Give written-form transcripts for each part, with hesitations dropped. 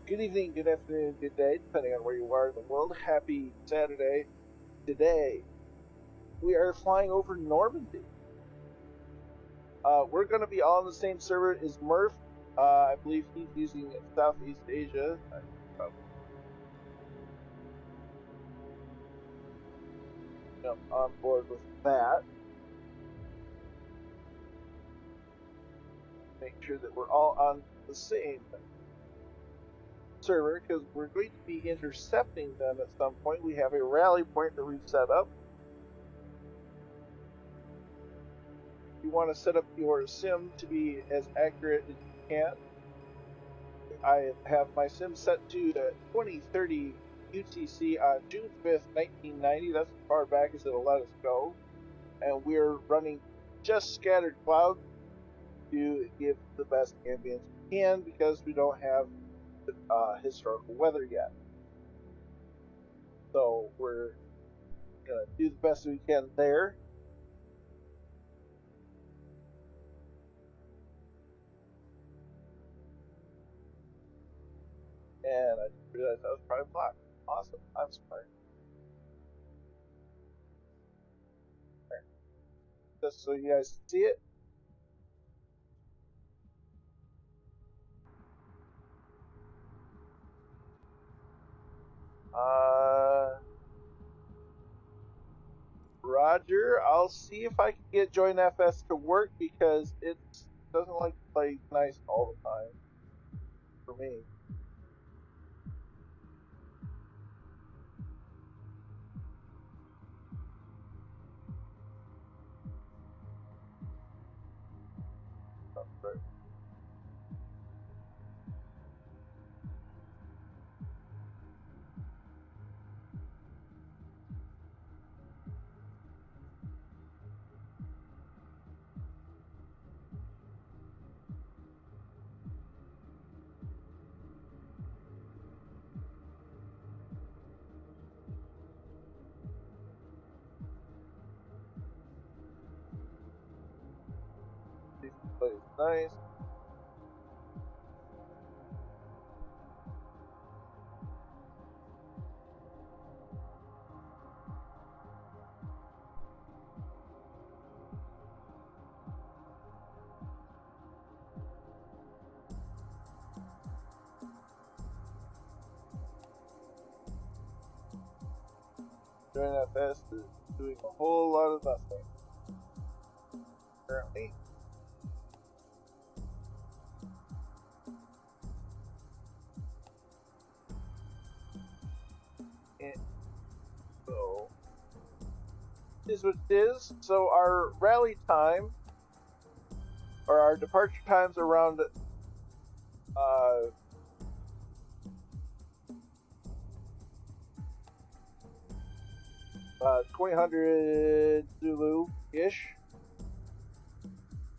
Good evening, good afternoon, good day, depending on where you are in the world. Happy Saturday. Today, we are flying over Normandy. We're going to be all on the same server as Murph. I believe he's using Southeast Asia. I jump on board with that. Make sure that we're all on the same server because we're going to be intercepting them at some point. We have a rally point that we've set up. You want to set up your sim to be as accurate as you can. I have my sim set to 2030 UTC on June 5th, 1990. That's as far back as it'll let us go. And we're running just scattered clouds to give the best ambience we can because we don't have historical weather yet. So we're going to do the best we can there. And I realized I was probably blocked. Awesome. I'm smart. Just so you guys see it. Roger, I'll see if I can get Join FS to work because it doesn't like to play nice all the time for me. This plays nice. Join FS is doing a whole lot of nothing currently. And so is what it is. So our rally time or our departure times around 2000 Zulu-ish.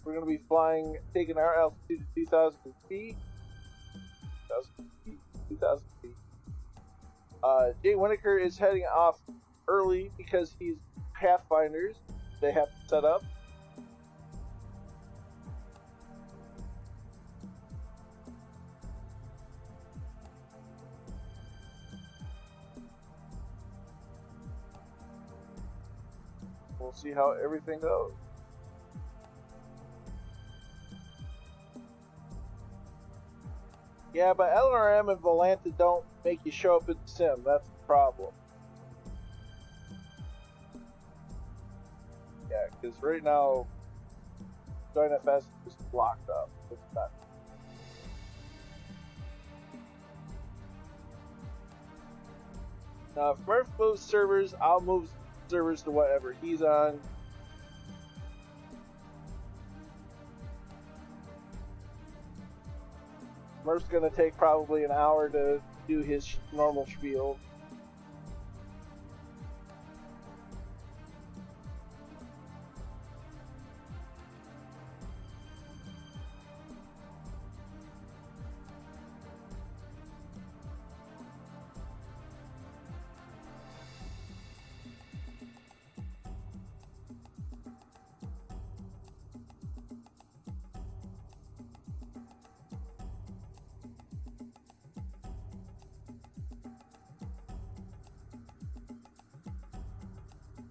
We're going to be flying, taking our altitude to 2,000 feet. 2,000 feet. Jay Winokur is heading off early because he's Pathfinders. They have to set up. We'll see how everything goes. Yeah, but LRM and Volanta don't make you show up in the sim. That's the problem. Yeah, because right now, Join FS is just blocked up. It's not. Now, if Murph moves servers, I'll move servers to whatever he's on. Murph's gonna take probably an hour to do his normal spiel.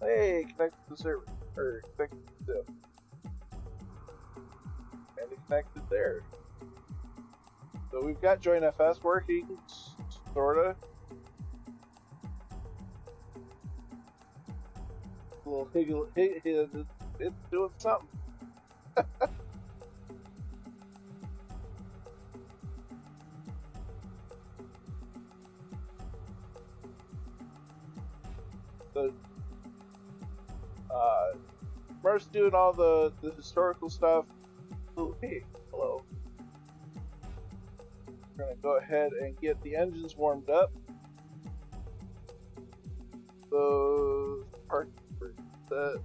Hey, connect to the server. Or connect to the sim. And it connected there. So we've got Join FS working, sorta. A little higgle, it's doing something. So, Murph's doing all the historical stuff. Oh, hey, hello. We're gonna go ahead and get the engines warmed up. So, park set.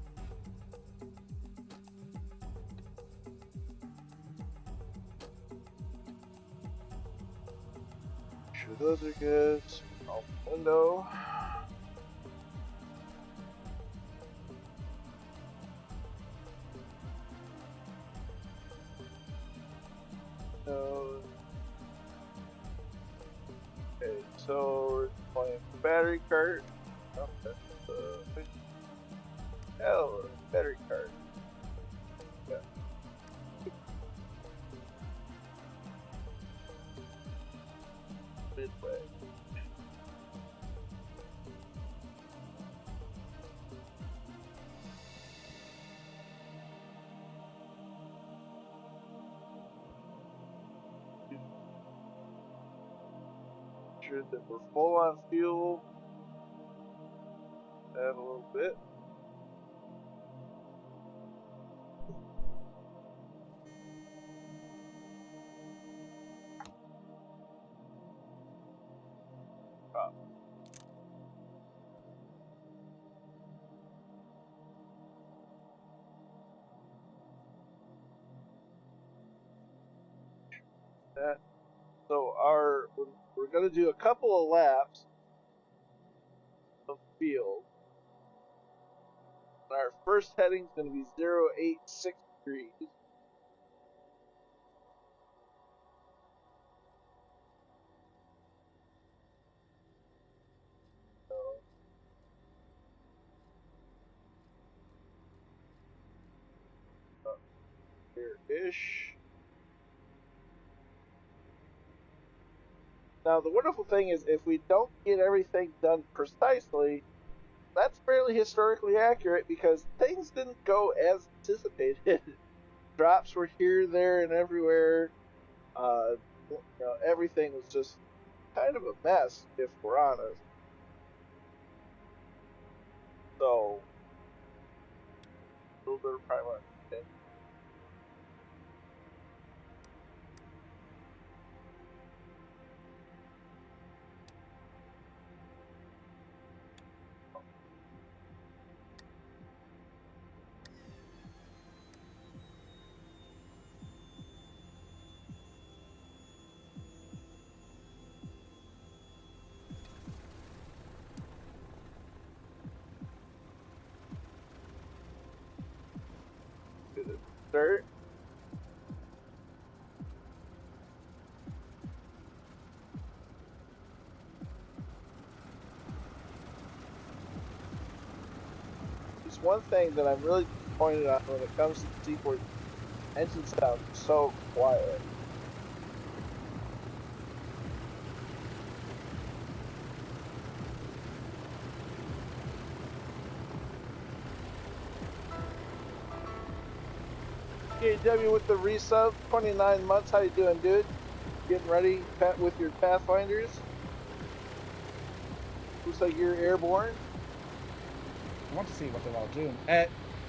Sure those are good. Off the window. No. Okay, so we're playing battery cart. Oh, that's hell, battery cart. Yeah. Midway. Sure that we're full on fuel. Add a little bit. That. So we're gonna do a couple of laps of field. And our first heading is gonna be 086 degrees. So here-ish. Now the wonderful thing is if we don't get everything done precisely, that's fairly historically accurate because things didn't go as anticipated. Drops were here, there, and everywhere. Everything was just kind of a mess, if we're honest. So, a little bit of primer. Okay. Start. Just one thing that I'm really disappointed on when it comes to the C-47 engine sound so quiet. KW with the resub, 29 months. How you doing, dude? Getting ready with your Pathfinders? Looks like you're airborne. I want to see what they're all doing.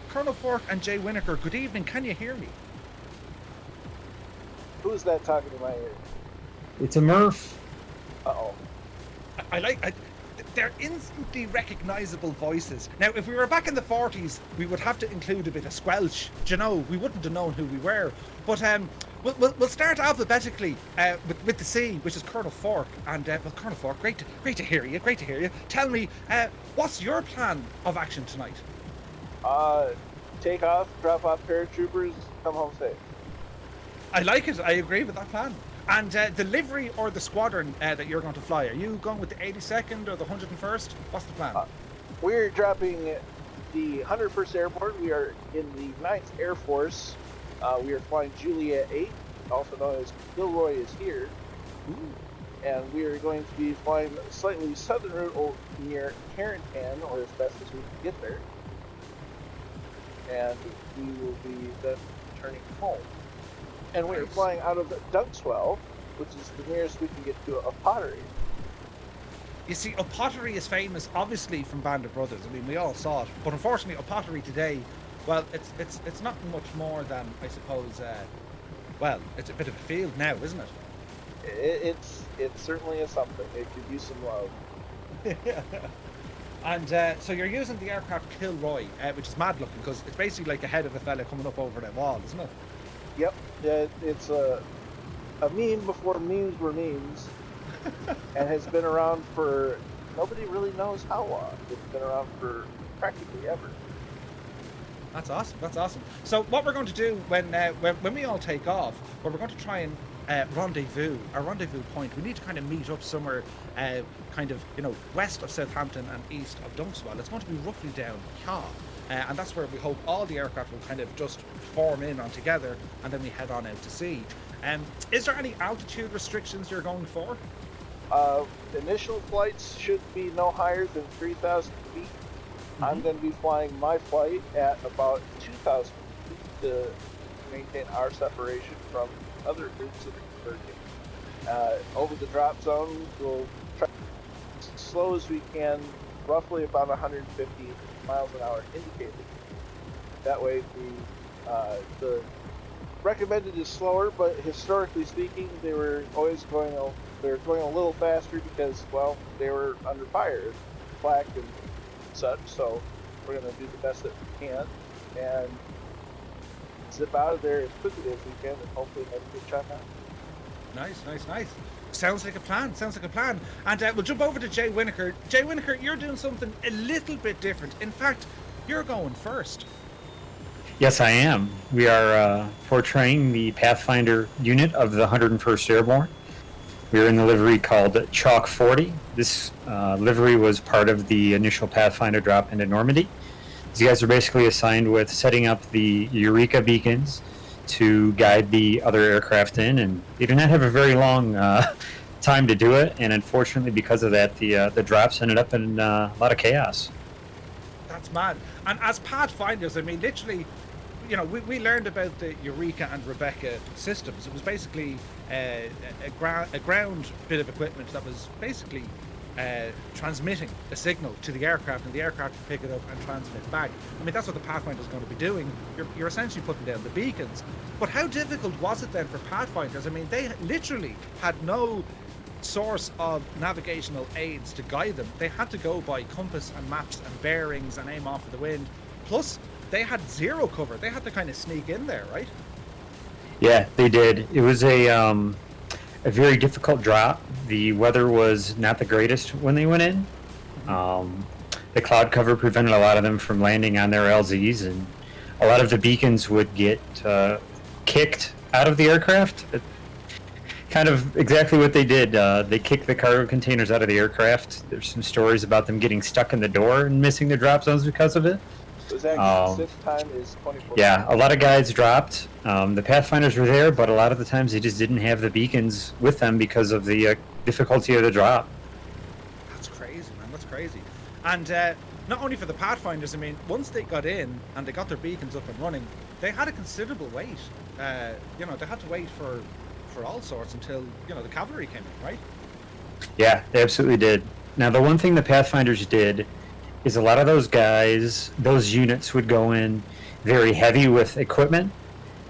Colonel Fork and Jay Winokur, good evening. Can you hear me? Who's that talking in my ear? It's a Murph. Uh-oh. They're instantly recognizable voices. Now, if we were back in the 40s, we would have to include a bit of squelch. Do you know, we wouldn't have known who we were. But we'll start alphabetically with the C, which is Colonel Fork. And Colonel Fork, great to hear you. Great to hear you. Tell me, what's your plan of action tonight? Take off, drop off paratroopers, come home safe. I like it. I agree with that plan. And the livery or the squadron that you're going to fly, are you going with the 82nd or the 101st? What's the plan? We're dropping the 101st Airborne. We are in the 9th Air Force. We are flying Juliet 8, also known as Gilroy is here. Ooh. And we are going to be flying a slightly southern route near Carentan, or as best as we can get there. And we will be then returning home. And we are flying out of Dunkswell, which is the nearest we can get to a pottery. You see, a pottery is famous, obviously, from Band of Brothers. I mean, we all saw it. But unfortunately, a pottery today, well, it's not much more than, I suppose, well, it's a bit of a field now, isn't it? It certainly is something. It could use some love. And so you're using the aircraft Kilroy, which is mad looking, because it's basically like a head of a fella coming up over that wall, isn't it? Yep. It's a meme before memes were memes. And has been around for nobody really knows how long. It's been around for practically ever. That's awesome. That's awesome. So what we're going to do when we all take off, well, we're going to try and rendezvous, our rendezvous point. We need to kind of meet up somewhere, kind of west of Southampton and east of Dunkswell. It's going to be roughly down Caw. And that's where we hope all the aircraft will kind of just form in on together, and then we head on out to sea. Is there any altitude restrictions you're going for? Initial flights should be no higher than 3,000 feet. Mm-hmm. I'm going to be flying my flight at about 2,000 feet to maintain our separation from other groups that are converging. Over the drop zone, we'll try as slow as we can, roughly about 150 miles an hour indicated. That way, the recommended is slower, but historically speaking, they were always going a little faster because, well, they were under fire, flak and such. So we're going to do the best that we can and zip out of there as quickly as we can, and hopefully have a good shot out. Nice. Sounds like a plan. And we'll jump over to Jay Winokur. Jay Winokur, you're doing something a little bit different. In fact, you're going first. Yes, I am. We are portraying the Pathfinder unit of the 101st Airborne. We are in the livery called Chalk 40. This livery was part of the initial Pathfinder drop into Normandy. These guys are basically assigned with setting up the Eureka beacons to guide the other aircraft in, and they do not have a very long time to do it, and unfortunately because of that, the drops ended up in a lot of chaos. That's mad. And as Pathfinders, I mean, literally, we learned about the Eureka and Rebecca systems. It was basically a ground bit of equipment that was basically transmitting a signal to the aircraft, and the aircraft would pick it up and transmit back. I mean, that's what the Pathfinder is going to be doing. You're essentially putting down the beacons. But how difficult was it then for Pathfinders? I mean, they literally had no source of navigational aids to guide them. They had to go by compass and maps and bearings and aim off of the wind. Plus, they had zero cover. They had to kind of sneak in there, right? Yeah, they did. It was a very difficult drop. The weather was not the greatest when they went in. The cloud cover prevented a lot of them from landing on their LZs, and a lot of the beacons would get kicked out of the aircraft. Kind of exactly what they did. They kicked the cargo containers out of the aircraft. There's some stories about them getting stuck in the door and missing the drop zones because of it. So exactly, sit time is 24. Yeah, a lot of guys dropped. The Pathfinders were there, but a lot of the times they just didn't have the beacons with them because of the difficulty of the drop. That's crazy, man. That's crazy. And not only for the Pathfinders, I mean, once they got in and they got their beacons up and running, they had a considerable wait. They had to wait for all sorts until, the cavalry came in, right? Yeah, they absolutely did. Now, the one thing the Pathfinders did is a lot of those guys, those units would go in very heavy with equipment,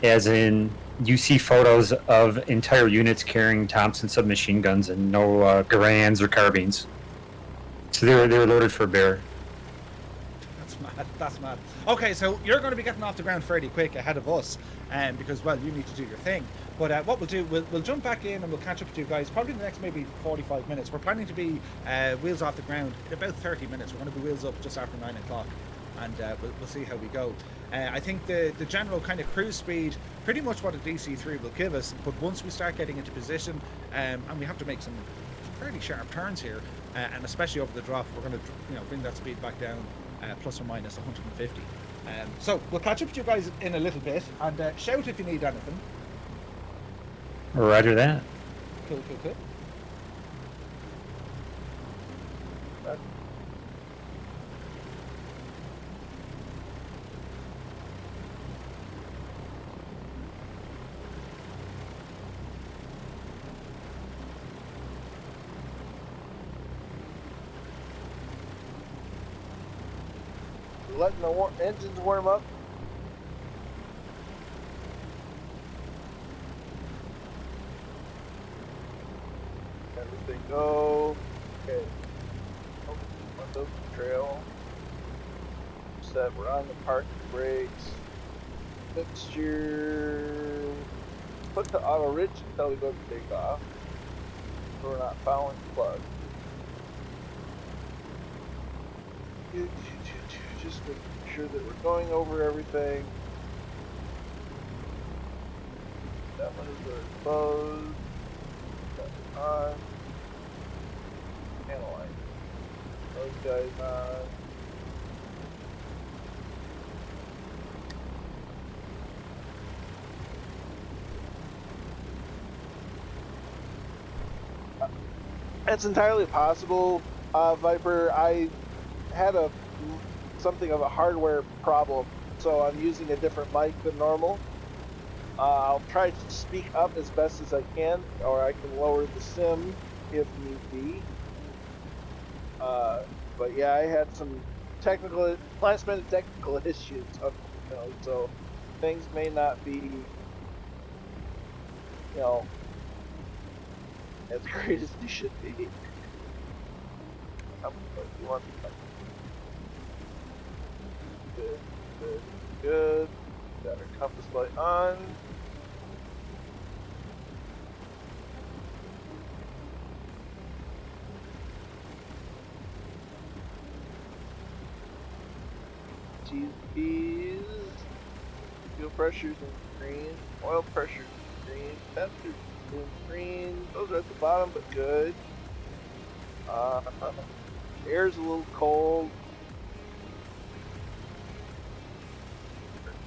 as in you see photos of entire units carrying Thompson submachine guns and no Garands or carbines. So they were loaded for bear. That's mad. Okay, so you're going to be getting off the ground fairly quick ahead of us, because, well, you need to do your thing. But what we'll do, we'll jump back in and we'll catch up with you guys probably in the next maybe 45 minutes. We're planning to be wheels off the ground in about 30 minutes. We're going to be wheels up just after 9 o'clock, and we'll see how we go. I think the general kind of cruise speed, pretty much what a DC-3 will give us, but once we start getting into position, and we have to make some fairly sharp turns here, and especially over the drop, we're going to bring that speed back down plus or minus 150. So we'll catch up with you guys in a little bit, and shout if you need anything. Roger that. Cool. Letting the engines warm up. Everything go. Okay. Window trail. Set. We're on the parking brakes. Fixture. Put the auto rich until we go to take off. So we're not fouling the plug. Just making sure that we're going over everything. That one is closed. That on. Analyze. Those guys on. It's entirely possible, Viper. I had something of a hardware problem, so I'm using a different mic than normal. I'll try to speak up as best as I can, or I can lower the sim if need be. But yeah, I had some last-minute technical issues, so things may not be, as great as they should be. Good. Got our compass light on. GPs. Fuel pressure's in green. Oil pressure's in green. Temperature's in green. Those are at the bottom, but good. Air's a little cold.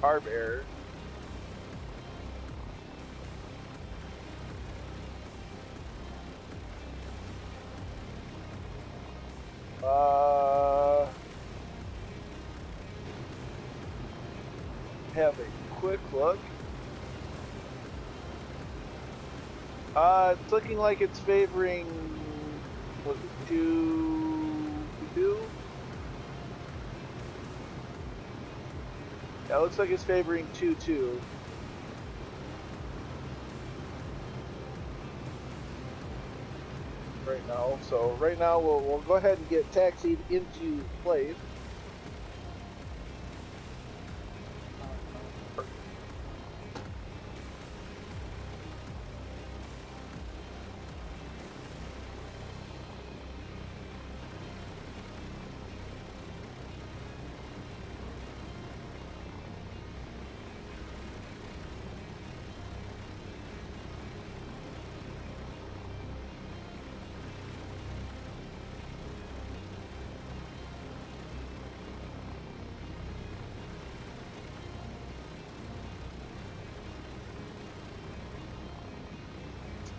Carb air. Have a quick look. It's looking like it's favoring, was it 2-2? Yeah, it looks like it's favoring 2-2. Right now. So right now we'll go ahead and get taxied into place.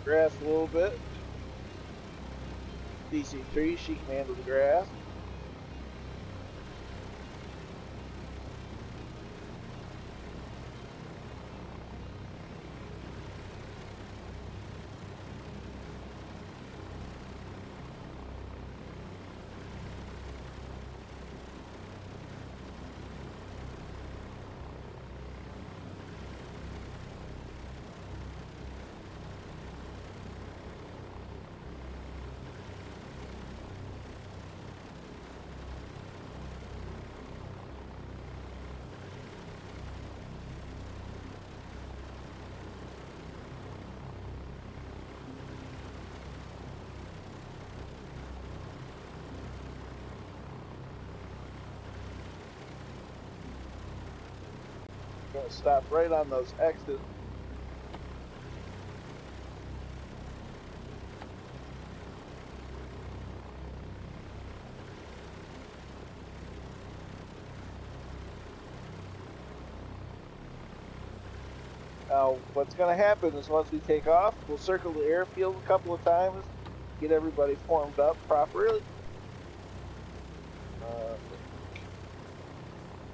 Grass a little bit. DC3, she can handle the grass. Gonna stop right on those exits. Now, what's going to happen is once we take off, we'll circle the airfield a couple of times, get everybody formed up properly.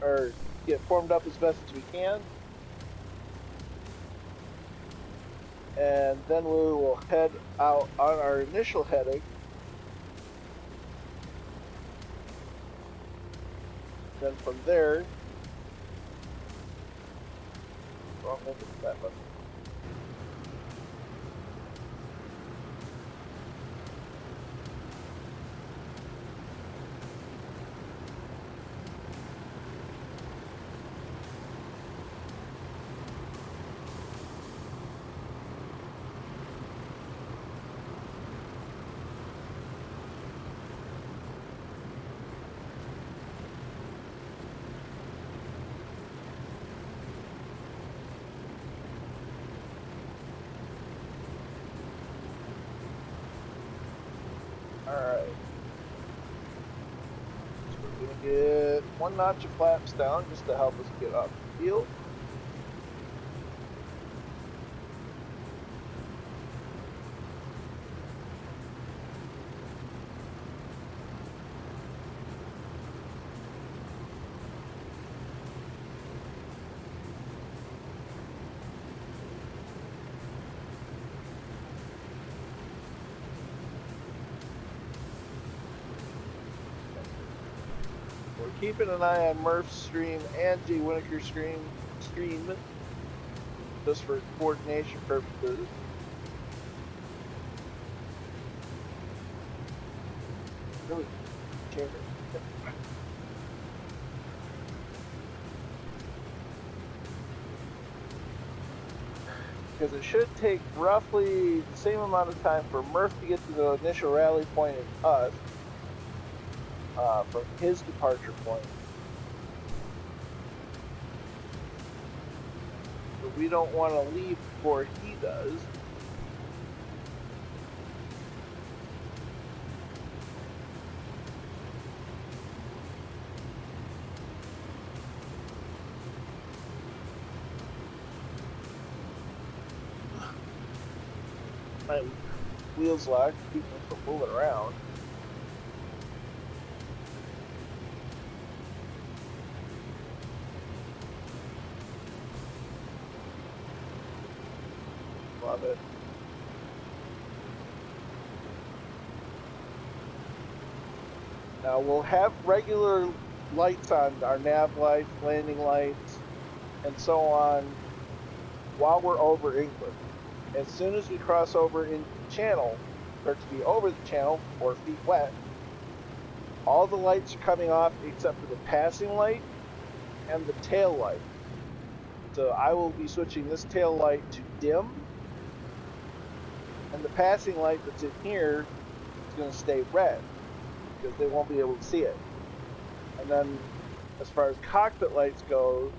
Or get formed up as best as we can. And then we will head out on our initial heading. Then from there, wrong one with that button. Alright. So we're going to get 1 notch of flaps down just to help us get off the field. Keeping an eye on Murph's stream and Jay Winokur's stream just for coordination purposes. Really can't. Because it should take roughly the same amount of time for Murph to get to the initial rally point as us. From his departure point. But we don't want to leave before he does. My wheels locked, keep them from moving around. Love it. Now we'll have regular lights on, our nav lights, landing lights, and so on while we're over England. As soon as we cross over into the channel, or to be over the channel, 4 feet wet, all the lights are coming off except for the passing light and the tail light. So I will be switching this tail light to dim, and the passing light that's in here is going to stay red because they won't be able to see it. And then as far as cockpit lights go,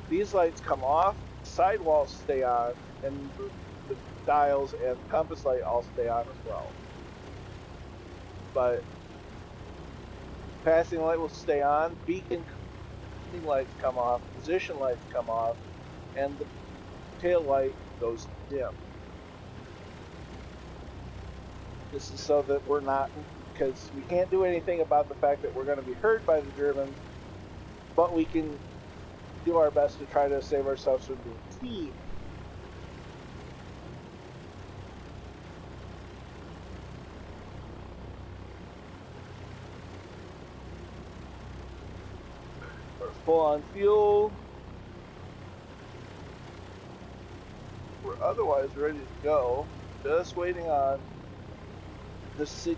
these lights come off, sidewalls stay on, and the dials and compass light all stay on as well. But passing light will stay on, beacon lights come off, position lights come off, and the tail light goes dim. This is so that we're not, because we can't do anything about the fact that we're going to be heard by the Germans, but we can do our best to try to save ourselves from being seen. We're full on fuel. We're otherwise ready to go. Just waiting on the city.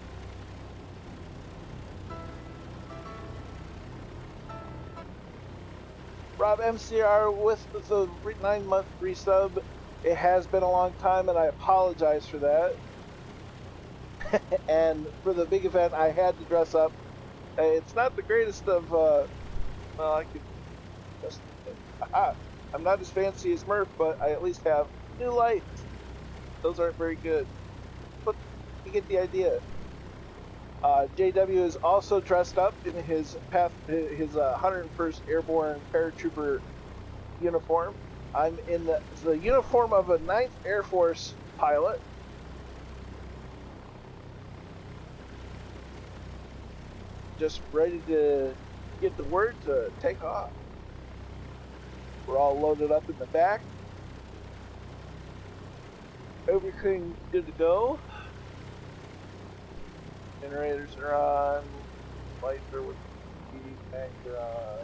Rob MCR with the 9-month resub. It has been a long time and I apologize for that. And for the big event I had to dress up. It's not the greatest of well, I could just I'm not as fancy as Murph, but I at least have new lights. Those aren't very good, but you get the idea. JW is also dressed up in his 101st Airborne Paratrooper uniform. I'm in the uniform of a 9th Air Force pilot. Just ready to get the word to take off. We're all loaded up in the back. Everything good to go. Generators are on. Lights are with tanks are on.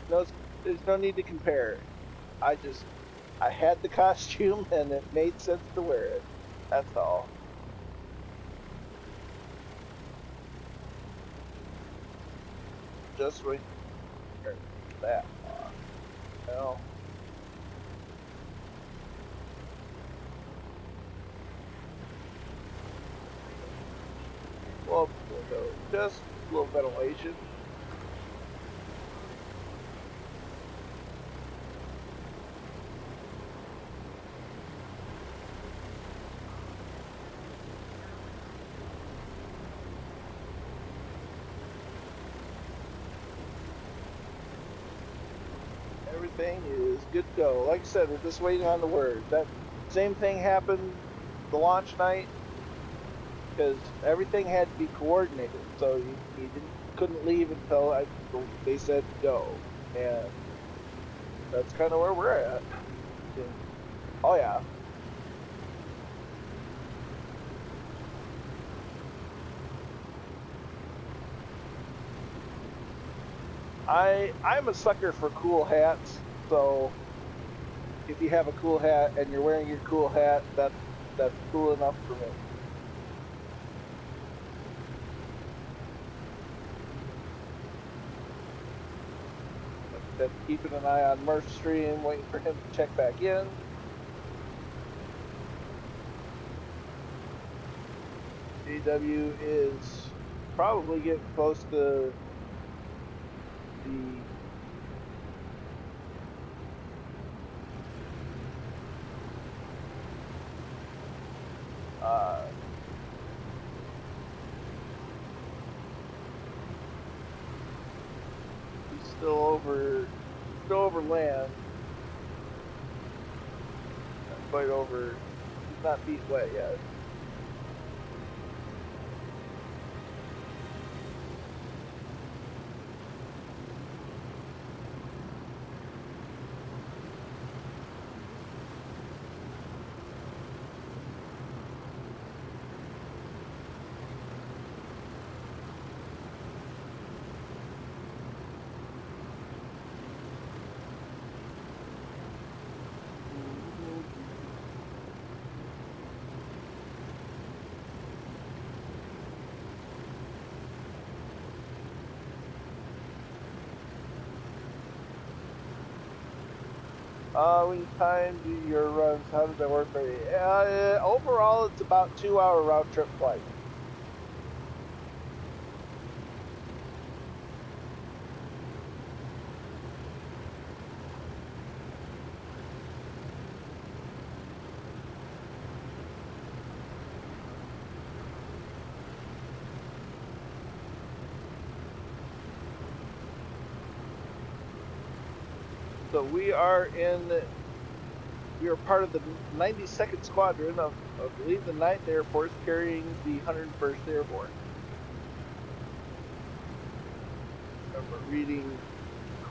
No, there's no need to compare. I had the costume and it made sense to wear it. That's all. Just wait for that. No. Well, just a little ventilation. Everything is good to go. Like I said, we're just waiting on the word. That same thing happened the launch night because everything had to be coordinated. So you couldn't leave until they said go, and that's kind of where we're at. Oh yeah. I'm a sucker for cool hats, so if you have a cool hat and you're wearing your cool hat, that's cool enough for me. Then keeping an eye on Murph's stream, waiting for him to check back in. JW is probably getting close to the he's still over land. Not quite over. He's not feet wet yet. When you time do your runs, how does that work for you? Overall, it's about 2-hour round trip flight. So we are part of the 92nd Squadron of, I believe, the 9th Air Force, carrying the 101st Airborne. Remember reading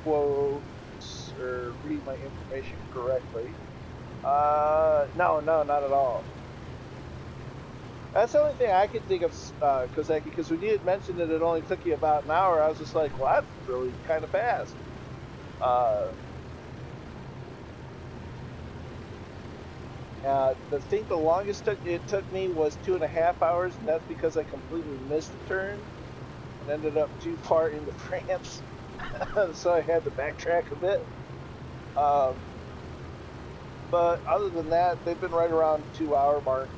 quotes or reading my information correctly. No, not at all. That's the only thing I could think of, because when you had mentioned that it only took you about an hour, I was just like, well, that's really kind of fast. I think the longest it took me was 2.5 hours, and that's because I completely missed the turn and ended up too far into France, so I had to backtrack a bit. But other than that, they've been right around the 2-hour mark.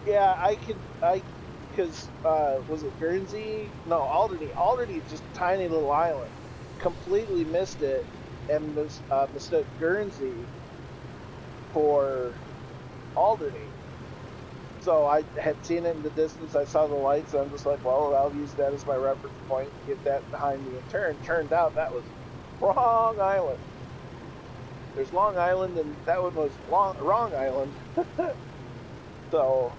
Yeah, because was it Guernsey? No, Alderney. Alderney is just a tiny little island. Completely missed it and mistook Guernsey for Alderney. So I had seen it in the distance. I saw the lights. And I'm just like, well, I'll use that as my reference point. Get that behind me and turn. Turned out that was wrong island. There's Long Island, and that one was wrong island. So,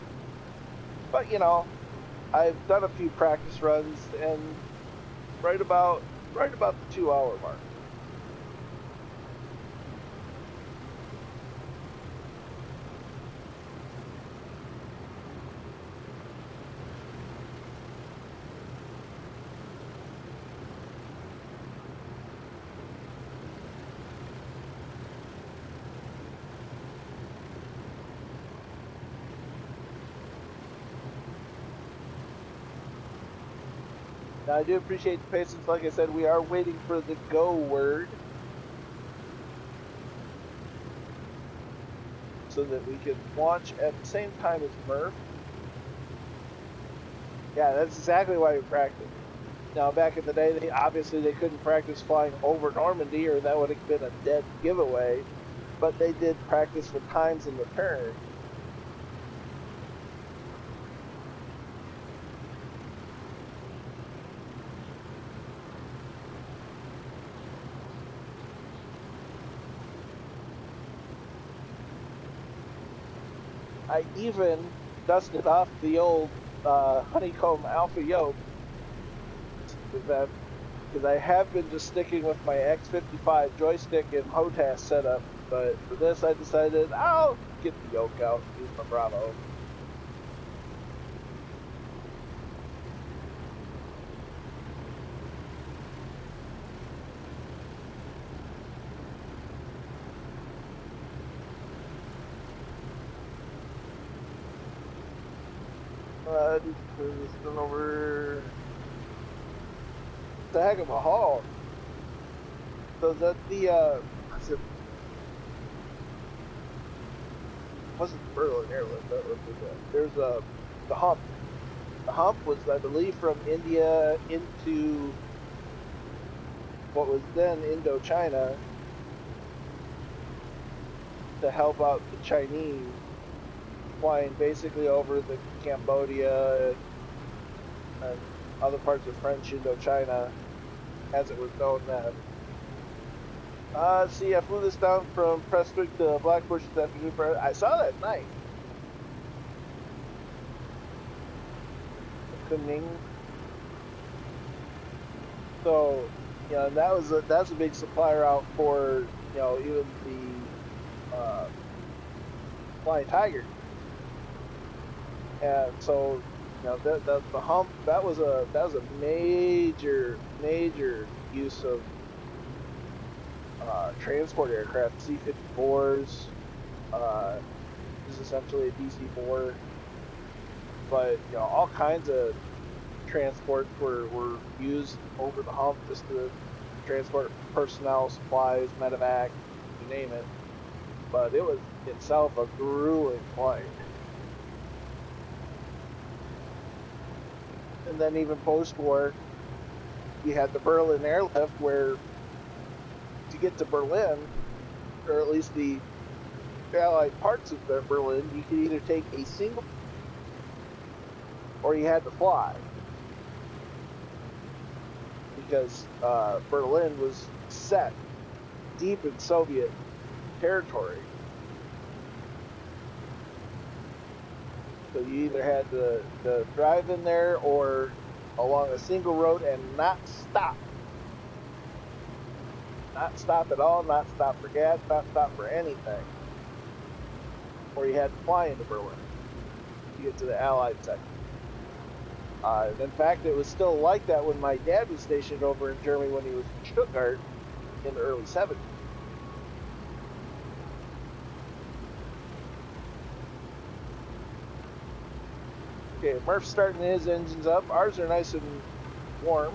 but I've done a few practice runs, and right about the 2 hour mark. Now, I do appreciate the patience. Like I said, we are waiting for the go word so that we can launch at the same time as Murph. Yeah, that's exactly why we practice. Now, back in the day, they couldn't practice flying over Normandy, or that would have been a dead giveaway. But they did practice for times in the turn. I even dusted off the old honeycomb alpha yoke because I have been just sticking with my X55 joystick and HOTAS setup. But for this, I decided I'll get the yoke out and use my Bravo. Just been over the heck of a haul. So that wasn't the Berlin airlift. That was there's the hump. The hump was, I believe, from India into what was then Indochina to help out the Chinese, flying basically over the Cambodia and other parts of French Indochina, as it was known then. See, I flew this down from Prestwick to Blackbush this afternoon. I saw that at night. Kunming. So, that's a big supply route for even the Flying Tiger. And so the hump that was a major use of transport aircraft. C-54s is essentially a DC-4, but all kinds of transports were used over the hump just to transport personnel, supplies, medevac, you name it. But it was itself a grueling flight. And then even post-war, you had the Berlin airlift, where to get to Berlin, or at least the Allied parts of Berlin, you could either take a single or you had to fly, because Berlin was set deep in Soviet territory. So you either had to drive in there or along a single road and not stop. Not stop at all, not stop for gas, not stop for anything. Or you had to fly into Berlin to get to the Allied section. In fact, it was still like that when my dad was stationed over in Germany when he was in Stuttgart in the early 70s. Okay, Murph's starting his engines up. Ours are nice and warm.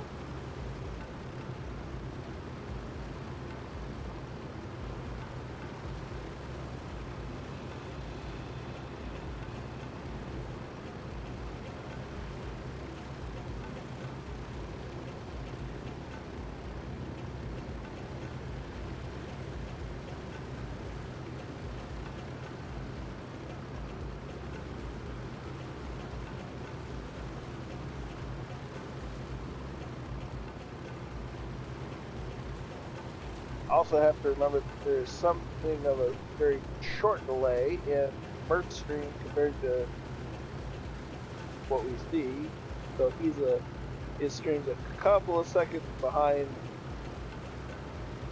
also have to remember that there's something of a very short delay in Murph's stream compared to what we see. So his stream's a couple of seconds behind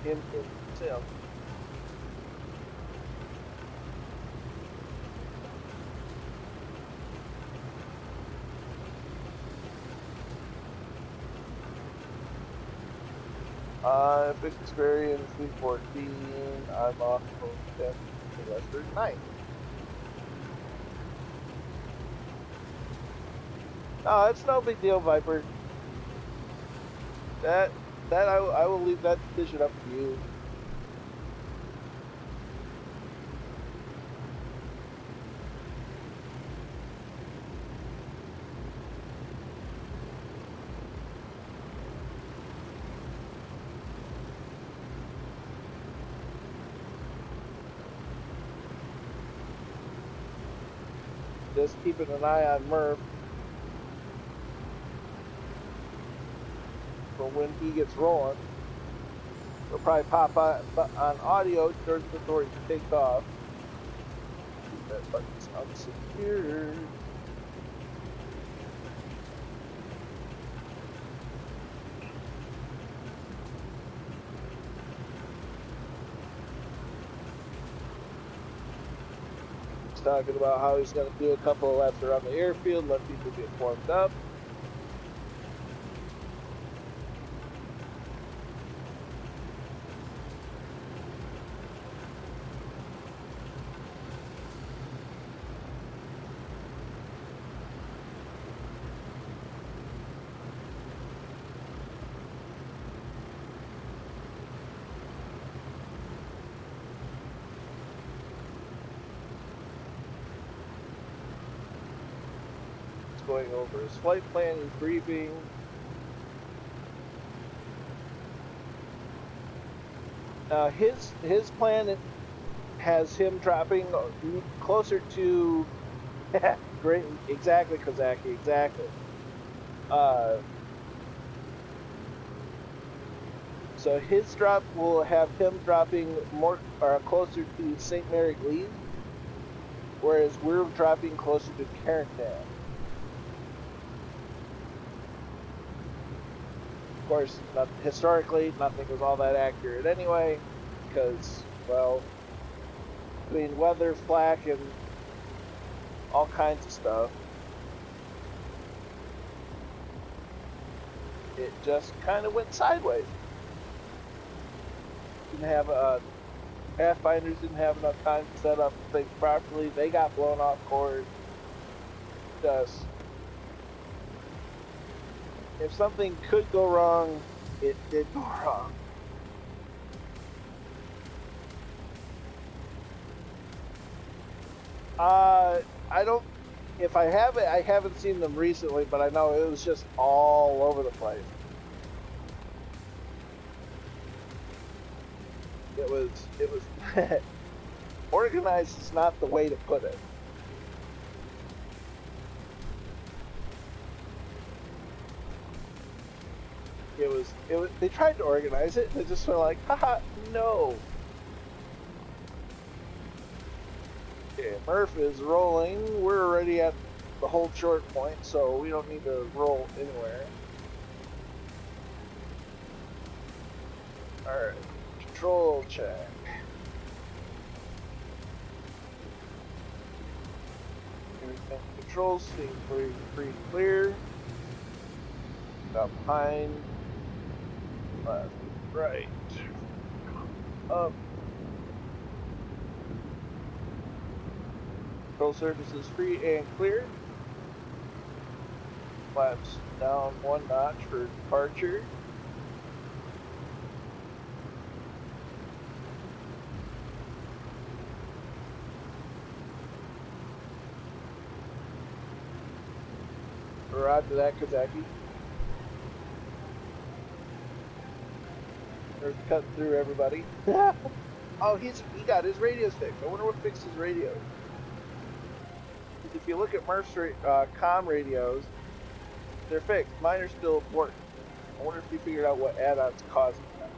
him in sim. Big experience, C-14, I'm off of 10, Western 9. No, it's no big deal, Viper. That I will leave that decision up to you. Just keeping an eye on Murph for when he gets rolling. He'll probably pop on audio just before he takes off. That button's unsecured. Talking about how he's going to do a couple of laps around the airfield, let people get warmed up. Going over his flight plan and briefing. Now his plan has him dropping closer to great, exactly, Kozaki, exactly. So his drop will have him dropping more or closer to St. Mary Glebe, whereas we're dropping closer to Carentan. Of course, historically, nothing was all that accurate anyway, because, well, between weather, flak, and all kinds of stuff, it just kind of went sideways. Didn't have Pathfinders didn't have enough time to set up things properly. They got blown off course. Just, if something could go wrong, it did go wrong. I don't. If I have it, I haven't seen them recently, but I know it was just all over the place. It was organized is not the way to put it. It was, they tried to organize it, and they just were like, haha, no. Okay, Murph is rolling. We're already at the hold short point, so we don't need to roll anywhere. Alright, control check. Everything controls seem pretty clear. Up behind. Left, right, up. Control surface is free and clear. Flaps down 1 notch for departure. Roger that, Kozaki. They're cutting through everybody. Oh, he got his radios fixed. I wonder what fixed his radio. If you look at Murph's comm radios, they're fixed. Mine are still working. I wonder if he figured out what add-ons causing that.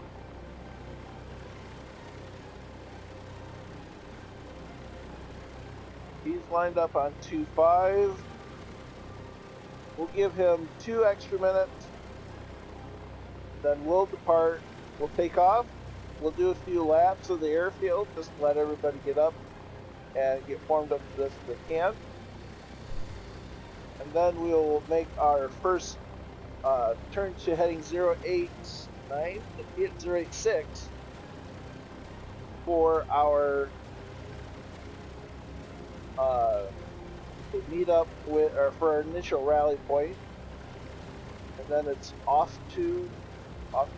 lined up on 2-5. We'll give him 2 extra minutes. Then we'll depart. We'll take off. We'll do a few laps of the airfield just to let everybody get up and get warmed up to this if they can. And then we'll make our first turn to heading 089, 086 for our meet up with, or for our initial rally point, and then it's off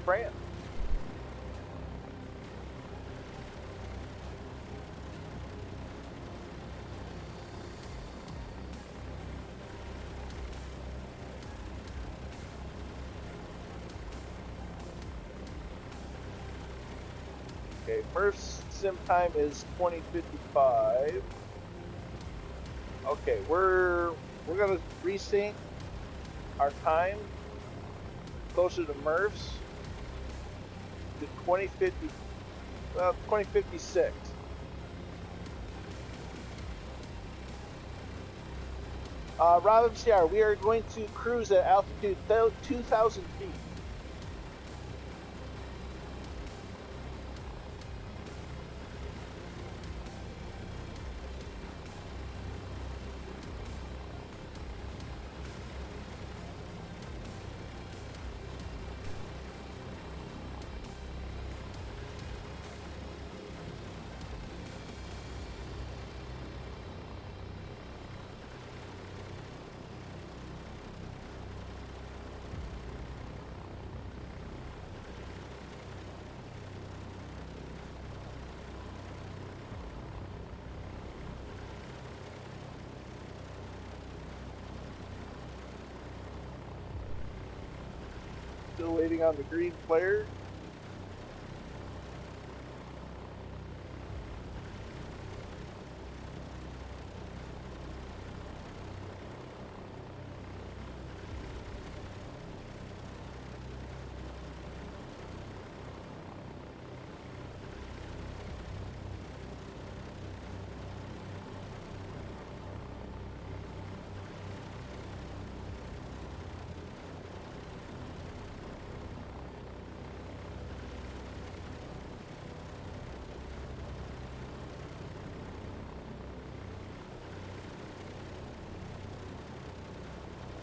France. Okay, first sim time is 20:55. Okay, we're gonna resync our time closer to Murph's to 2056. Robin CR, we are going to cruise at altitude 2,000 feet. Still waiting on the green flare.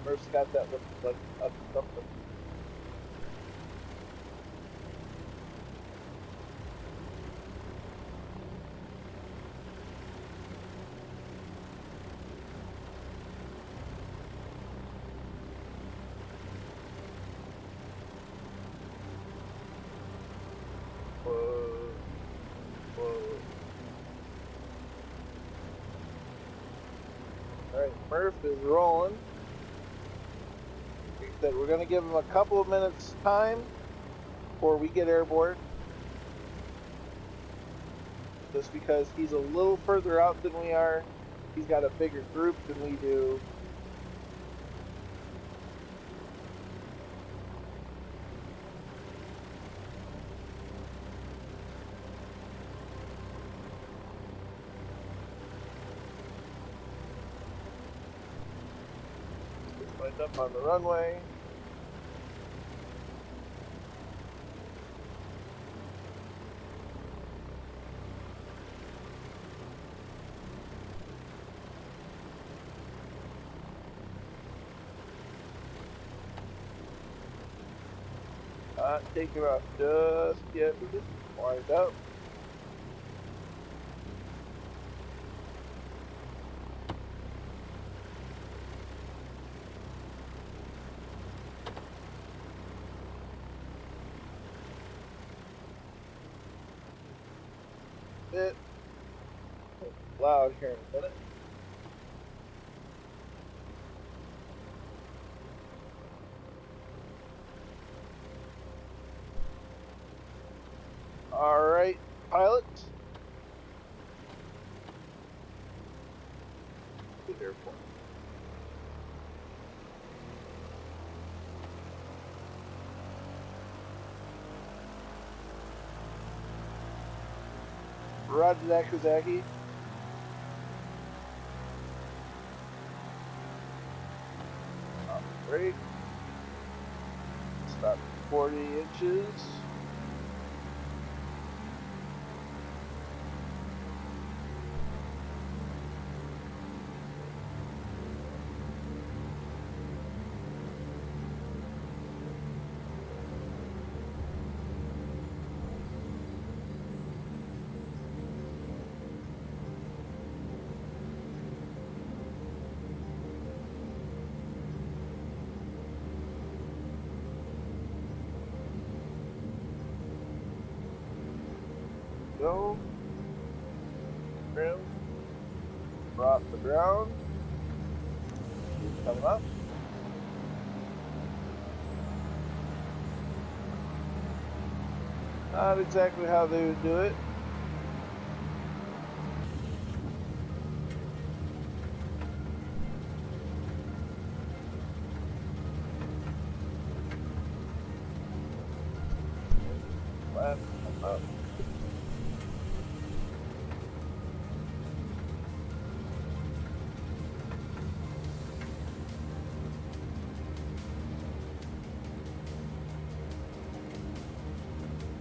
Murph's got that look like up something. Alright, Murph is rolling. That we're going to give him a couple of minutes time before we get airborne, just because he's a little further out than we are. He's got a bigger group than we do. Lined up on the runway. Not taking off just yet. We're just lined up. Bit loud here in a minute. All right, pilot. Good airport. Roger that, Kazaki. brake. Stop 40 inches. Go. Trim. Drop the ground. Keep coming up. Not exactly how they would do it. Flat, come up.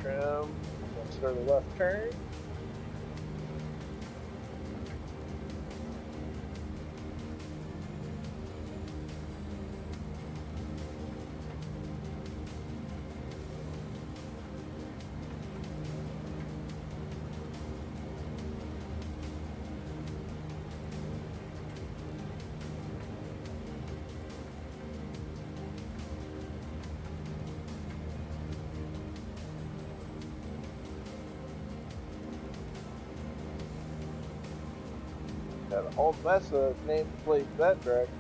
Trim. Start a left turn. Got a whole mess of nameplates that direction.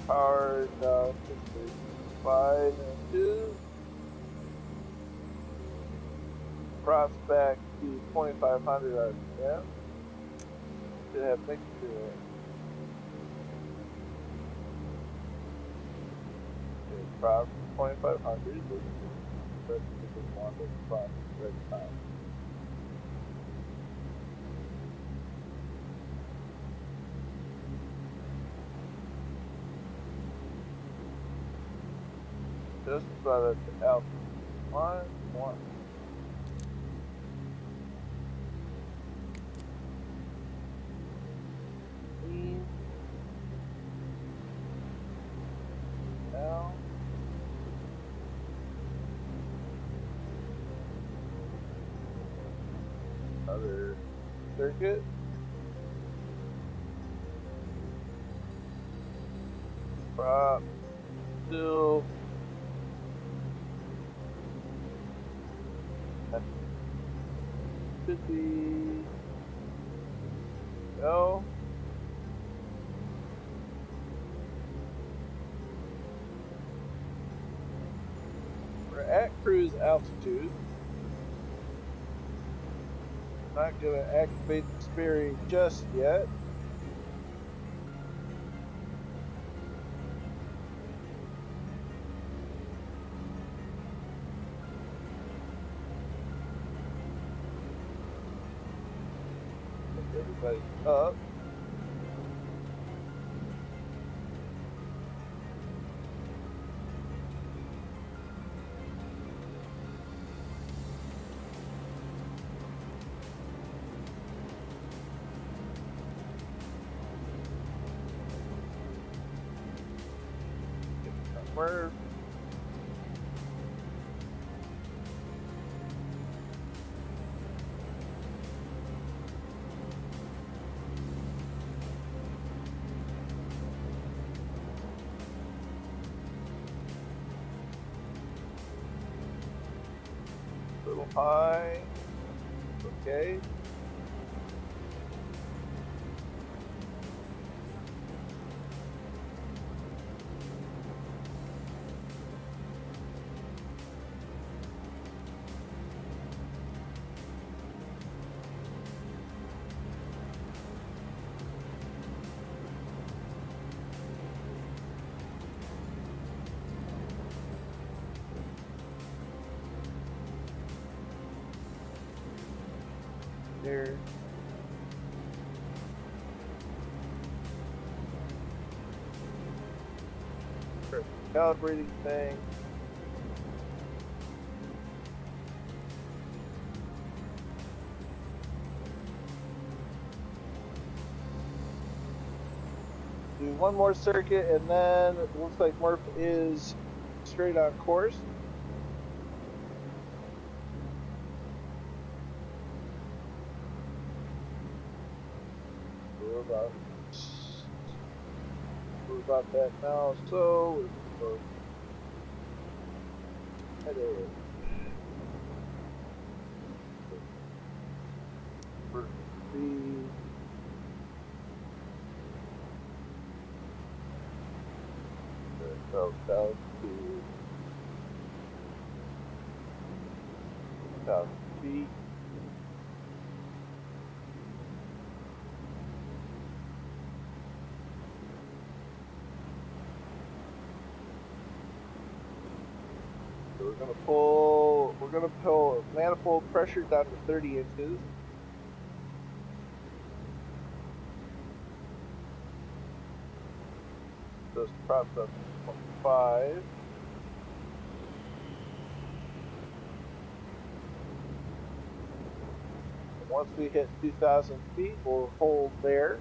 Power down to 5 inches. Props back to 2500 RPM. Should have mixture. Props 2500. But just want to props right time. Just about at the altitude. One. Down. Other circuit. Prop. Still. Should be go. We're at cruise altitude. Not gonna activate the Sperry just yet. Everybody up. Somewhere. Little high. Okay. there. Calibrating thing. Do one more circuit, and then it looks like Murph is straight on course. We're about that now, so headed for the south to south feet. So we're gonna pull manifold pressure down to 30 inches. This props up to 25. And once we hit 2,000 feet, we'll hold there.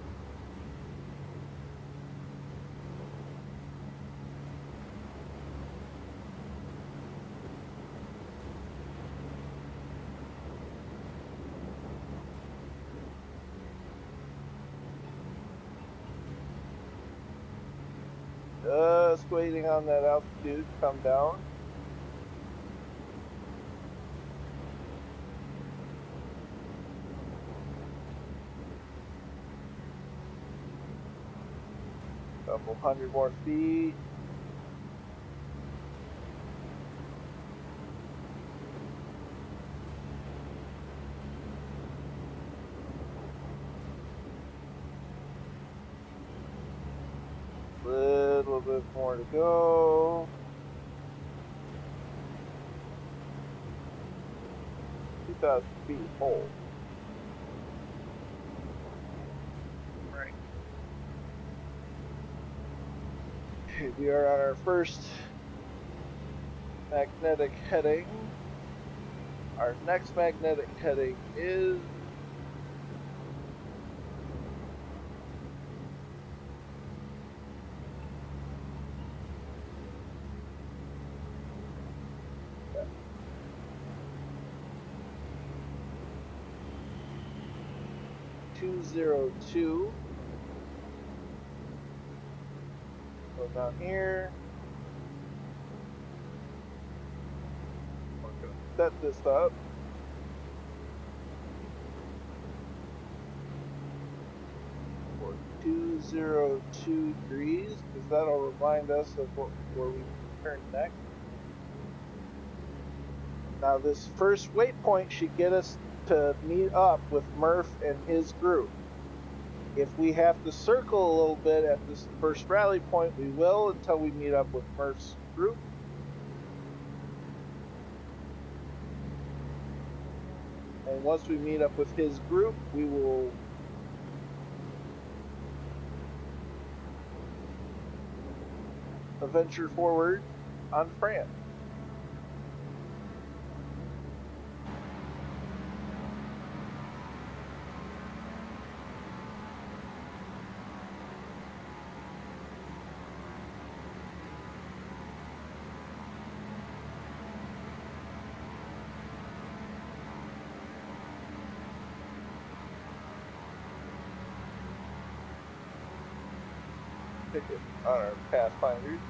Just waiting on that altitude to come down. Couple hundred more feet. Little bit more to go. 2,000 feet hold. Right. Okay, we are on our first magnetic heading. Our next magnetic heading is .202. Go down here. We're gonna set this up. For 202 degrees, because that'll remind us of where we turn next. Now this first waypoint should get us to meet up with Murph and his group. If we have to circle a little bit at this first rally point, we will until we meet up with Murph's group. And once we meet up with his group, we will venture forward on France. Ticket on our Pathfinders.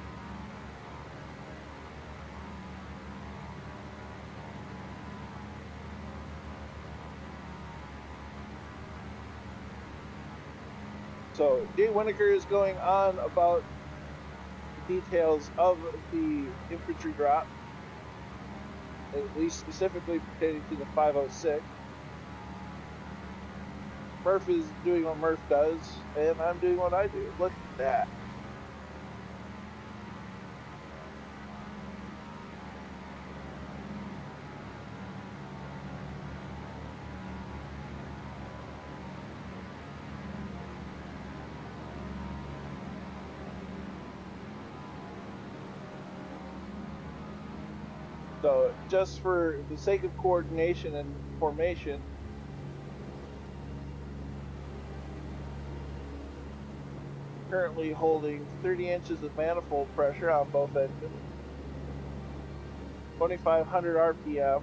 So Jay Winokur is going on about the details of the infantry drop, at least specifically pertaining to the 506. Murph is doing what Murph does, and I'm doing what I do. Look at that. So just for the sake of coordination and formation, currently holding 30 inches of manifold pressure on both engines, 2,500 RPM.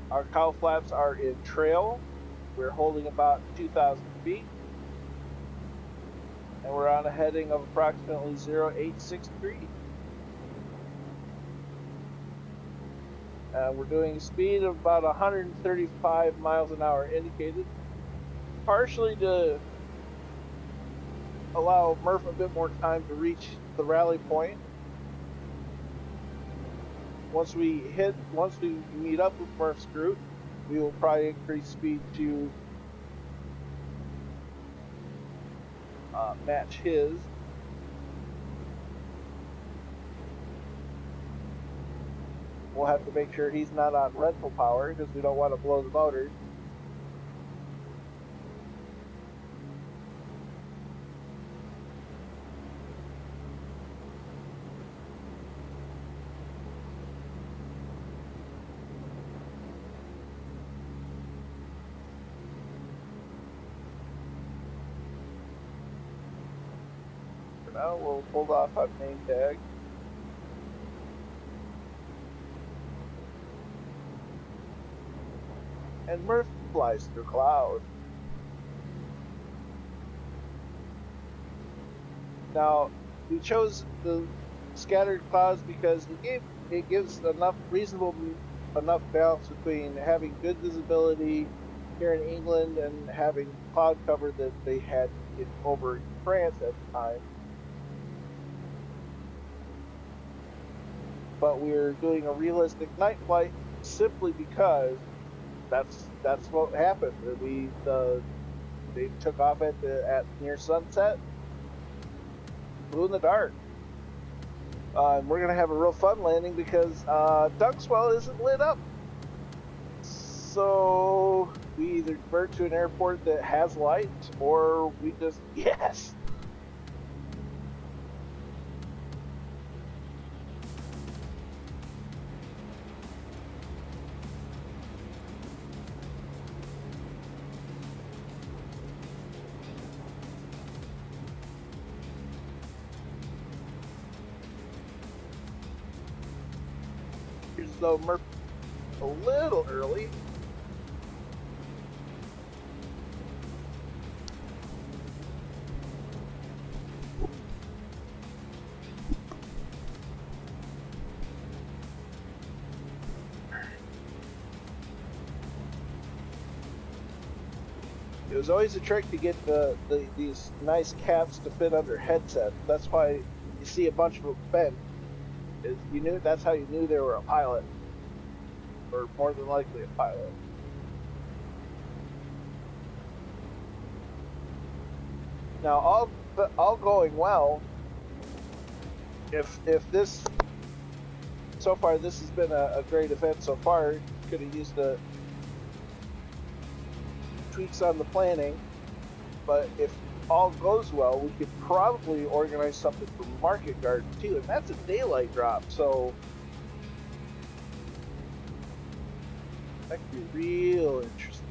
Our cowl flaps are in trail. We're holding about 2,000 feet. And we're on a heading of approximately 0863. We're doing a speed of about 135 miles an hour indicated, partially to allow Murph a bit more time to reach the rally point. Once we meet up with Murph's group, we will probably increase speed to match his. We'll have to make sure he's not on rental power because we don't want to blow the motors. For now, we'll hold off on name tag. And Murph flies through cloud. Now, we chose the scattered clouds because it gives enough balance between having good visibility here in England and having cloud cover that they had over in France at the time. But we're doing a realistic night flight simply because that's what happened. They took off at near sunset, flew in the dark. And we're gonna have a real fun landing because Dunkswell isn't lit up. So we either divert to an airport that has light, or we just yes. Though Murph a little early. It was always a trick to get these nice caps to fit under headsets. That's why you see a bunch of them bent. That's how you knew they were a pilot, or more than likely a pilot. Now, all going well. If this so far, this has been a great event so far. Could have used the tweaks on the planning, but if all goes well, we could probably organize something for Market Garden too, and that's a daylight drop, so that could be real interesting.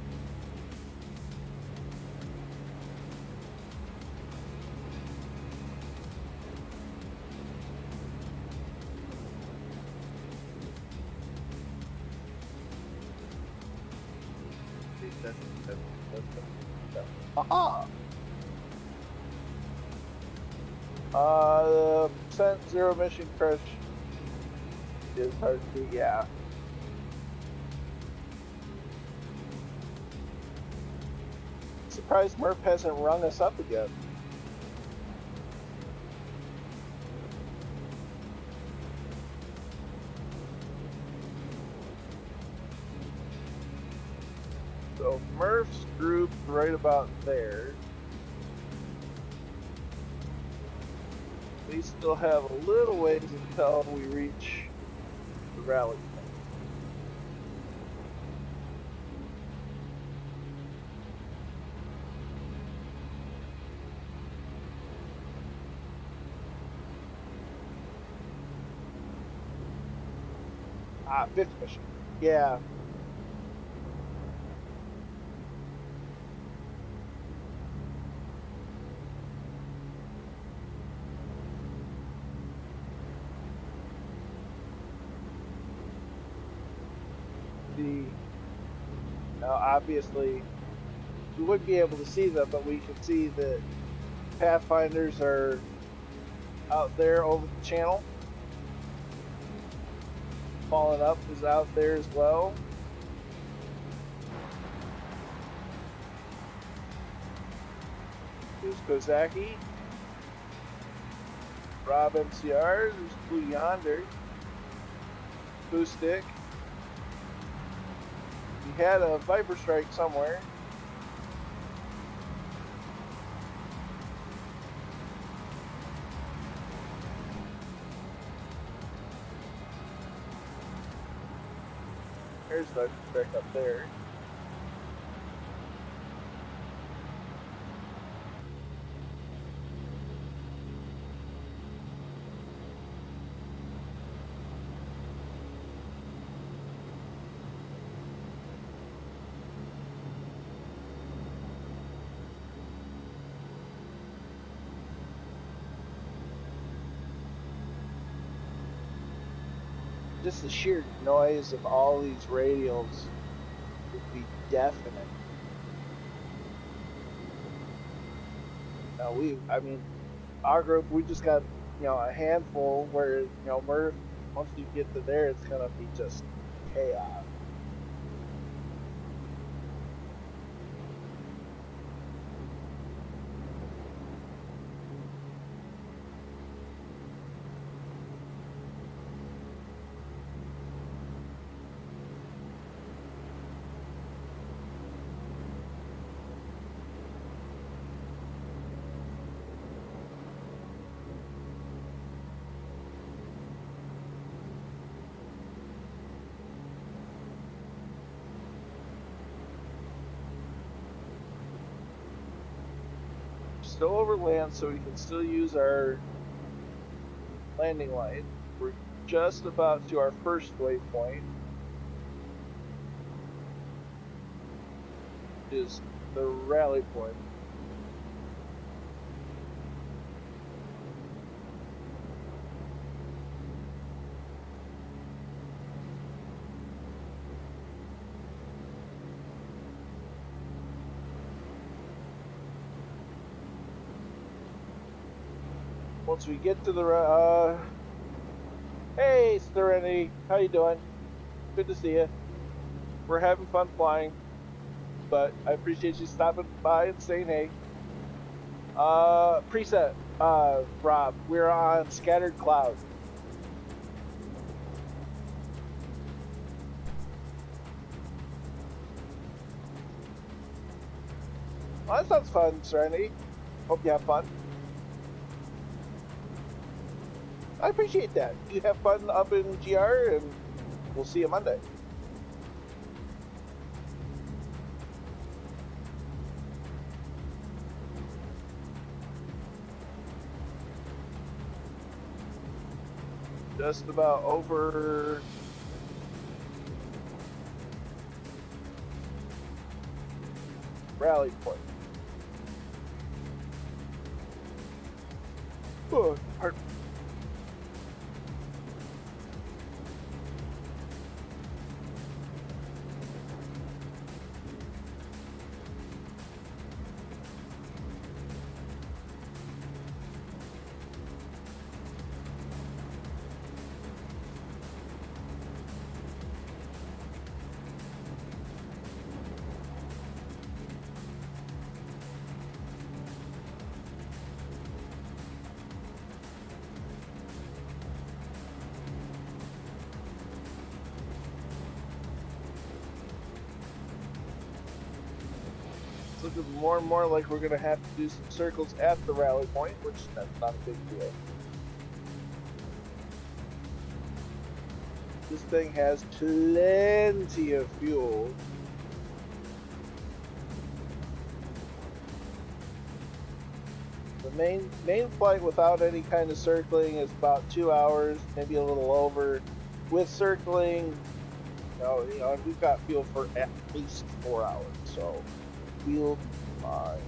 Aha! Percent zero emission crush is hard to, yeah. Surprised Murph hasn't rung us up again. So Murph's group right about there. We still have a little ways until we reach the rally point. fifth mission. Yeah. Now, obviously, we wouldn't be able to see them, but we can see that Pathfinders are out there over the channel. Fallen Up is out there as well. There's Kozaki. Rob MCR. There's Blue Yonder. Blue Stick. We had a Viper Strike somewhere. There's the Strike up there. Just the sheer noise of all these radials would be deafening. Now our group, we just got, a handful where, once you get to there, it's gonna be just chaos. Still over land, so we can still use our landing light. We're just about to our first waypoint, which is the rally point. Once we get to the hey Serenity, how you doing? Good to see you. We're having fun flying, but I appreciate you stopping by and saying hey. Preset, Rob, we're on Scattered Cloud. Well, that sounds fun, Serenity. Hope you have fun. I appreciate that. You have fun up in GR, and we'll see you Monday. Just about over rally point. Oh, pardon. It's looking more and more like we're going to have to do some circles at the rally point, which that's not a big deal. This thing has plenty of fuel. The main flight without any kind of circling is about 2 hours, maybe a little over. with circling, and we've got fuel for at least 4 hours, so we'll be fine.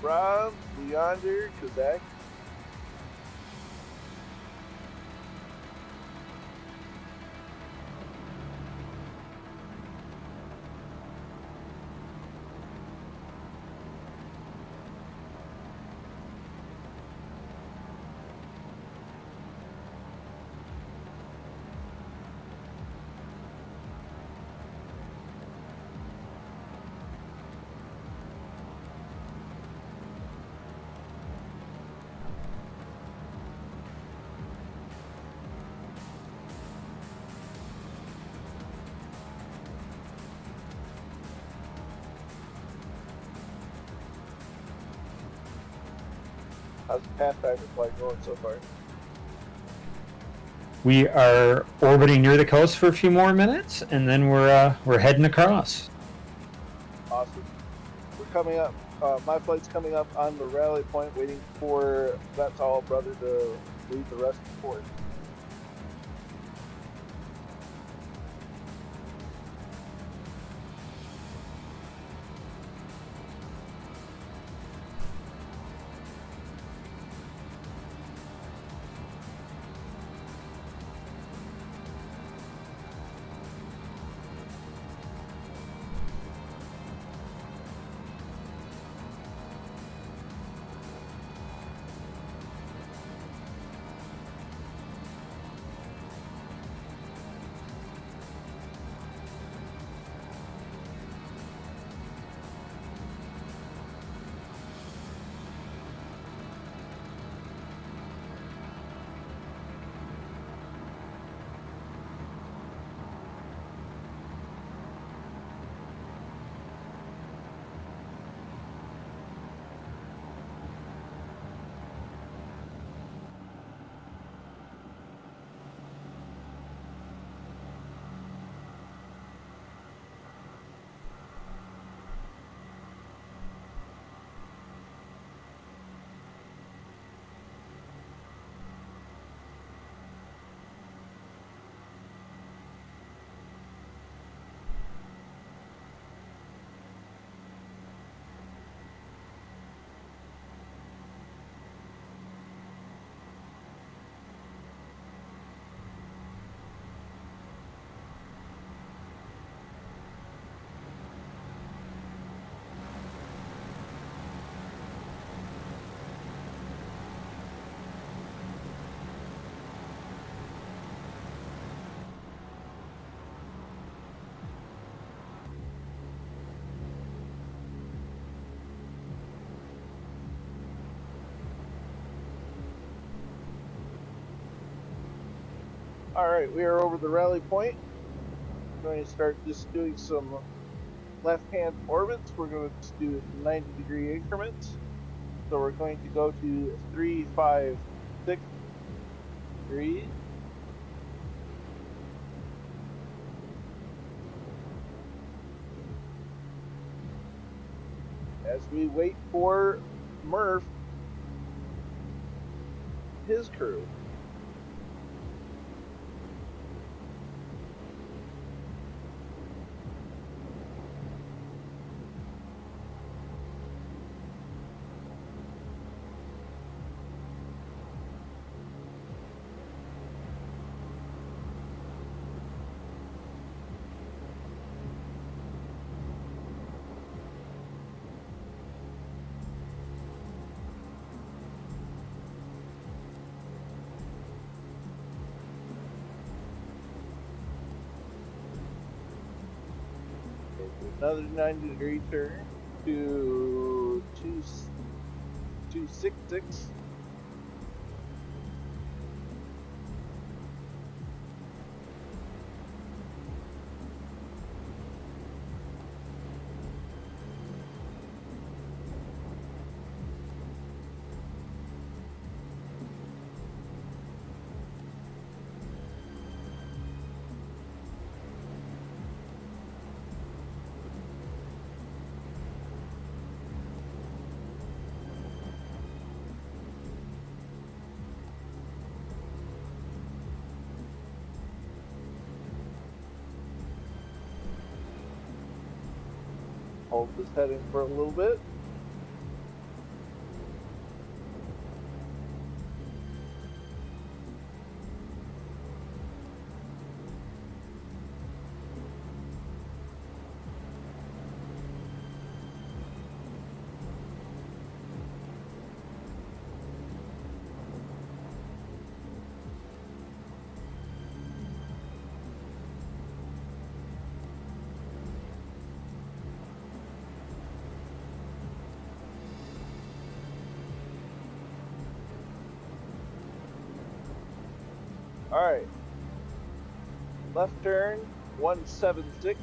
Rob, Leander, Kazak. How's the Pathfinder flight going so far? We are orbiting near the coast for a few more minutes, and then we're heading across. Awesome. We're coming up. My flight's coming up on the rally point, waiting for that tall brother to lead the rest of the port. Alright, we are over the rally point. We're going to start just doing some left-hand orbits. We're going to just do 90-degree increments. So we're going to go to 356 degrees. As we wait for Murph, his crew. Another 90-degree turn to 266. Hold this heading for a little bit. All right. Left turn, 176.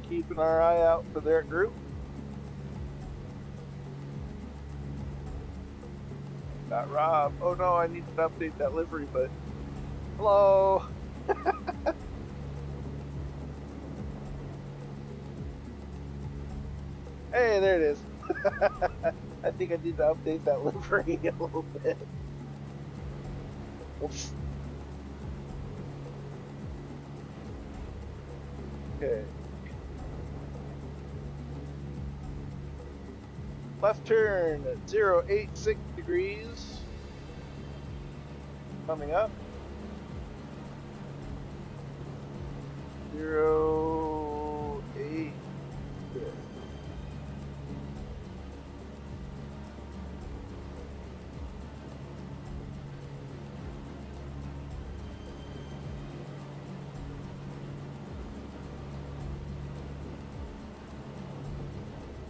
Keeping our eye out for their group. Got Rob. Oh no, I need to update that livery, but hello. Hey, there it is. I think I need to update that livery a little bit. Oops. Okay. Left turn at 086 degrees. Coming up. 086.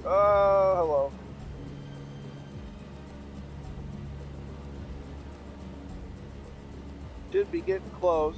Oh, hello. Should be getting close.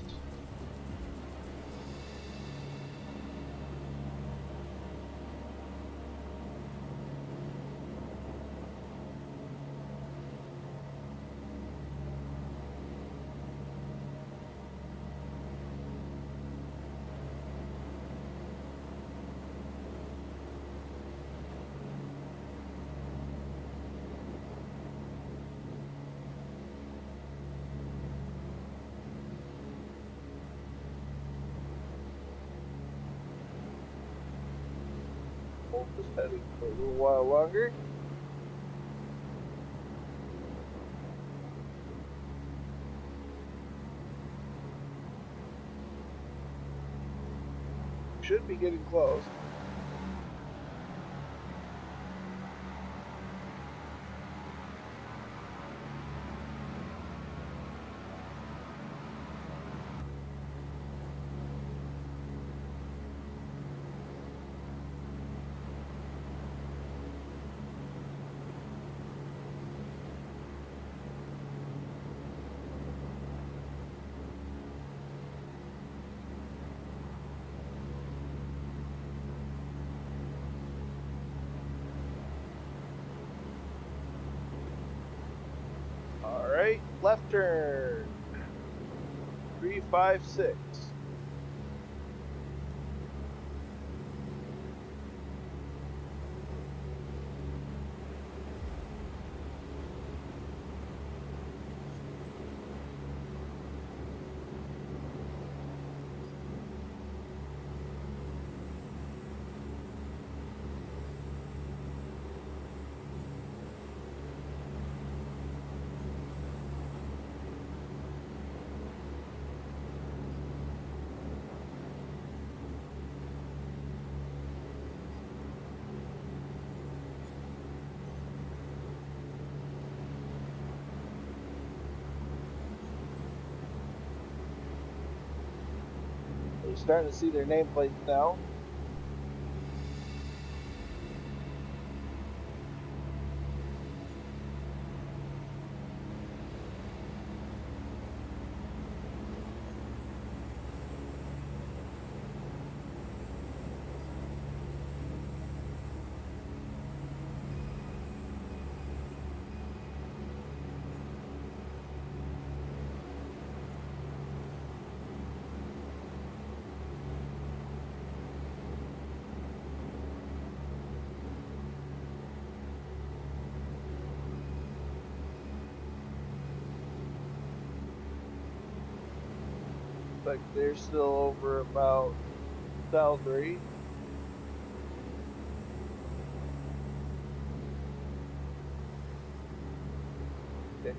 Hold this heading for a little while longer. Should be getting close. Alright, left turn. 356. starting to see their nameplates now. But they're still over about 1,000. Okay.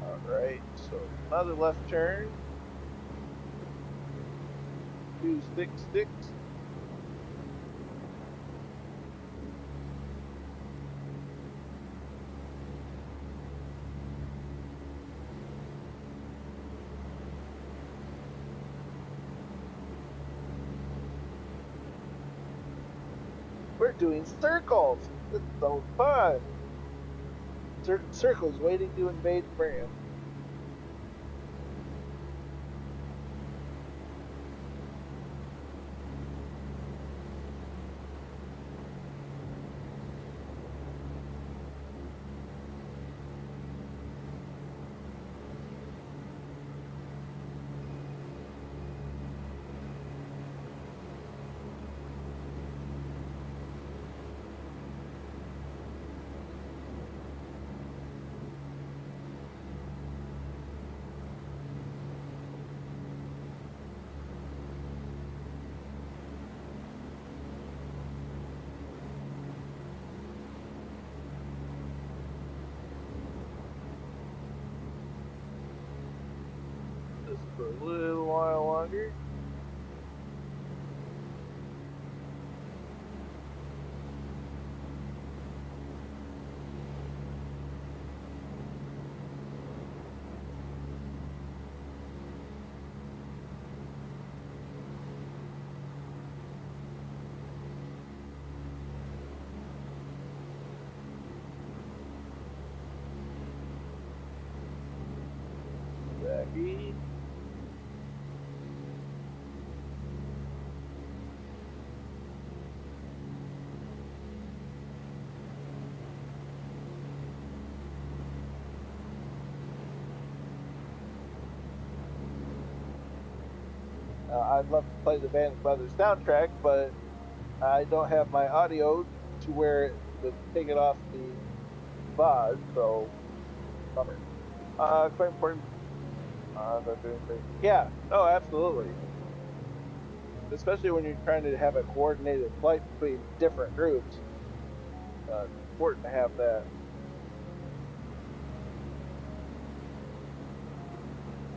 All right, so another left turn. 266. We're doing circles. This is so fun. Certain circles waiting to invade France. Just for a little while longer. Back in. I'd love to play the Band of Brothers soundtrack, but I don't have my audio to where it would take it off the VOD, so bummer. Quite important. Not doing great. Yeah, no, absolutely. Especially when you're trying to have a coordinated flight between different groups. It's important to have that.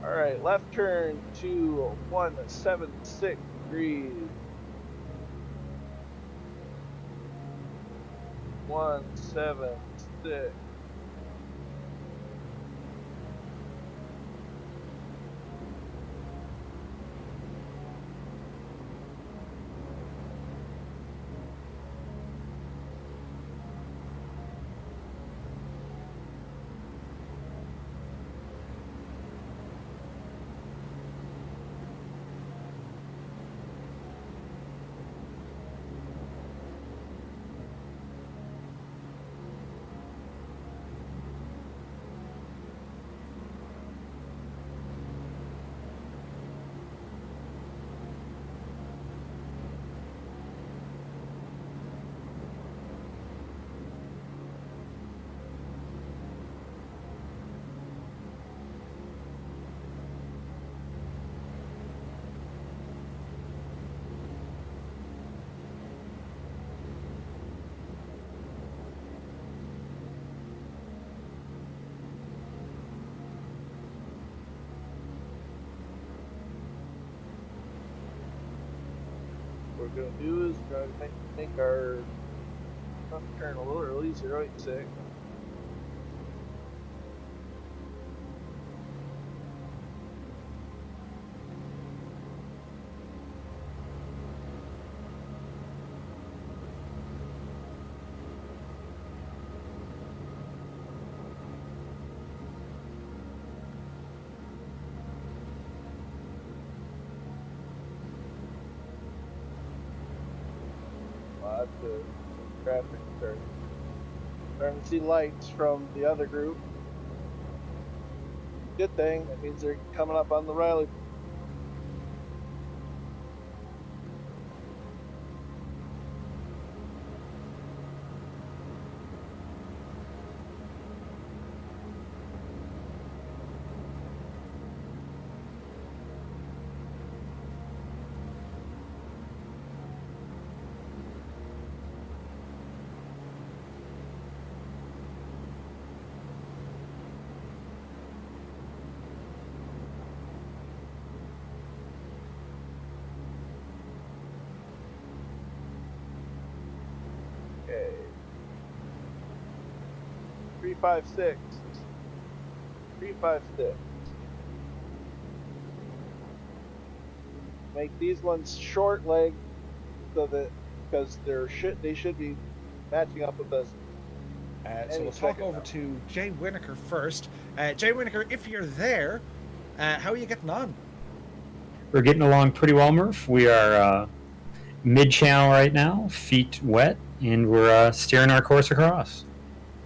All right, left turn to 176 degrees. 176. we're going to do is we're going to make our turn a little early, 086. Lots of traffic starting to see lights from the other group. Good thing, that means they're coming up on the Riley. Okay. 356. 356. Make these ones short leg so that because they should be matching up with us. So we'll talk over to Jay Winokur first. Jay Winokur, if you're there, how are you getting on? We're getting along pretty well, Murph. We are mid-channel right now, feet wet, and we're steering our course across.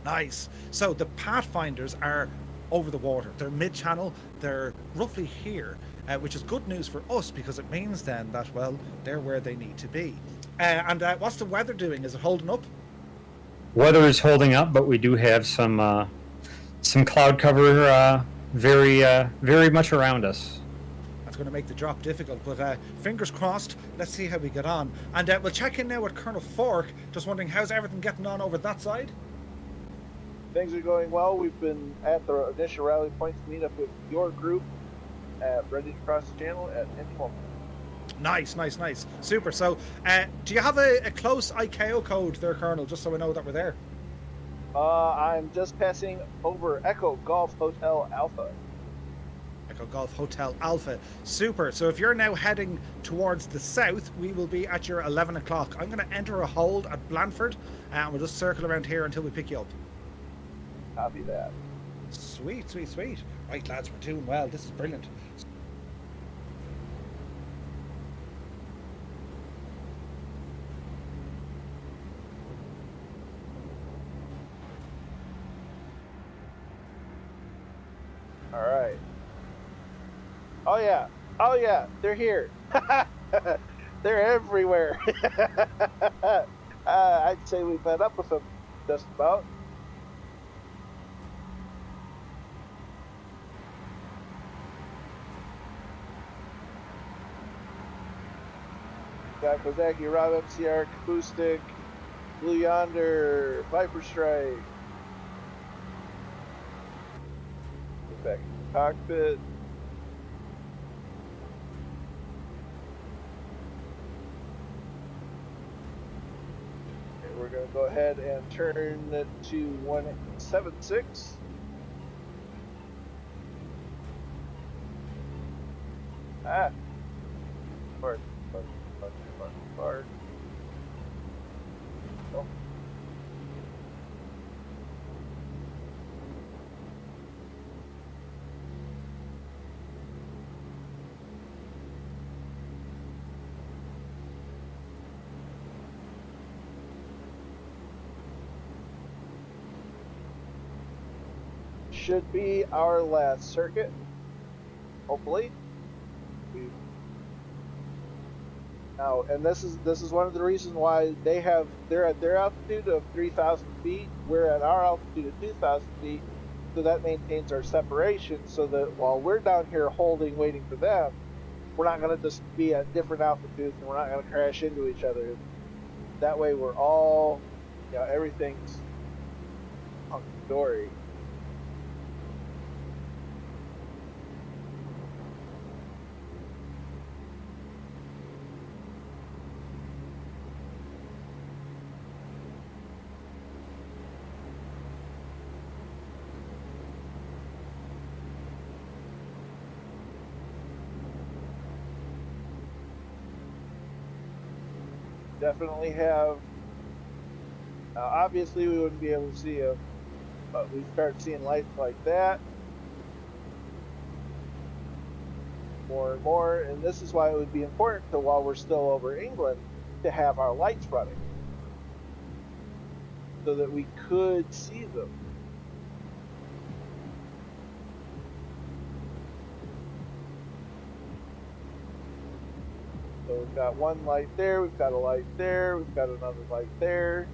Nice. So the Pathfinders are over the water. They're mid-channel. They're roughly here, which is good news for us because it means then that, well, they're where they need to be. And what's the weather doing? Is it holding up? Weather is holding up, but we do have some cloud cover very much around us. That's going to make the drop difficult, but fingers crossed. Let's see how we get on. And we'll check in now with Colonel Fork. Just wondering, how's everything getting on over that side? Things are going well. We've been at the initial rally points to meet up with your group, ready to cross the channel at any moment. Nice. Super. So, do you have a close ICAO code there, Colonel, just so I know that we're there? I'm just passing over Echo Golf Hotel Alpha. Echo Golf Hotel Alpha. Super. So if you're now heading towards the south, we will be at your 11 o'clock. I'm going to enter a hold at Blandford, and we'll just circle around here until we pick you up. Copy that. Sweet. Right, lads, we're doing well. This is brilliant. All right. Oh yeah, they're here. They're everywhere. I'd say we've met up with them just about. Got Kozaki, Rob MCR, Acoustic, Blue Yonder, Viper Strike. Get back in the cockpit. Okay, we're going to go ahead and turn it to 176. Park. Oh. Should be our last circuit, hopefully. Now, and this is one of the reasons why they're at their altitude of 3,000 feet. We're at our altitude of 2,000 feet, so that maintains our separation. So that while we're down here holding, waiting for them, we're not going to just be at different altitudes, and we're not going to crash into each other. That way, we're all, everything's hunky-dory. definitely have. Obviously, we wouldn't be able to see them, but we start seeing lights like that more and more. And this is why it would be important to, while we're still over England, to have our lights running so that we could see them. So we've got one light there, we've got a light there, we've got another light there.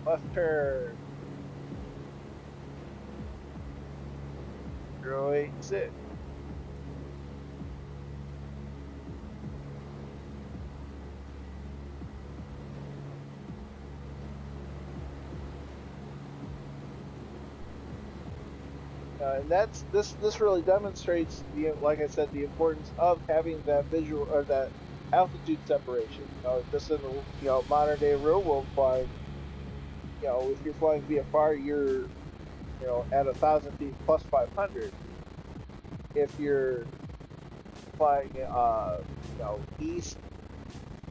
Left turn. 086. And that's this really demonstrates the, like I said, the importance of having that visual or that altitude separation. Just in the modern day real world flying, if you're flying VFR, you're at 1,000 feet plus 500. If you're flying east,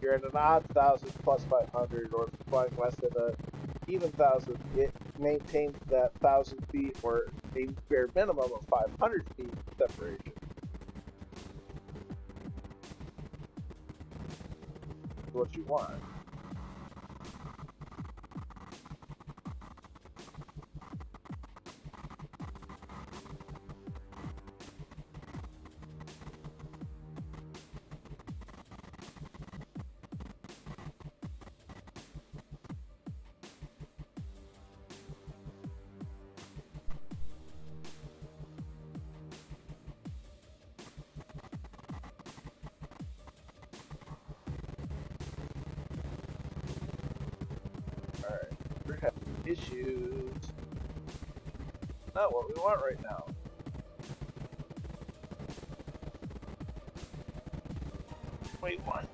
you're at an odd 1,000 plus 500, or if you're flying west at a even 1,000, it maintains that 1,000 feet or a bare minimum of 500 feet separation. What you want. Alright, we're having issues. Not what we want right now. Wait, one.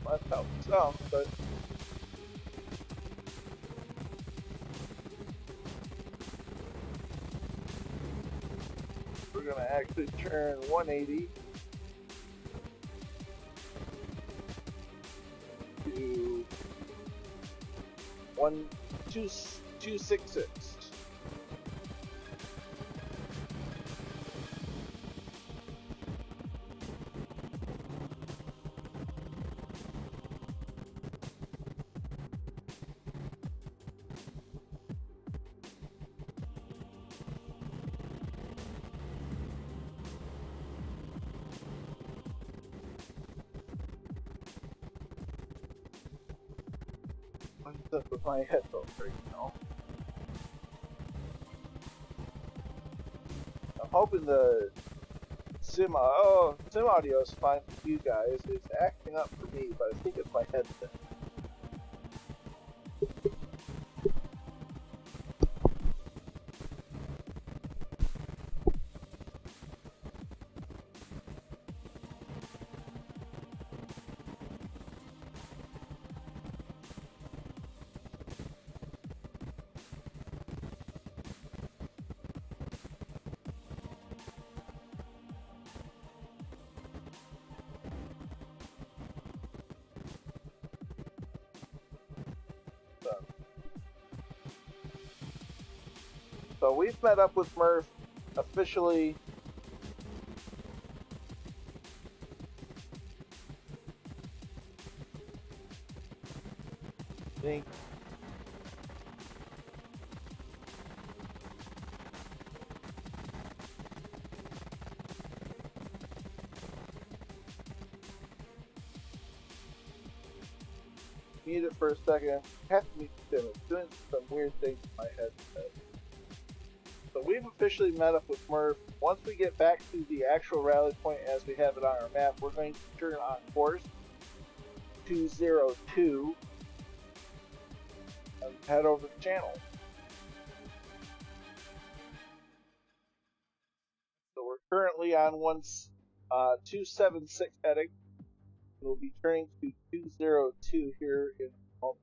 That helps some, but we're gonna actually turn 180 to 266. What's up with my headphones right now? I'm hoping the sim audio is fine for you guys. It's acting up for me, but I think it's my headset. So we've met up with Murph officially. I think mute it for a second. I have to mute Sim. It's doing some weird things in my head. So we've officially met up with Murph. Once we get back to the actual rally point as we have it on our map, we're going to turn on course 202 and head over the channel. So we're currently on 276 heading. We'll be turning to 202 here in a moment.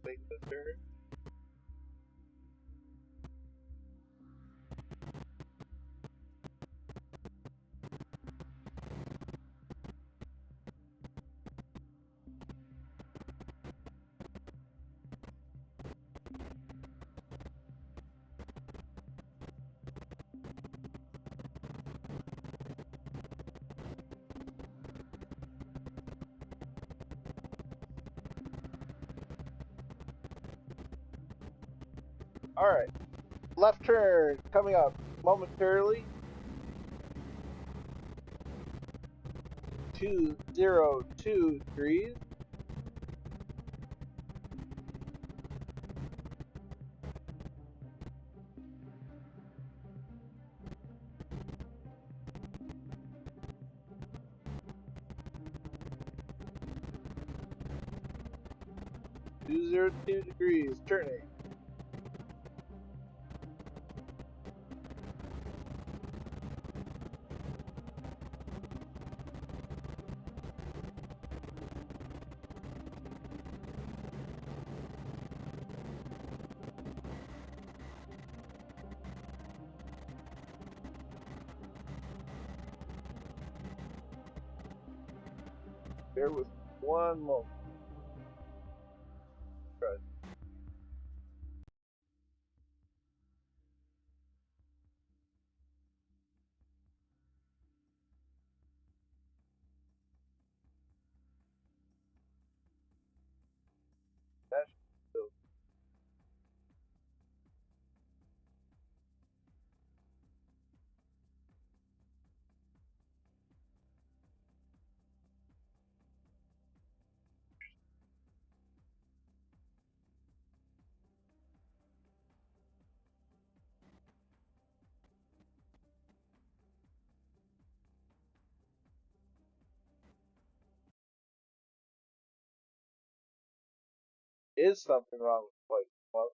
Make the turn. Alright. Left turn coming up momentarily. 202 degrees. Turning. There was one moment. Right. That should is something wrong with the flight.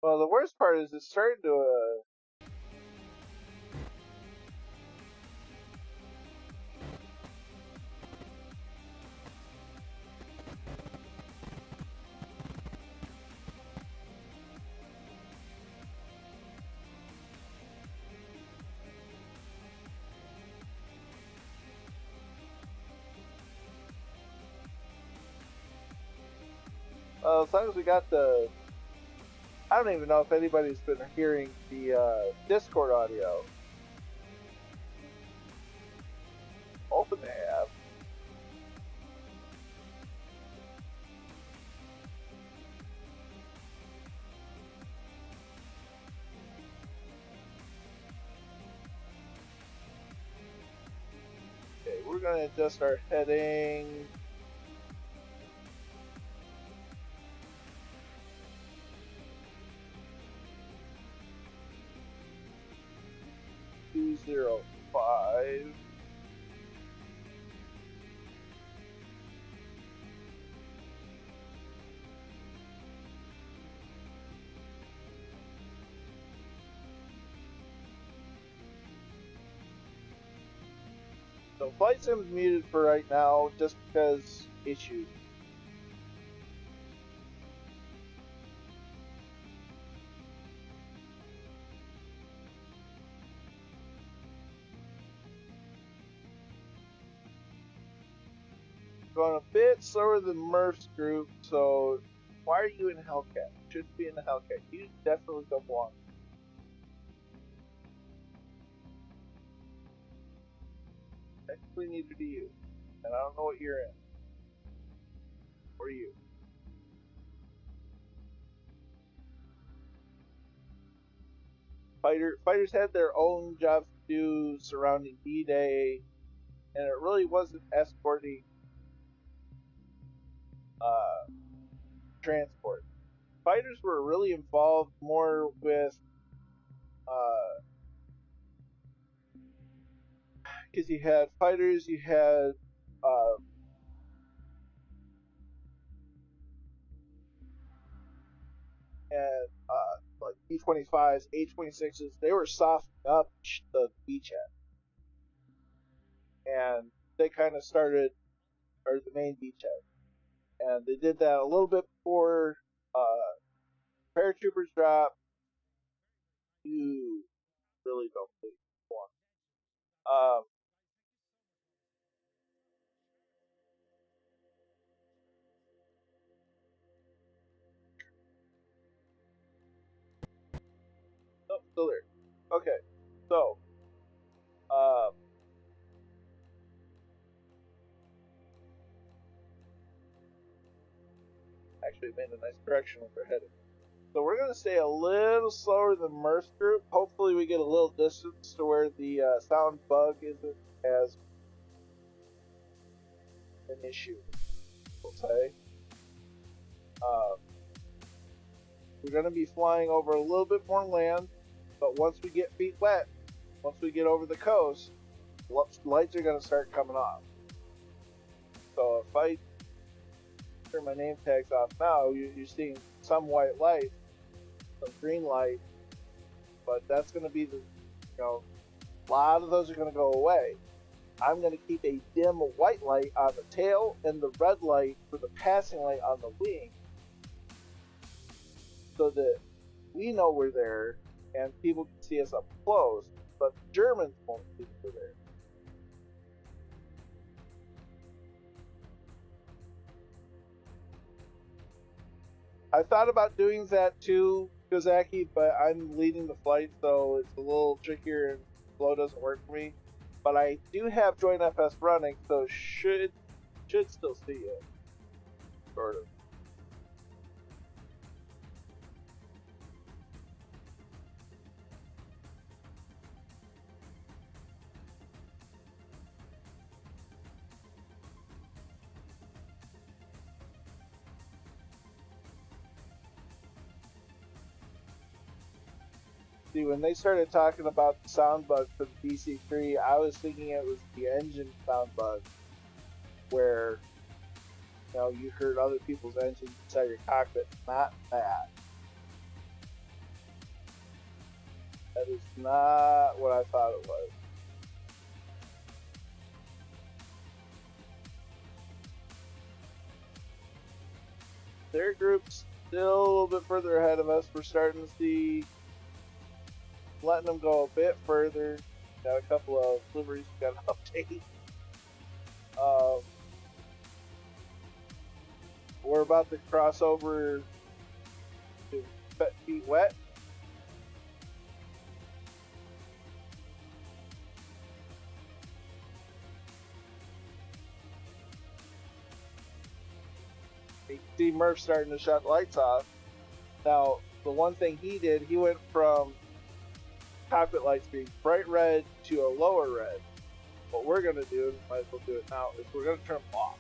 Well, the worst part is it's starting to as long as we got the I don't even know if anybody's been hearing the Discord audio. Hoping they have. Okay, we're going to adjust our heading. Two 205. So flight sim's muted for right now just because issues. Going a bit slower than Murph's group, so why are you in Hellcat? You shouldn't be in the Hellcat. You definitely don't belong. Technically neither do you. And I don't know what you're in. Or you. Fighters had their own jobs to do surrounding D-Day, and it really wasn't escorting transport. Fighters were really involved more with because you had fighters, you had and like B-25s, A-26s. They were softening up the beachhead, and they kind of started, or the main beachhead, and they did that a little bit before paratroopers drop. You really don't think more. Oh, still there. Okay, so actually made a nice direction with our heading. So we're going to stay a little slower than Murph's group. Hopefully we get a little distance to where the sound bug isn't as an issue, we'll say. We're going to be flying over a little bit more land, but once we get feet wet, once we get over the coast, lights are going to start coming off. So if I turn my name tags off now, you're seeing some white light, some green light, but that's going to be a lot of those are going to go away. I'm going to keep a dim white light on the tail and the red light for the passing light on the wing, so that we know we're there and people can see us up close, but the Germans won't see we're there. I thought about doing that too, Kozaki, but I'm leading the flight, so it's a little trickier and flow doesn't work for me. But I do have Joint FS running, so should still see it. Sort of. See, when they started talking about the sound bug for the DC-3, I was thinking it was the engine sound bug, where you heard other people's engines inside your cockpit. Not that. That is not what I thought it was. Their group's still a little bit further ahead of us. We're starting to see, letting them go a bit further. Got a couple of liveries we got to update. We're about to cross over to feet wet. You can see Murph starting to shut the lights off. Now, the one thing he did, he went from cockpit lights being bright red to a lower red. What we're going to do, and might as well do it now, is we're going to turn them off.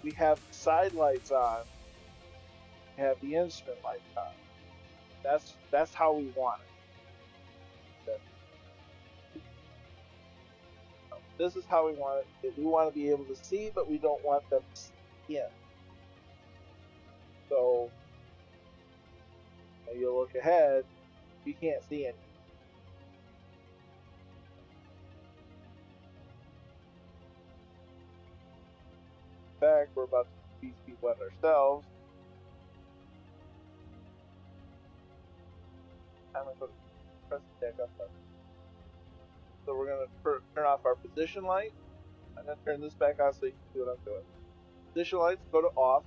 We have side lights on. We have the instrument lights on. That's how we want it. This is how we want it. We want to be able to see, but we don't want them to see in. So, when you look ahead, you can't see anything. In fact, we're about to be wet ourselves. I'm going to press the deck up. So we're going to turn off our position light. I'm going to turn this back on so you can see what I'm doing. Position lights go to off.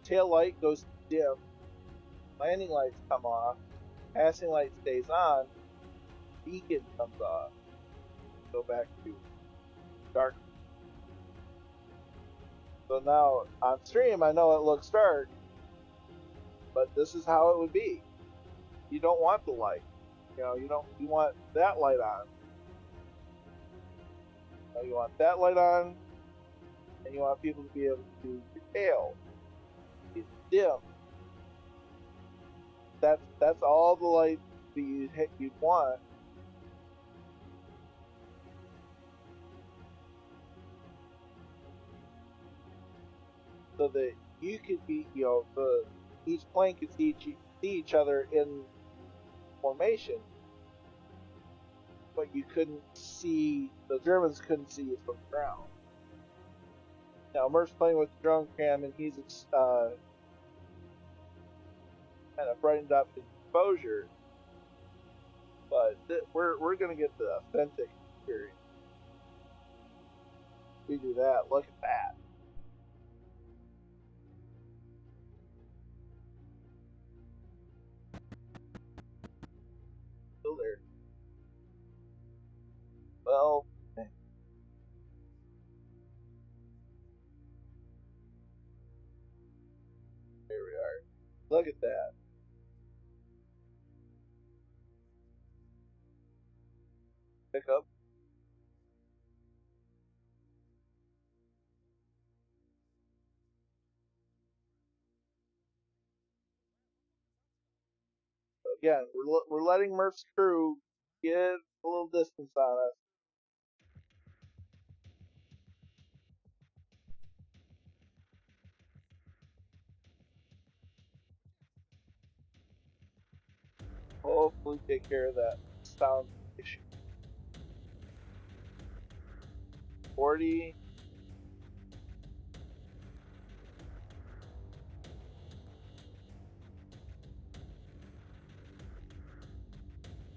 Tail light goes to dim. Landing lights come off. Passing light stays on. Beacon comes off. Go back to dark. So now on stream, I know it looks dark, but this is how it would be. You don't want the light. You want that light on. You want that light on, and you want people to be able to see your tail. It's dim. That's all the light that you'd want. So that you could be, each plane could see each other in formation, but you couldn't see, the Germans couldn't see you from the ground. Now, Murph's playing with the drone cam, and he's kind of brightened up his exposure, but we're going to get the authentic experience. We do that. Look at that. Still there. Well, there we are. Look at that. Pick up. Again, we're letting Murph's crew get a little distance on us. Hopefully take care of that sound issue. 40.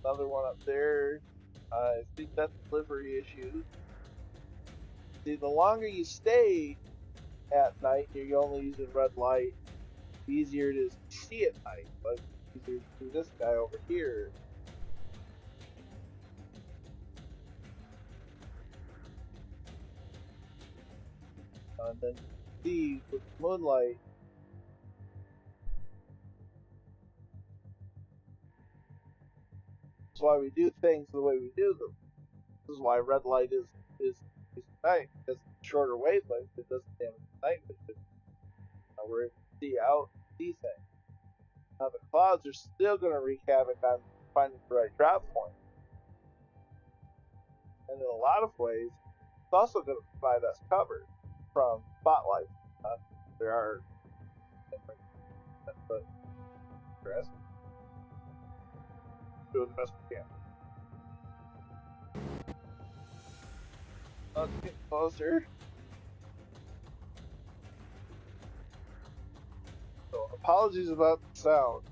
Another one up there. I think that's delivery issues. See, the longer you stay at night, you're only using red light, the easier it is to see at night. But easier to see this guy over here. And then see with moonlight. That's why we do things the way we do them. This is why red light is night, because it's shorter wavelength. It doesn't damage the night vision. We're able to see out, see things. Now the clouds are still going to wreak havoc on finding the right drop point. And in a lot of ways, it's also going to provide us cover from spotlights. There are different, but do the best we can. Let's get closer. So apologies about the sound.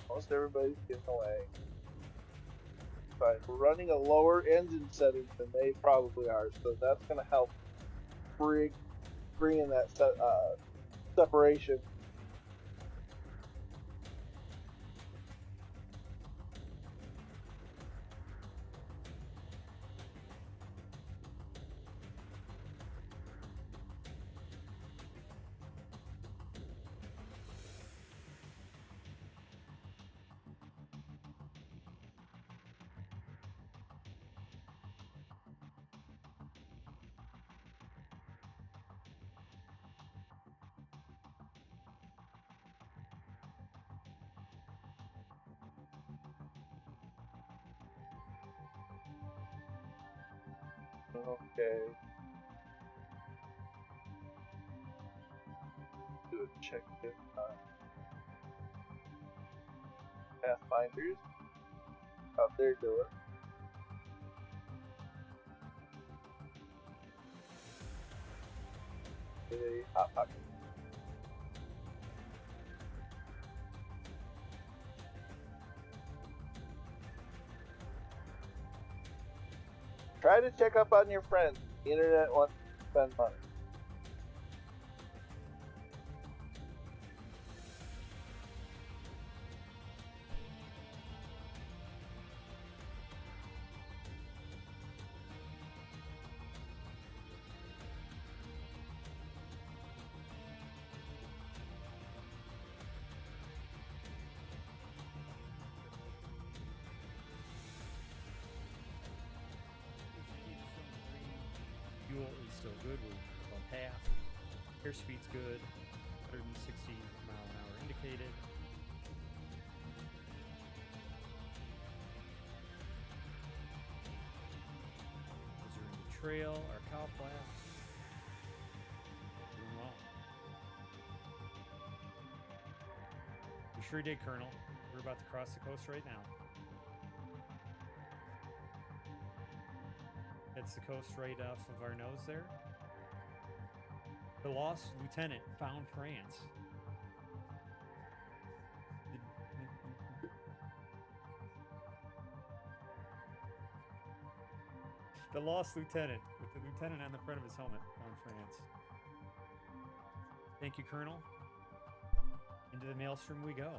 Most everybody's getting away. But we're running a lower engine setting than they probably are, so that's going to help bring bringing that separation. Okay. Do a check if Pathfinders out there doing. A hot pocket. Try to check up on your friends. The internet wants to spend money. Fuel is still good. We're above half. Airspeed's good. 160 mile an hour indicated. Observing the trail, our cow flaps. Doing well. We sure did, Colonel. We're about to cross the coast right now. That's the coast right off of our nose there. The lost lieutenant found France. The lost lieutenant, with the lieutenant on the front of his helmet, found France. Thank you, Colonel. Into the maelstrom we go.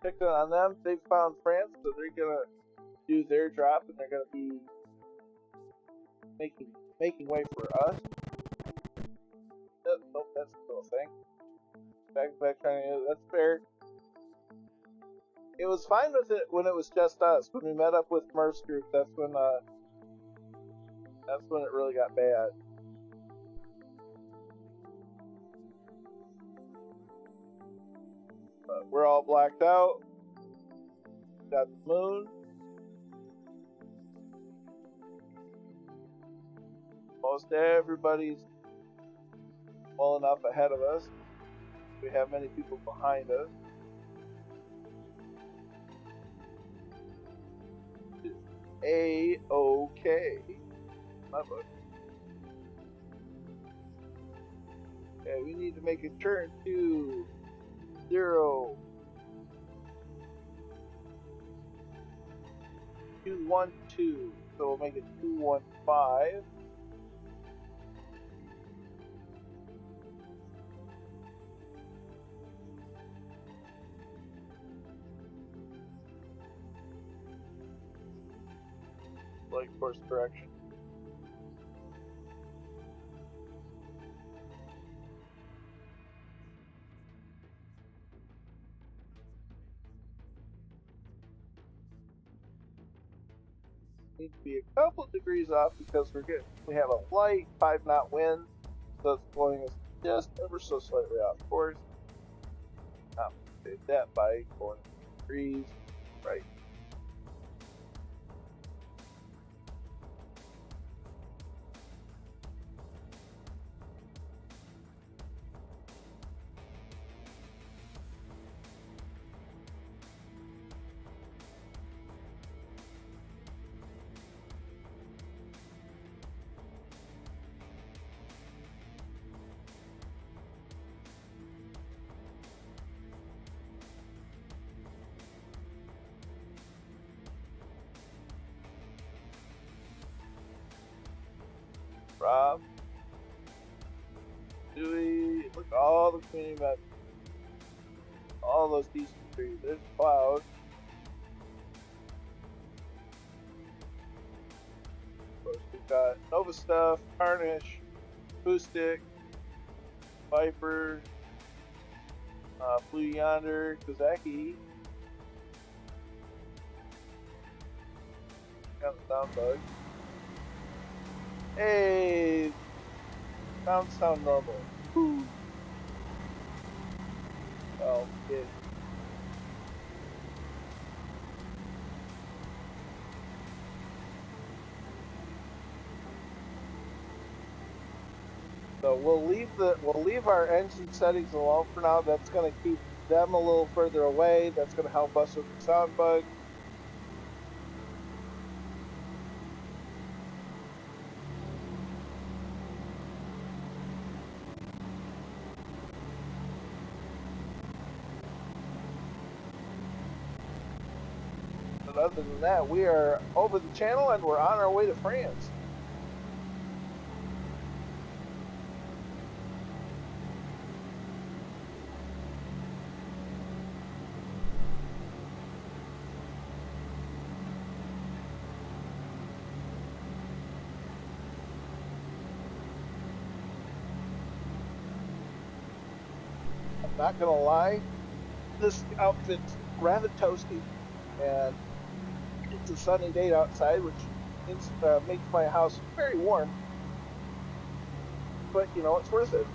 Checked on them. They found France, so they're gonna do their drop, and they're gonna be making way for us. Nope, that's still a thing. Back trying. That's fair. It was fine with it when it was just us. When we met up with Murph's group, that's when it really got bad. But we're all blacked out. Got the moon. Most everybody's well enough ahead of us. We have many people behind us. A-OK. My book. Okay, we need to make a turn to 0 212. So we'll make it 215. Like course correction. Need to be a couple degrees off because we have a light 5-knot wind, so it's blowing us just ever so slightly off course. Compensate that by going degrees right. Rob. Dewey. Look at all the community members. All those decent trees. There's Cloud. Of course, we've got Nova Stuff, Tarnish, Acoustic, Viper, Blue Yonder, Kozaki. Got the sound bug. Hey, sound normal. Woo. Oh, yeah. So we'll leave our engine settings alone for now. That's going to keep them a little further away. That's going to help us with the sound bug. But other than that, we are over the channel and we're on our way to France. I'm not gonna lie, this outfit's rather toasty, and it's a sunny day outside, which makes my house very warm. But you know, it's worth it.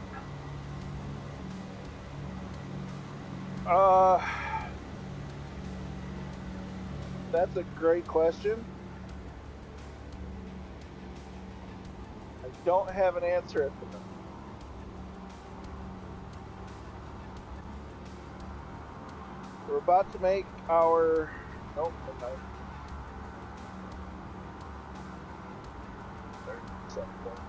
That's a great question. I don't have an answer at the moment. We're about to make our... Nope, no. 37 point.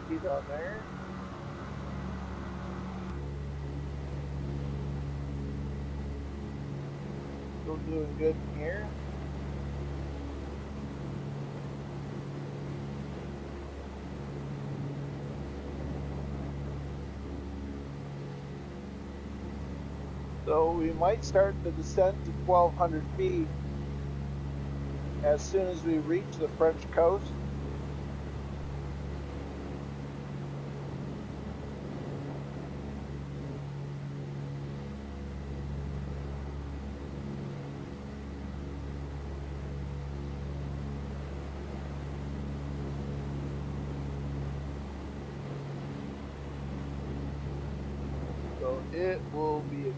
He's on there. Still doing good in here. So we might start the descent to 1,200 feet as soon as we reach the French coast. So it will be a good.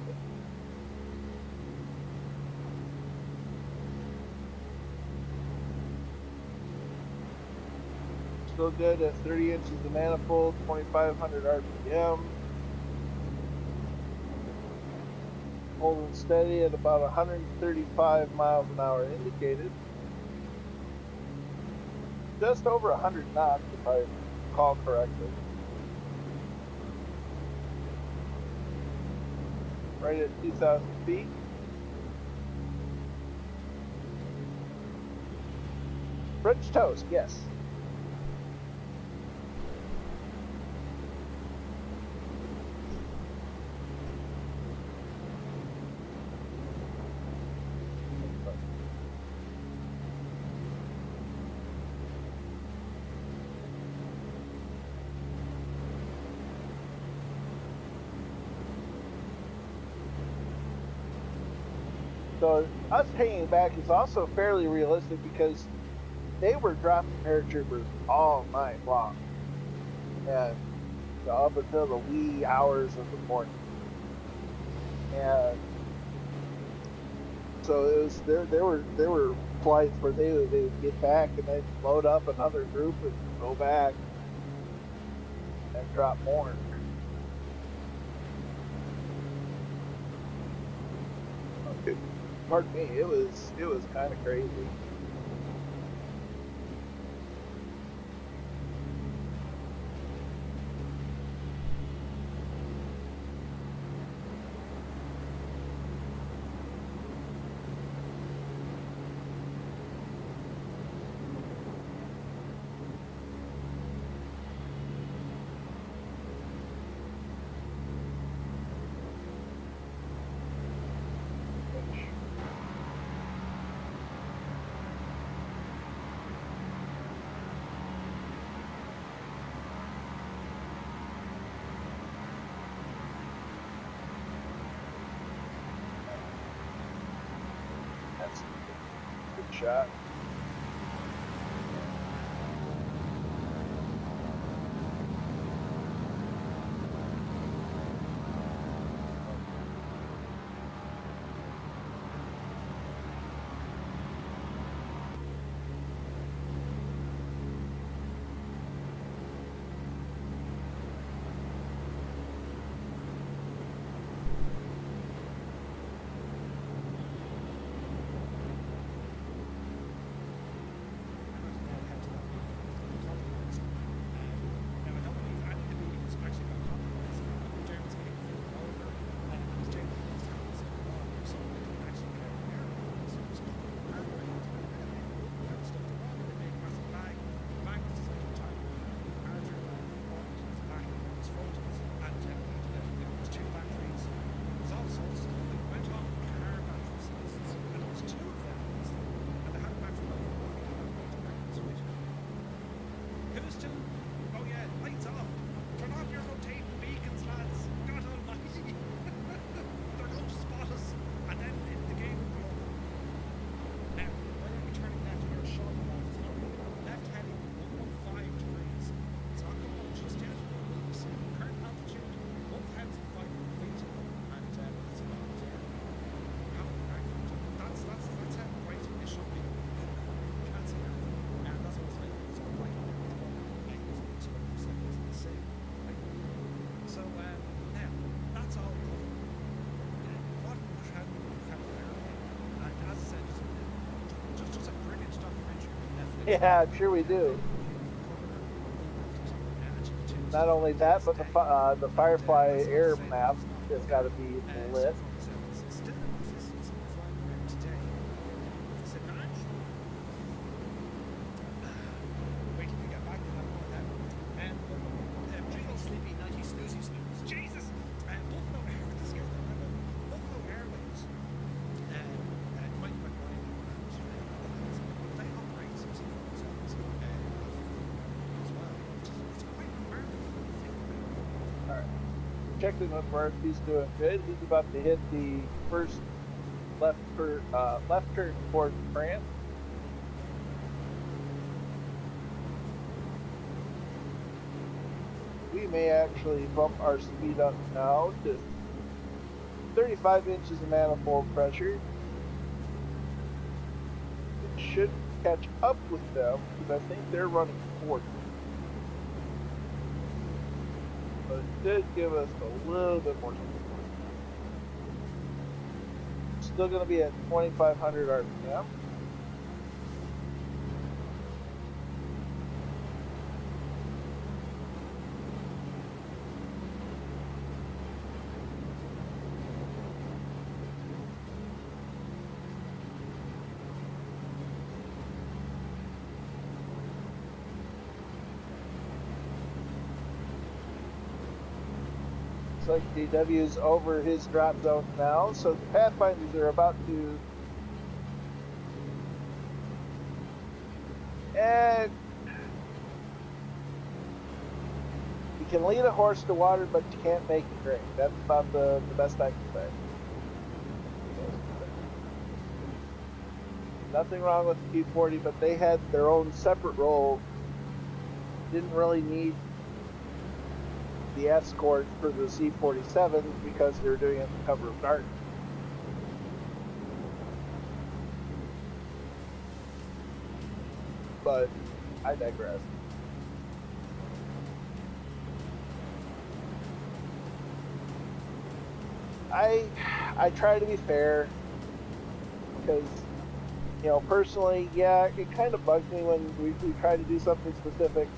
Still good at 30 inches of manifold, 2,500 RPM. Holding steady at about 135 miles an hour indicated. Just over 100 knots, if I recall correctly. Right at 2,000 feet. French toast, yes. So us hanging back is also fairly realistic because they were dropping paratroopers all night long, and up until the wee hours of the morning. And so it was there were flights where they would get back and then load up another group and go back and drop more. Okay. pardon me, it was kind of crazy. That's a good shot. Yeah, I'm sure we do. Not only that, but the Firefly air map has got to be lit. Checking with Mark, he's doing good. He's about to hit the first left turn towards France. We may actually bump our speed up now to 35 inches of manifold pressure. It should catch up with them because I think they're running 40. But it did give us a little bit more support. Still going to be at 2,500 RPM. Looks like DW's over his drop zone now, so the Pathfinders are about to. And you can lead a horse to water, but you can't make it drink. That's about the best I can say. Nothing wrong with the P-40, but they had their own separate role. Didn't really need the escort for the C-47s because they were doing it in the cover of darkness. But I digress. I try to be fair. because, you know, personally, yeah, it kind of bugs me when we try to do something specific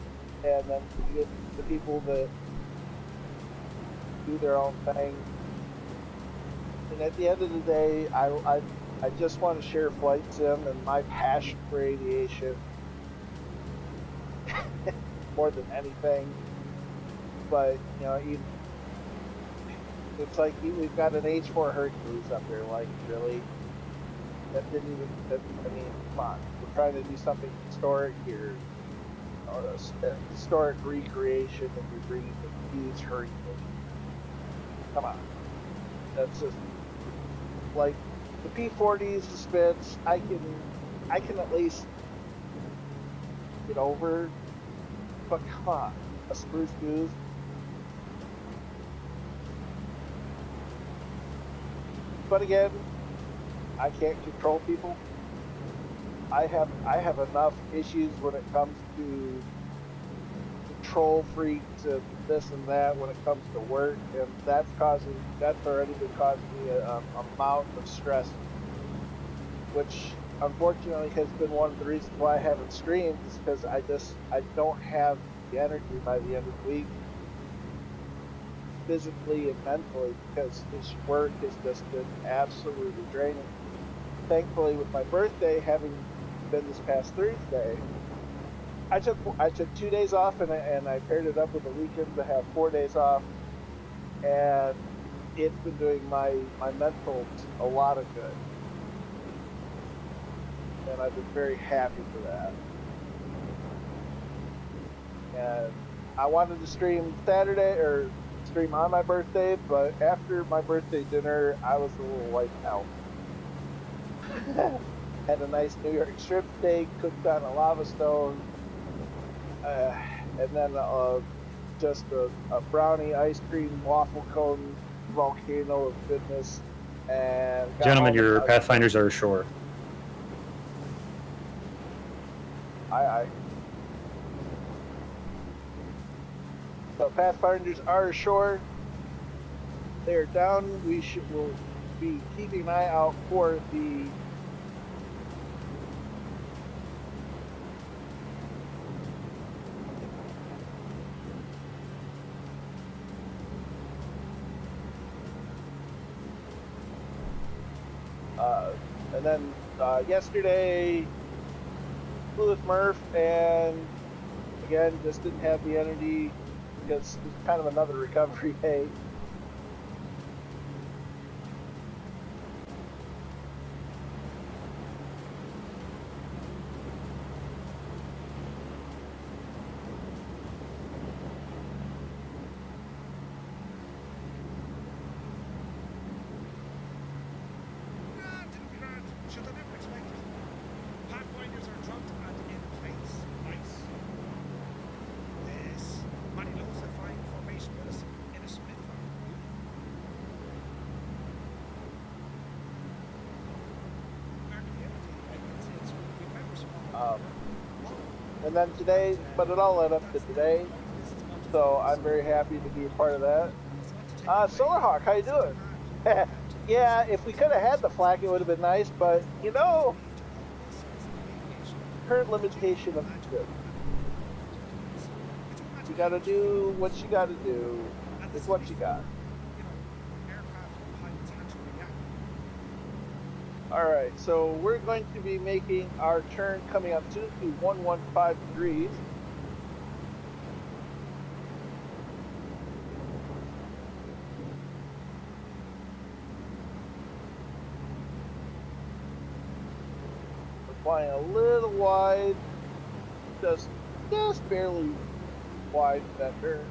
and then we get the people that do their own thing. And at the end of the day, I just want to share flight sim and my passion for aviation more than anything. But, you know, it's like we've got an H4 Hercules up there. Like, really? That didn't even, I mean, come on. We're trying to do something historic here. Or a historic recreation, and you're bringing the huge Hercules. Come on. That's just, like, the P-40s, the Spits, I can at least get over. But come on. A Spruce Goose. But again, I can't control people. I have enough issues when it comes to control freaks and this and that when it comes to work, and that's already been causing me a amount of stress, which unfortunately has been one of the reasons why I haven't streamed, is because I don't have the energy by the end of the week, physically and mentally, because this work has just been absolutely draining. Thankfully, with my birthday having been this past Thursday, I took 2 days off and I paired it up with a weekend to have 4 days off, and it's been doing my mental a lot of good, and I've been very happy for that. And I wanted to stream Saturday or stream on my birthday, but after my birthday dinner, I was a little wiped out. Had a nice New York strip steak cooked on a lava stone, and then just a brownie ice cream waffle cone volcano of goodness. And Gentlemen, your Pathfinders are ashore. Aye. So Pathfinders are ashore. They're down. We'll be keeping an eye out for the and then yesterday flew with Murph, and again just didn't have the energy because it's kind of another recovery day. Should I never expect it? Pathfinders are drugged and in place. Nice. This. Many loads of flying formation with us in a Spitfire. And then today, but it all led up to today, so I'm very happy to be a part of that. Solarhawk, how you doing? Yeah, if we could have had the flak, it would have been nice, but, you know, current limitation of good. You gotta do what you gotta do. It's what you got. Alright, so we're going to be making our turn coming up to 115 degrees. Flying a little wide, just barely wide bender.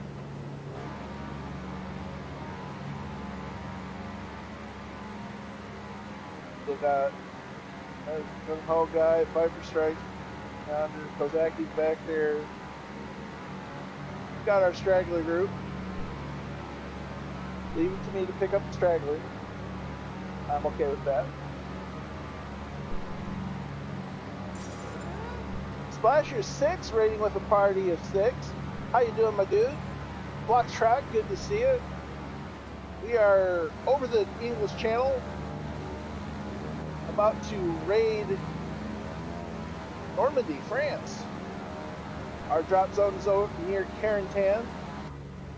Still got a Ho guy, Viper Strike yonder, Kozaki's back there. Got our straggler group. Leave it to me to pick up the straggler. I'm okay with that. Splasher 6 rating with a party of 6. How you doing, my dude? Block Track, good to see you. We are over the English Channel. about to raid Normandy, France. Our drop zone is near Carentan.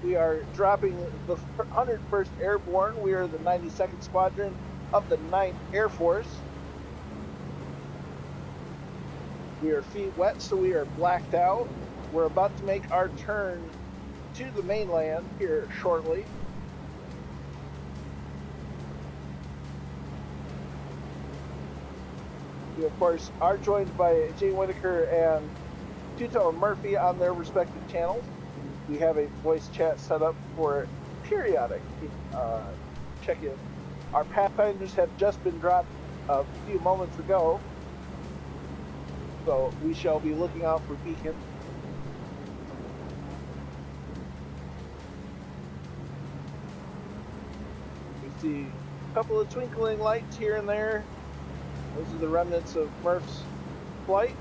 We are dropping the 101st Airborne. We are the 92nd Squadron of the 9th Air Force. We are feet wet, so we are blacked out. We're about to make our turn to the mainland here shortly. We, of course, are joined by Jay Whitaker and Tuto and Murphy on their respective channels. We have a voice chat set up for periodic check-in. Our Pathfinders have just been dropped a few moments ago, so we shall be looking out for beacons. We see a couple of twinkling lights here and there. Those are the remnants of Murph's flight.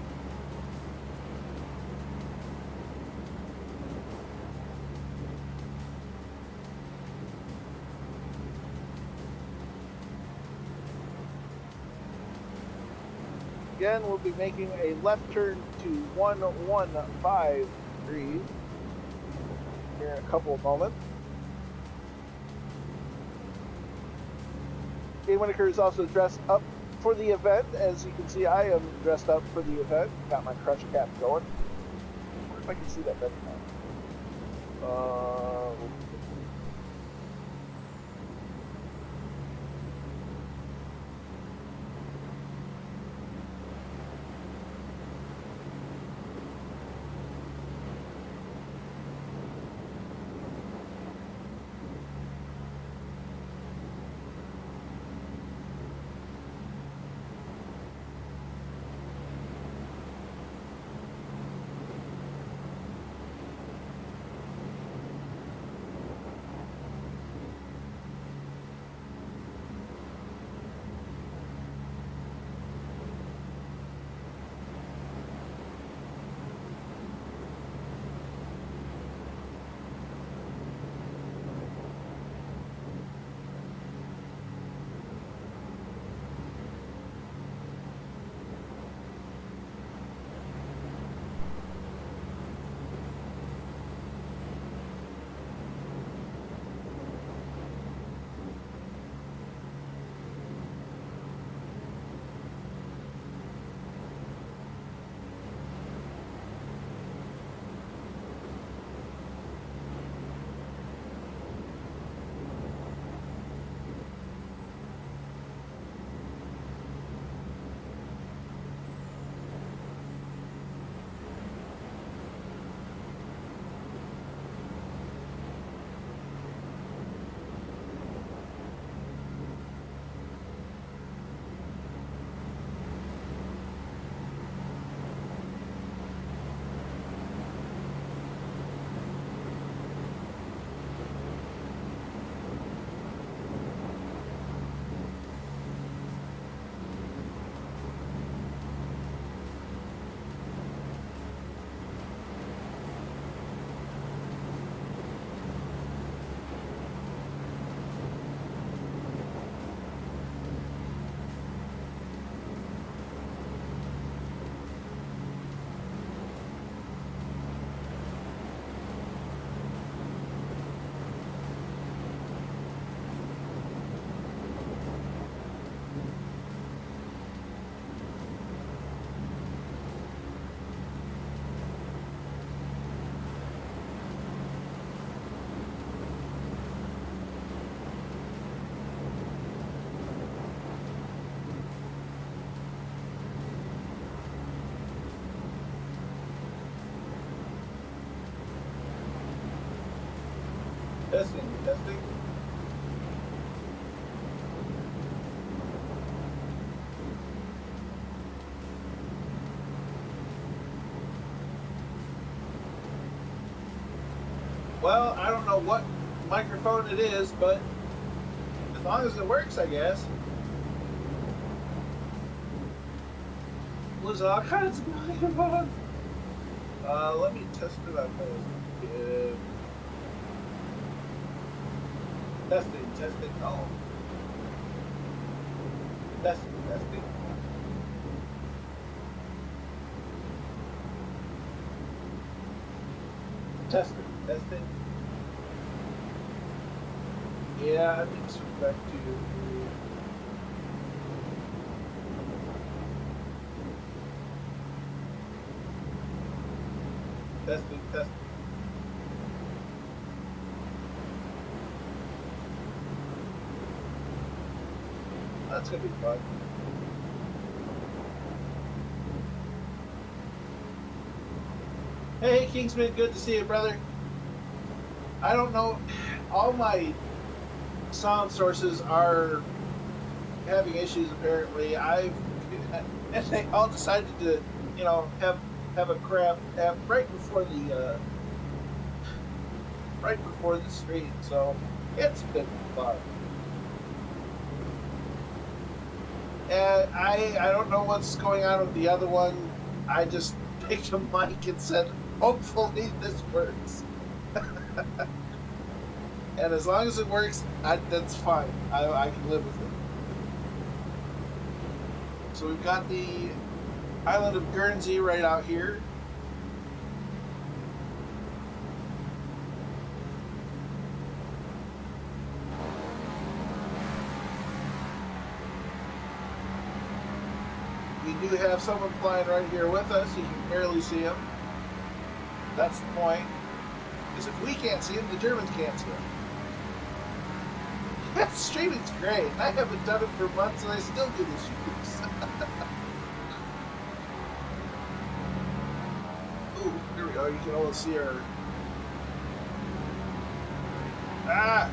Again, we'll be making a left turn to 115 degrees here in a couple of moments. Jay Whitaker is also dressed up for the event. As you can see, I am dressed up for the event. Got my crush cap going. I wonder if I can see that better now. Testing. Well, I don't know what microphone it is, but as long as it works, I guess. Was all kinds of microphones. Let me test it out first. Testing. Oh. Testing, testing. Testing, testing. Yeah, I think so. Back to testing, testing. That's gonna be fun. Hey, Kingsman, good to see you, brother. I don't know. All my sound sources are having issues. Apparently, and they all decided to, have a crap app right before the stream. So it's been fun. And I don't know what's going on with the other one. I just picked a mic and said, hopefully this works. And as long as it works, that's fine. I can live with it. So we've got the island of Guernsey right out here. We do have someone flying right here with us. You can barely see him. That's the point. Because if we can't see him, the Germans can't see him. Yeah, streaming's great. I haven't done it for months and I still do the streams. Ooh, here we go. You can almost see our... Ah!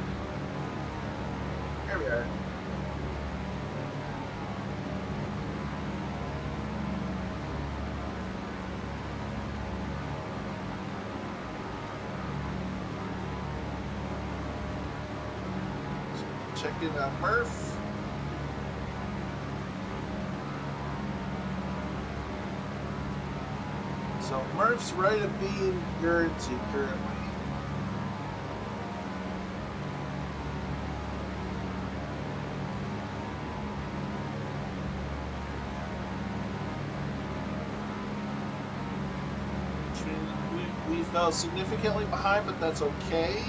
There we are. Check in on Murph. So Murph's right abeam Guernsey currently. We fell significantly behind, but that's okay.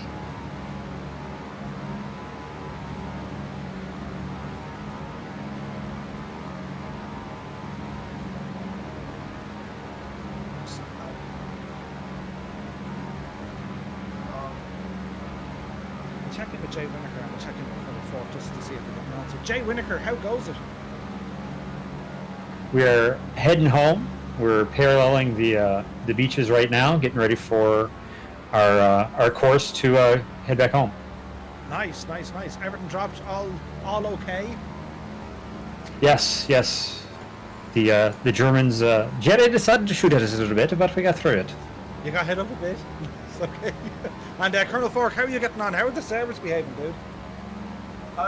Checking with Jay Winokur and checking with number 4 just to see if we're getting on. So Jay Winokur, how goes it? We are heading home. We're paralleling the beaches right now, getting ready for our course to head back home. Nice, nice, nice. Everything dropped all okay? Yes, yes. The Germans, Jedi decided to shoot at us a little bit, but we got through it. You got hit up a bit? It's okay. And Colonel Fork, how are you getting on? How are the servers behaving, dude?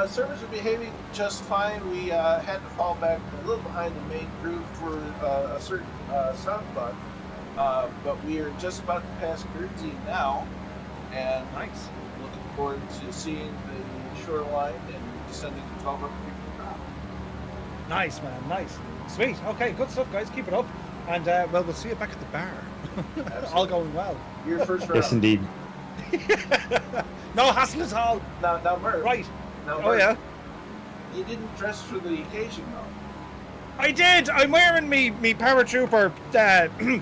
Servers are behaving just fine. We had to fall back a little behind the main group for a certain sound bug. But we are just about to pass Guernsey now. And Nice. looking forward to seeing the shoreline and descending to 1,200 feet from the ground. Nice, man. Nice. Sweet. Okay, good stuff, guys. Keep it up. And, well, we'll see you back at the bar. All going well. Your first round. Yes, indeed. No hassle at all. Now, Murph. Right. Now, Oh, Murph, yeah. You didn't dress for the occasion, though. I did. I'm wearing me paratrooper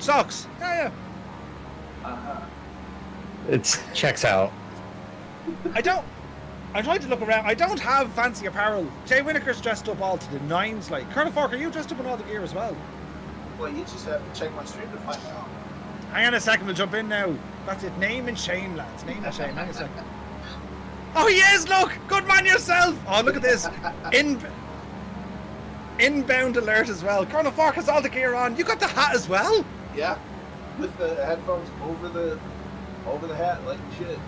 socks. Yeah. Uh-huh. It checks out. I'm trying to look around. I don't have fancy apparel. Jay Winokur's dressed up all to the nines. Like Colonel Fork, are you dressed up in all the gear as well? Well, you just have to check my stream to find out. Hang on a second. We'll jump in now. That's it. Name and shame, lads. Name and shame. Hang on a second. Oh, he is. Look. Good man yourself. Oh, look at this. Inbound alert as well. Colonel Fork has all the gear on. You got the hat as well. Yeah, with the headphones over the hat like you should.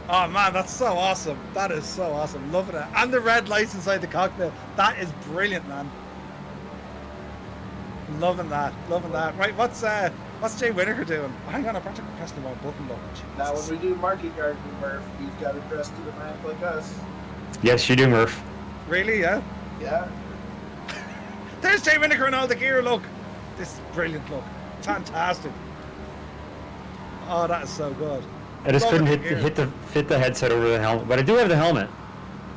Oh man, that's so awesome. That is so awesome. Loving it. And the red lights inside the cockpit. That is brilliant, man. Loving that. Loving that. Right, what's Jay Winokur doing? Hang on, I'm practically pressing the wrong button, look. Now, when we do market garden, Murph, you've got to dress to the max like us. Yes, you do, Murph. Really, yeah? Yeah. There's Jay Winokur and all the gear, look. This is brilliant, look. Fantastic. Oh, that is so good. I just Love couldn't it, gear. fit the headset over the helmet, but I do have the helmet.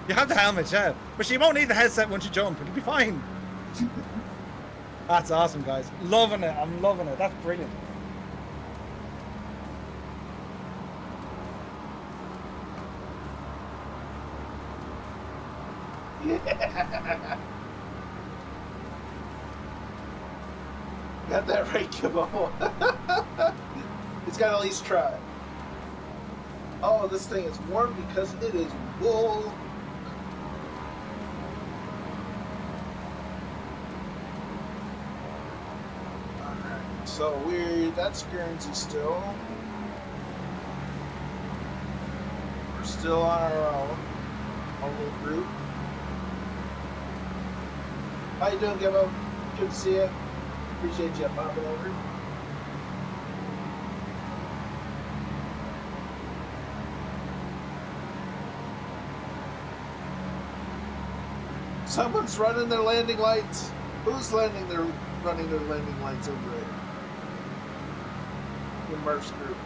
You have the helmet, yeah. But you won't need the headset once you jump. It'll be fine. That's awesome, guys. Loving it. I'm loving it. That's brilliant. Yeah. Got that right, Kibbo. It's got to at least try. Oh, this thing is warm because it is wool. Alright, so that's Guernsey still. We're still on our little group. How you doing, Gibbo? Good to see you. Appreciate you popping over. Someone's running their landing lights. Who's running their landing lights over there? The Murph's group.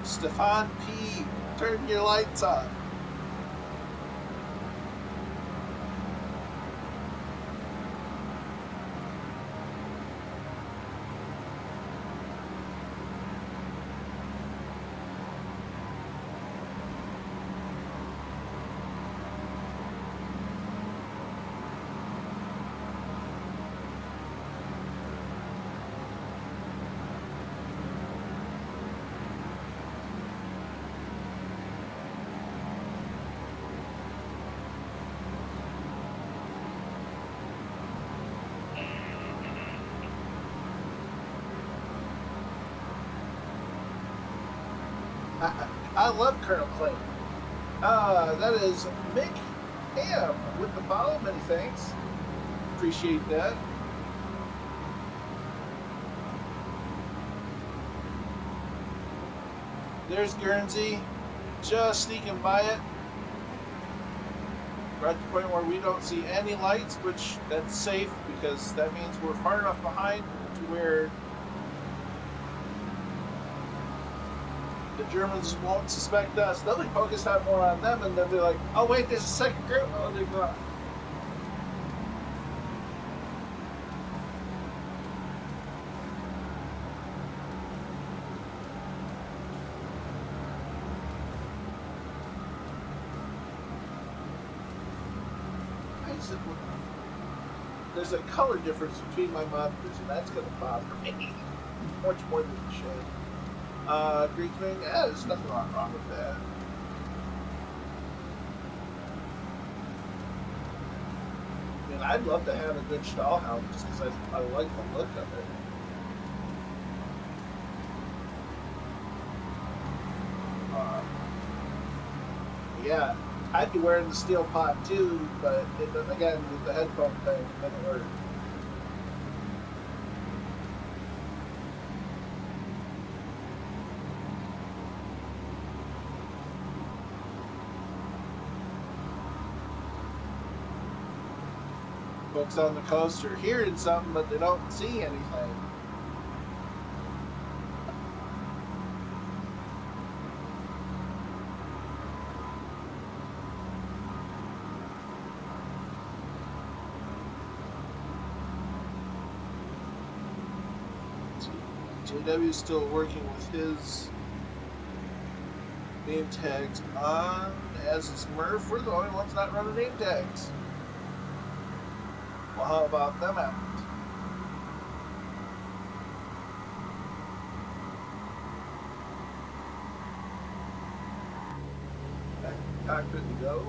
Stefan P. Turn your lights on. I love Colonel Clayton. That is Mick Ham with the follow. Many thanks. Appreciate that. There's Guernsey, just sneaking by it. Right at the point where we don't see any lights, which that's safe because that means we're far enough behind to where the Germans won't suspect us. They'll be focused out more on them, and they'll be like, "Oh wait, there's a second group." Oh, they're gone. There's a color difference between my monitors, and that's going to bother me much more than it should. Green Swing, yeah, there's nothing wrong with that. I mean, I'd love to have a good Stahlhelm just because I like the look of it. Yeah, I'd be wearing the steel pot too, but again, with the headphone thing, it doesn't work. Folks on the coast are hearing something, but they don't see anything. JW is still working with his name tags on, as is Murph. We're the only ones not running name tags. Well, how about them apples? Back to the cockpit we go.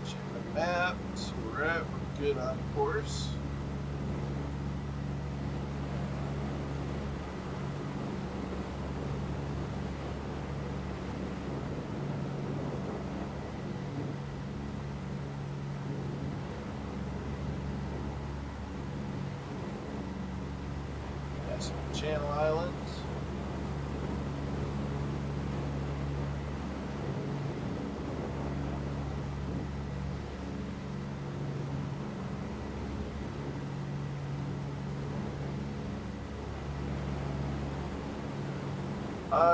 Check the map. So we're good on course. Channel Islands.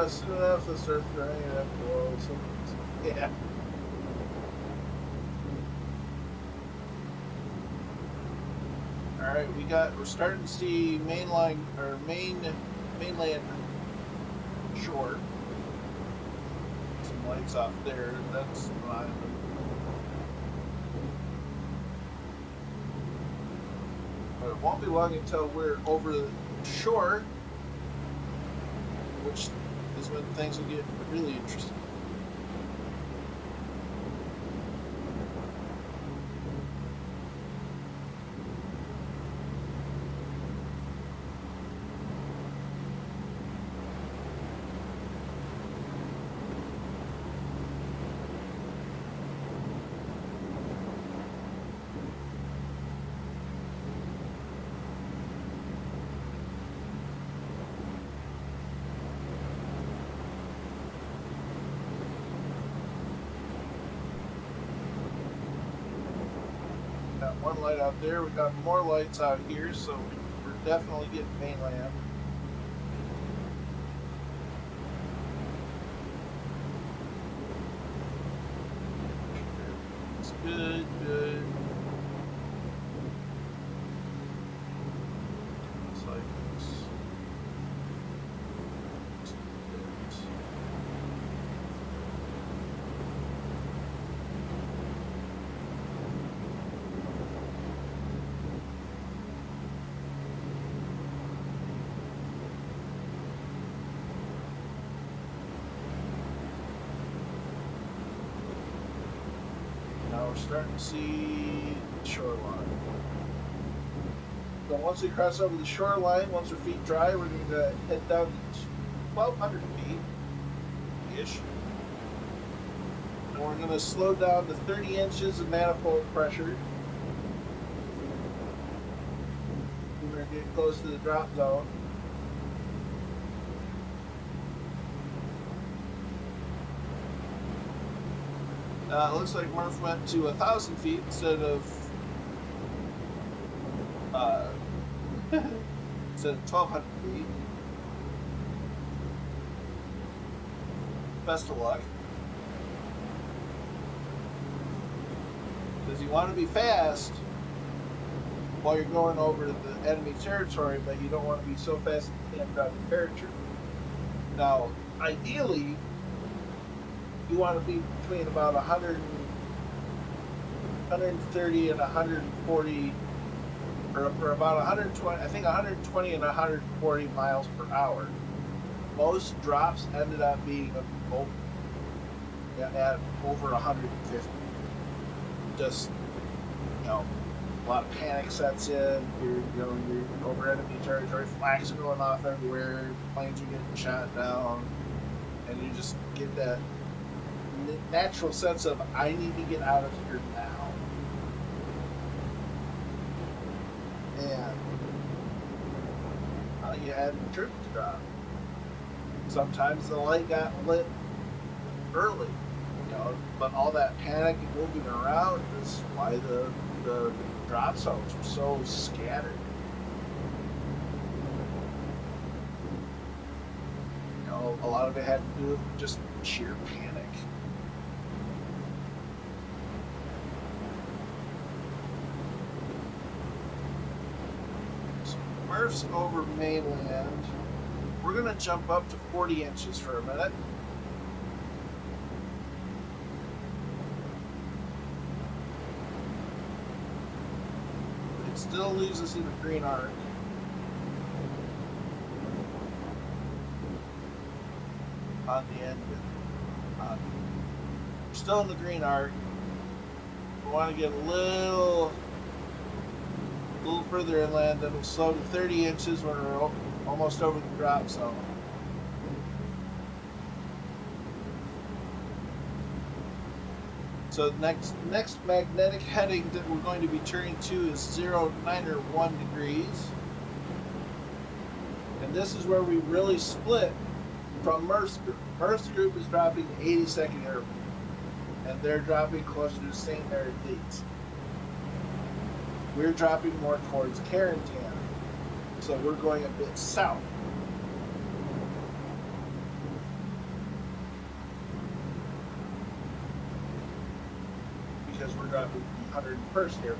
Soon enough the surf running it up below. So, yeah. Alright, we're starting to see mainland shore. Some lights off there, that's an island. But it won't be long until we're over the shore, which is when things will get really interesting. Got one light out there, we got more lights out here, so we're definitely getting mainland. It's good, good. Looks like it's now we're starting to see the shoreline. So once we cross over the shoreline, once our feet dry, we're going to head down to 1,200 feet-ish. And we're going to slow down to 30 inches of manifold pressure. We're going to get close to the drop zone. It looks like Murph went to 1,000 feet instead of 1,200 feet. Best of luck. Because you want to be fast while you're going over to the enemy territory, but you don't want to be so fast that you can't drive the parachute. Now, ideally, you want to be between about 130 and 140, or about 120, I think 120 and 140 miles per hour. Most drops ended up being at over 150. Just, a lot of panic sets in. You're over enemy territory, flags are going off everywhere, planes are getting shot down, and you just get that natural sense of, I need to get out of here now. And you had troops drop. Sometimes the light got lit early, but all that panic and moving around is why the drop zones were so scattered. A lot of it had to do with just sheer panic. Murph's over mainland. We're going to jump up to 40 inches for a minute. It still leaves us in the green arc. On the end of it. We're still in the green arc. We want to get a little further inland, and we'll slow to 30 inches when we're almost over the drop zone. So next magnetic heading that we're going to be turning to is 0, 9, or 1 degrees. And this is where we really split from Murph's group. Murph's group is dropping the 82nd Airborne, and they're dropping closer to St. Mary Leeds. We're dropping more towards Carentan, so we're going a bit south. Because we're dropping the 101st Airborne.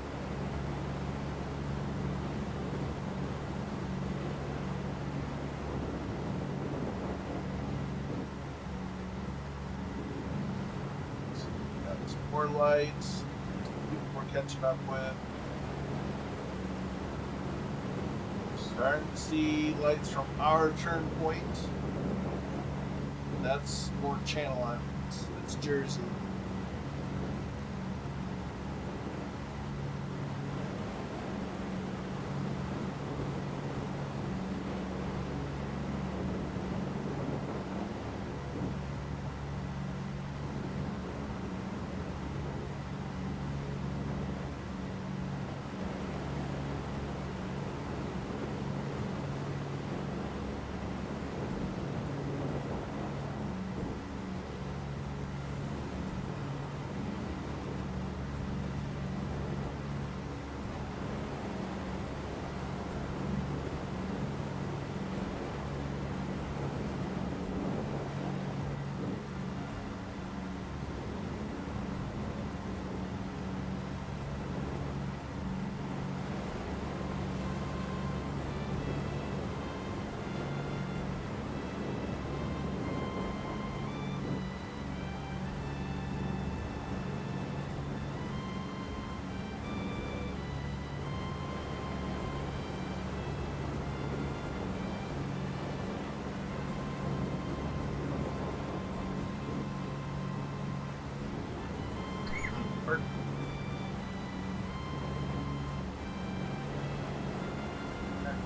More lights, people we're catching up with. Starting to see lights from our turn point. That's more Channel Islands. That's Jersey.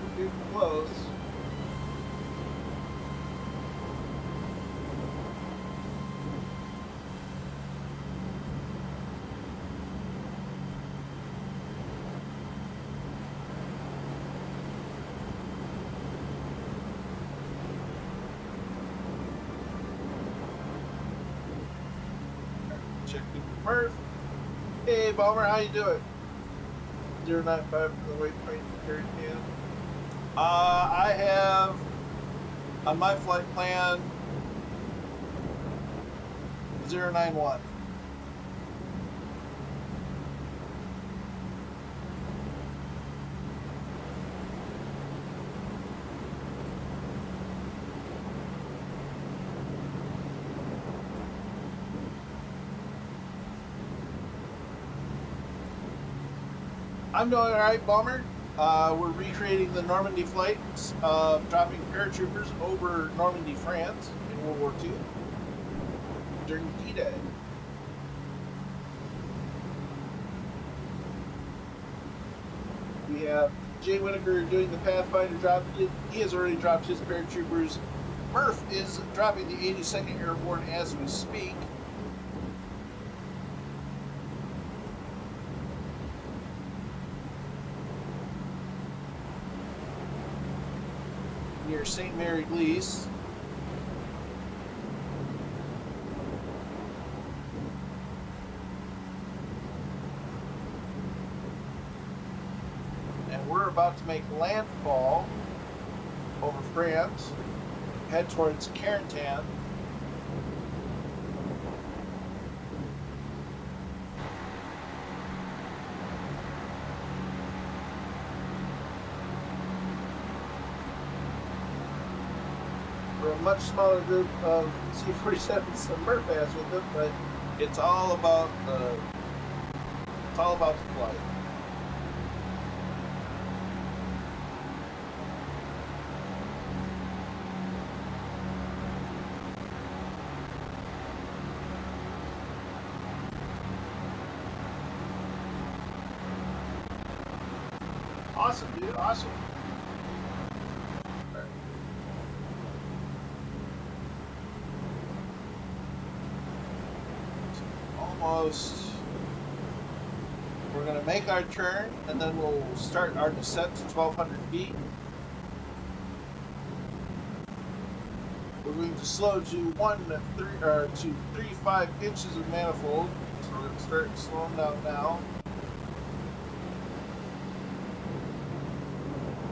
We're getting close. Checking with Murph. Hey, Bomber, how you doing? 095 for the waypoint carried in. I have on my flight plan 091. I'm doing all right, Bomber. We're recreating the Normandy flights, dropping paratroopers over Normandy, France in World War II during D-Day. We have Jay Whittaker doing the Pathfinder drop. He has already dropped his paratroopers. Murph is dropping the 82nd Airborne as we speak. Near St. Mary Lease. And we're about to make landfall over France, head towards Carentan. We're a much smaller group of C-47's than Murph has with them, but it's all about the flight. Awesome, dude. Awesome. Almost. We're going to make our turn, and then we'll start our descent to 1,200 feet. We're going to slow to 3.5 inches of manifold. So we're going to start slowing down now.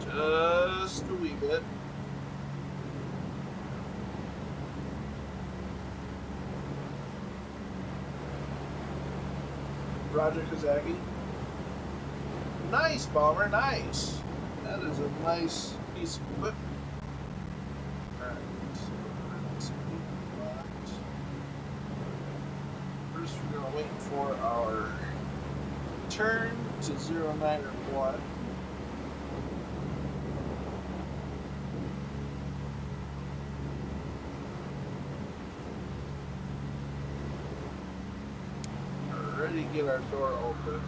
Just a wee bit. Roger, Kazaki. Nice, Bomber, nice. That is a nice piece of equipment. Alright. First, we're going to wait for our turn to 09 or 1. Ready to get our door open.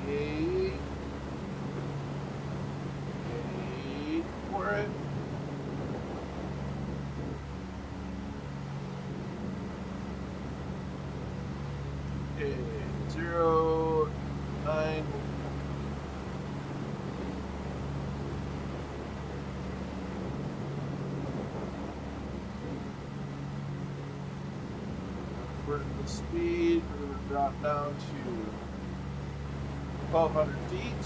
Wait for it. Okay, 09. Vertical speed, we're going to drop down to 1,200 feet.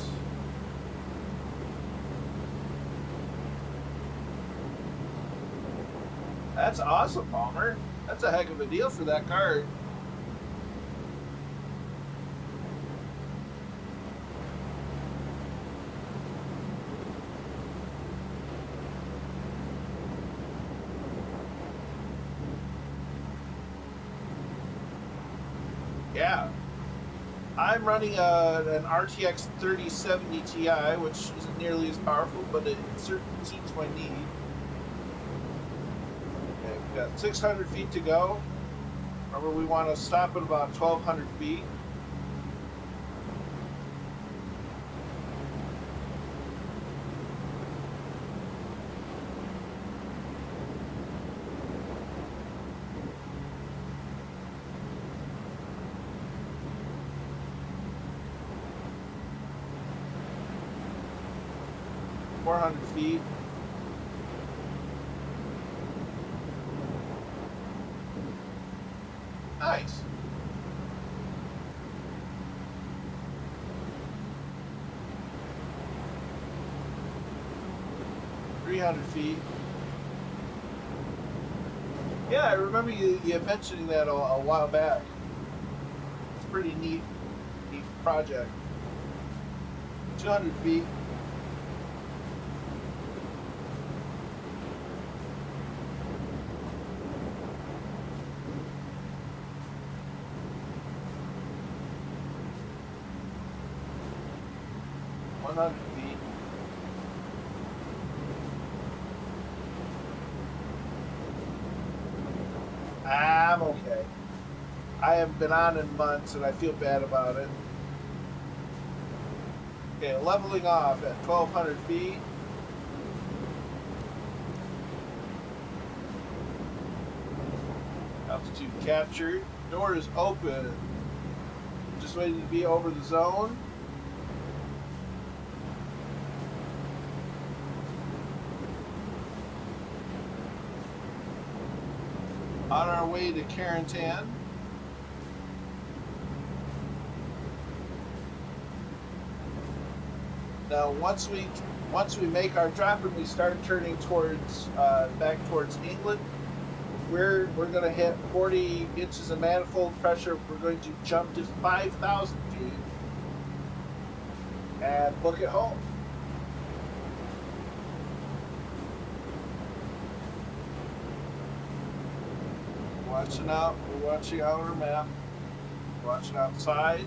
That's awesome, Palmer. That's a heck of a deal for that card. Yeah. I'm running an RTX 3070 Ti, which isn't nearly as powerful, but it certainly suits my need. Okay, we've got 600 feet to go. Remember, we want to stop at about 1,200 feet. Feet. Nice. $300. Yeah, I remember you mentioning that a while back. It's a pretty neat project. 200 feet. Feet. I'm okay. I haven't been on in months and I feel bad about it. Okay, leveling off at 1,200 feet. Altitude captured. Door is open. Just waiting to be over the zone. On our way to Carentan. Now, once we make our drop and we start turning towards back towards England, we're going to hit 40 inches of manifold pressure. We're going to jump to 5,000 feet and book it home. Watching out, we're watching our map, watching outside.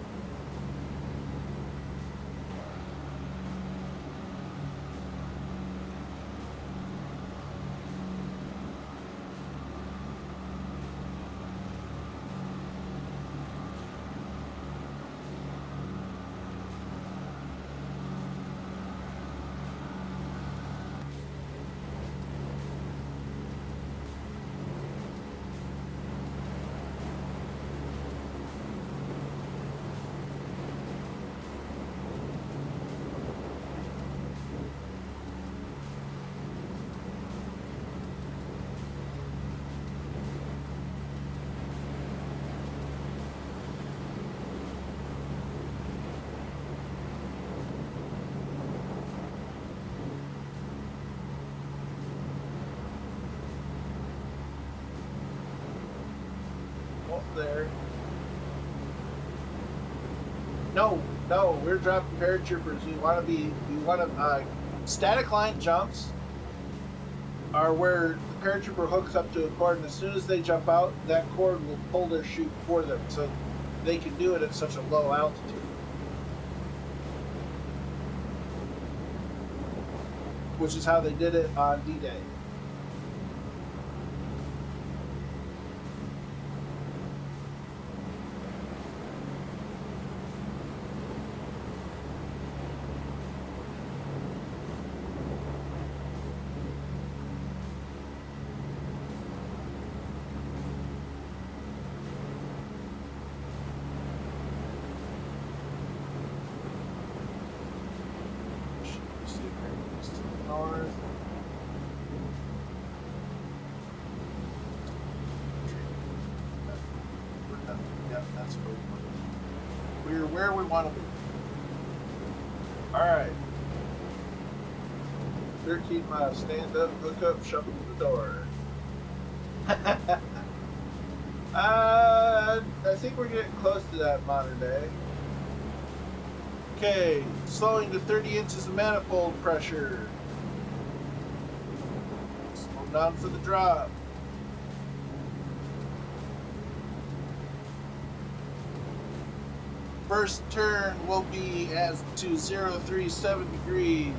almost there. No, we're dropping paratroopers. We want to static line jumps are where the paratrooper hooks up to a cord, and as soon as they jump out, that cord will pull their chute for them, so they can do it at such a low altitude. Which is how they did it on D-Day. We're where we want to be. Alright. 13 miles. Stand up, hook up, shuffle to the door. I think we're getting close to that modern day. Okay, slowing to 30 inches of manifold pressure. Slow down for the drop. First turn will be as to 037 degrees.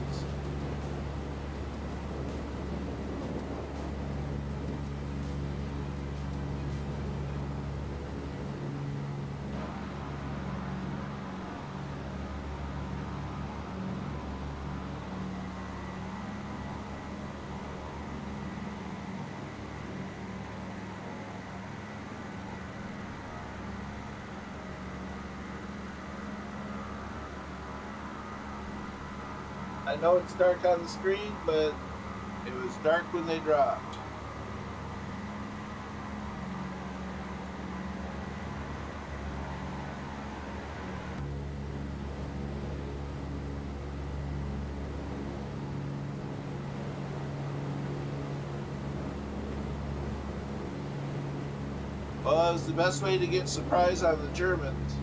I know it's dark on the screen, but it was dark when they dropped. Well, that was the best way to get surprise on the Germans.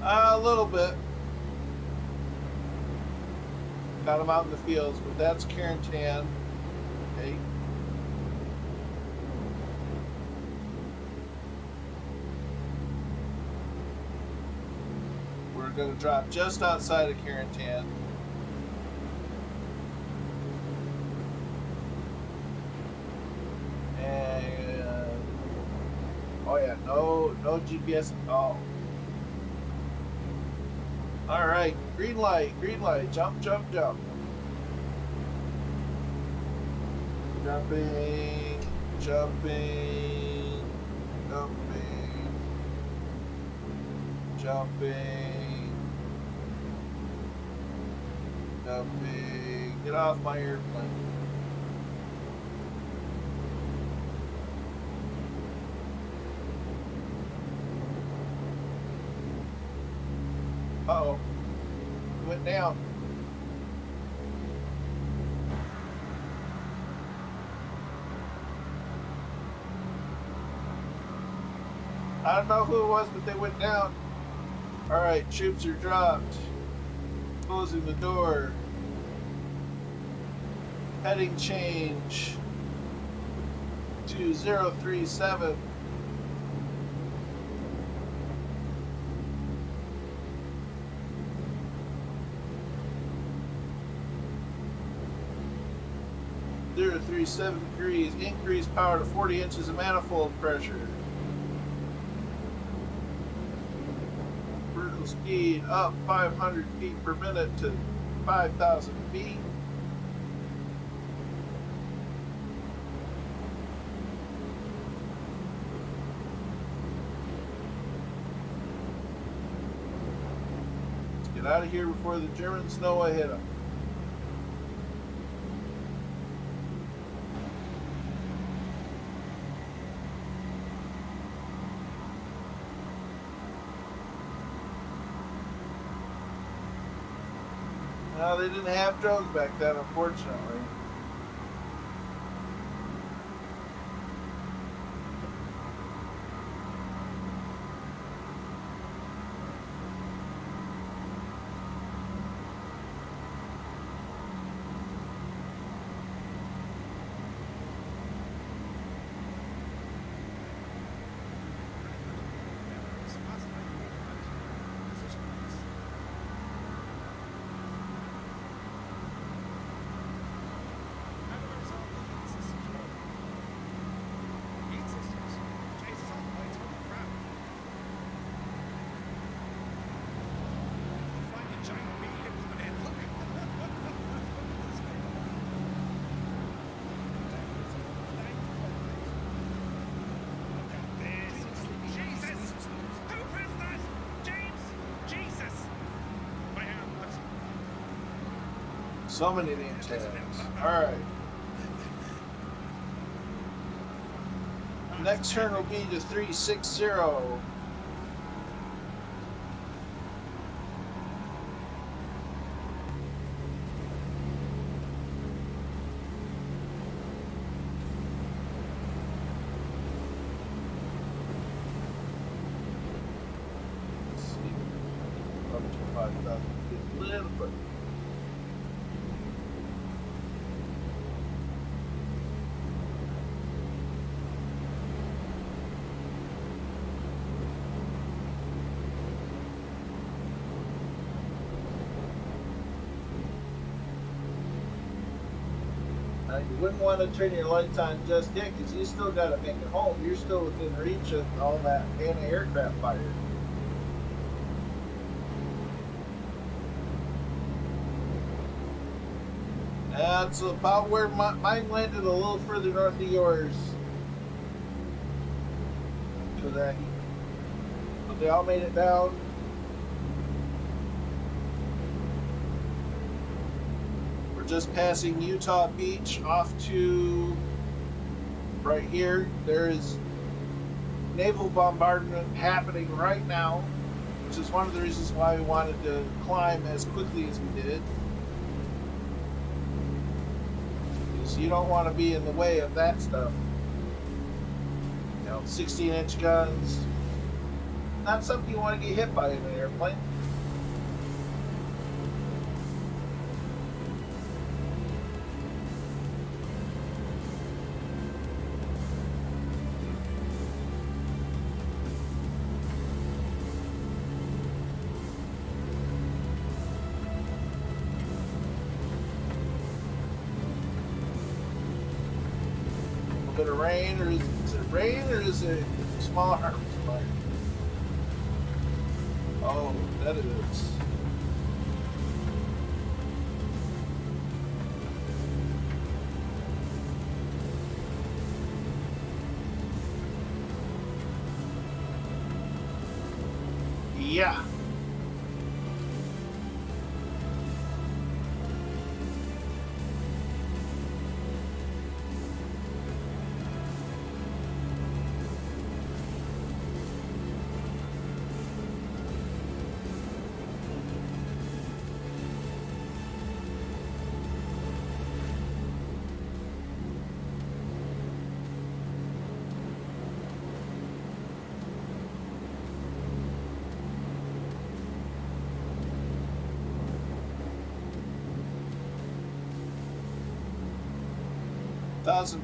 A little bit. Got them out in the fields, but that's Carentan. Okay. We're going to drop just outside of Carentan. And oh yeah, no GPS at all. All right, green light, jump, jump, jump. Jumping, jumping, jumping, jumping, jumping. Get off my airplane. Uh-oh. It went down. I don't know who it was, but they went down. Alright, troops are dropped. Closing the door. Heading change to 037. Zero 37 degrees, increased power to 40 inches of manifold pressure. Vertical speed up 500 feet per minute to 5,000 feet. Let's get out of here before the Germans know I hit them. No, they didn't have drones back then, unfortunately. So many name tags. Alright. Next turn will be to 360. Let's see. Up to 5,000 feet. A little bit. You wouldn't want to turn your lights on just yet because you still got to make it home. You're still within reach of all that anti-aircraft fire. That's about where mine landed, a little further north of yours. So that, but they all made it down. Just passing Utah Beach off to right here. There is naval bombardment happening right now, which is one of the reasons why we wanted to climb as quickly as we did. Because you don't want to be in the way of that stuff. You know, 16-inch guns. Not something you want to get hit by in an airplane. Bit of rain, or is it rain, or is it small harvest fire? Oh, that is. Yeah.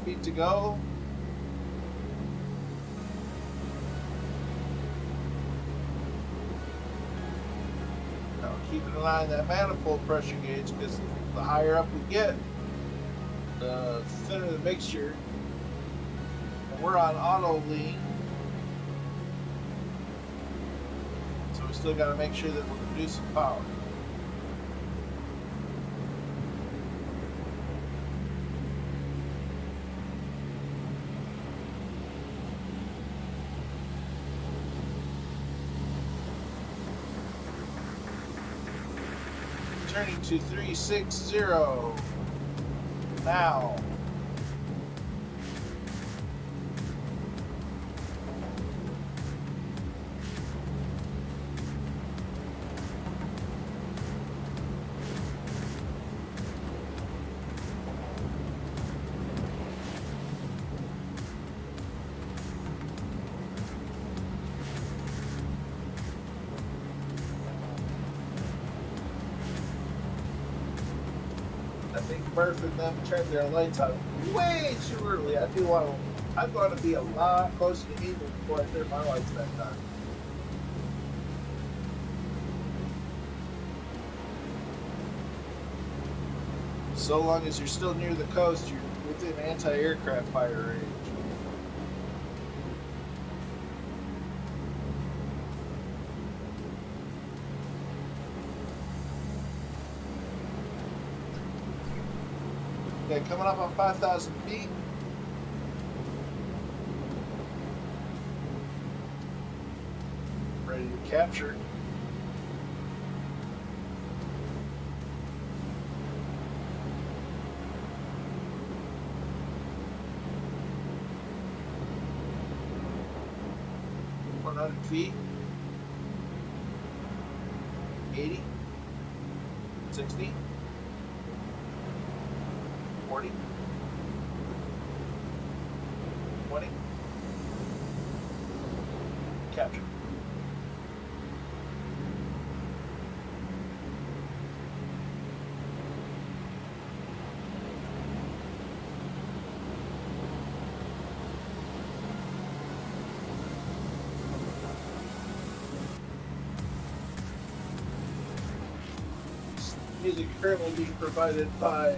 Feet to go. Now keeping an eye on that manifold pressure gauge, because the higher up we get, the thinner the mixture. And we're on auto lean, so we still got to make sure that we're producing power. Turning to 360 now. I think Murph and them turned their lights on way too early. I'd want to be a lot closer to even before I turned my lights back on. So long as you're still near the coast, you're within anti-aircraft fire range. Okay, coming up on 5,000 feet. Ready to capture. 100 feet, 80, 60, 40, 20, capture. Music currently being provided by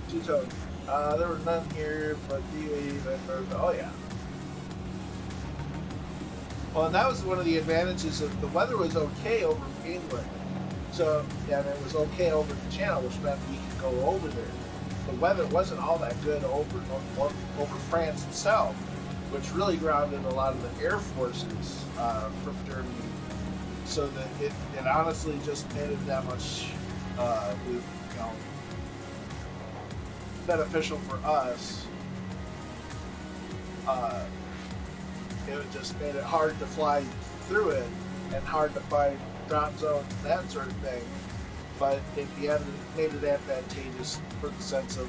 Two-Tone. There were none here, but oh yeah. Well, and that was one of the advantages of the weather was okay over England. So, yeah, and it was okay over the channel, which meant we could go over there. The weather wasn't all that good over France itself, which really grounded a lot of the air forces from Germany. So that it honestly just made it that much beneficial for us. It just made it hard to fly through it and hard to find drop zones and that sort of thing. But in the end, it made it advantageous for the sense of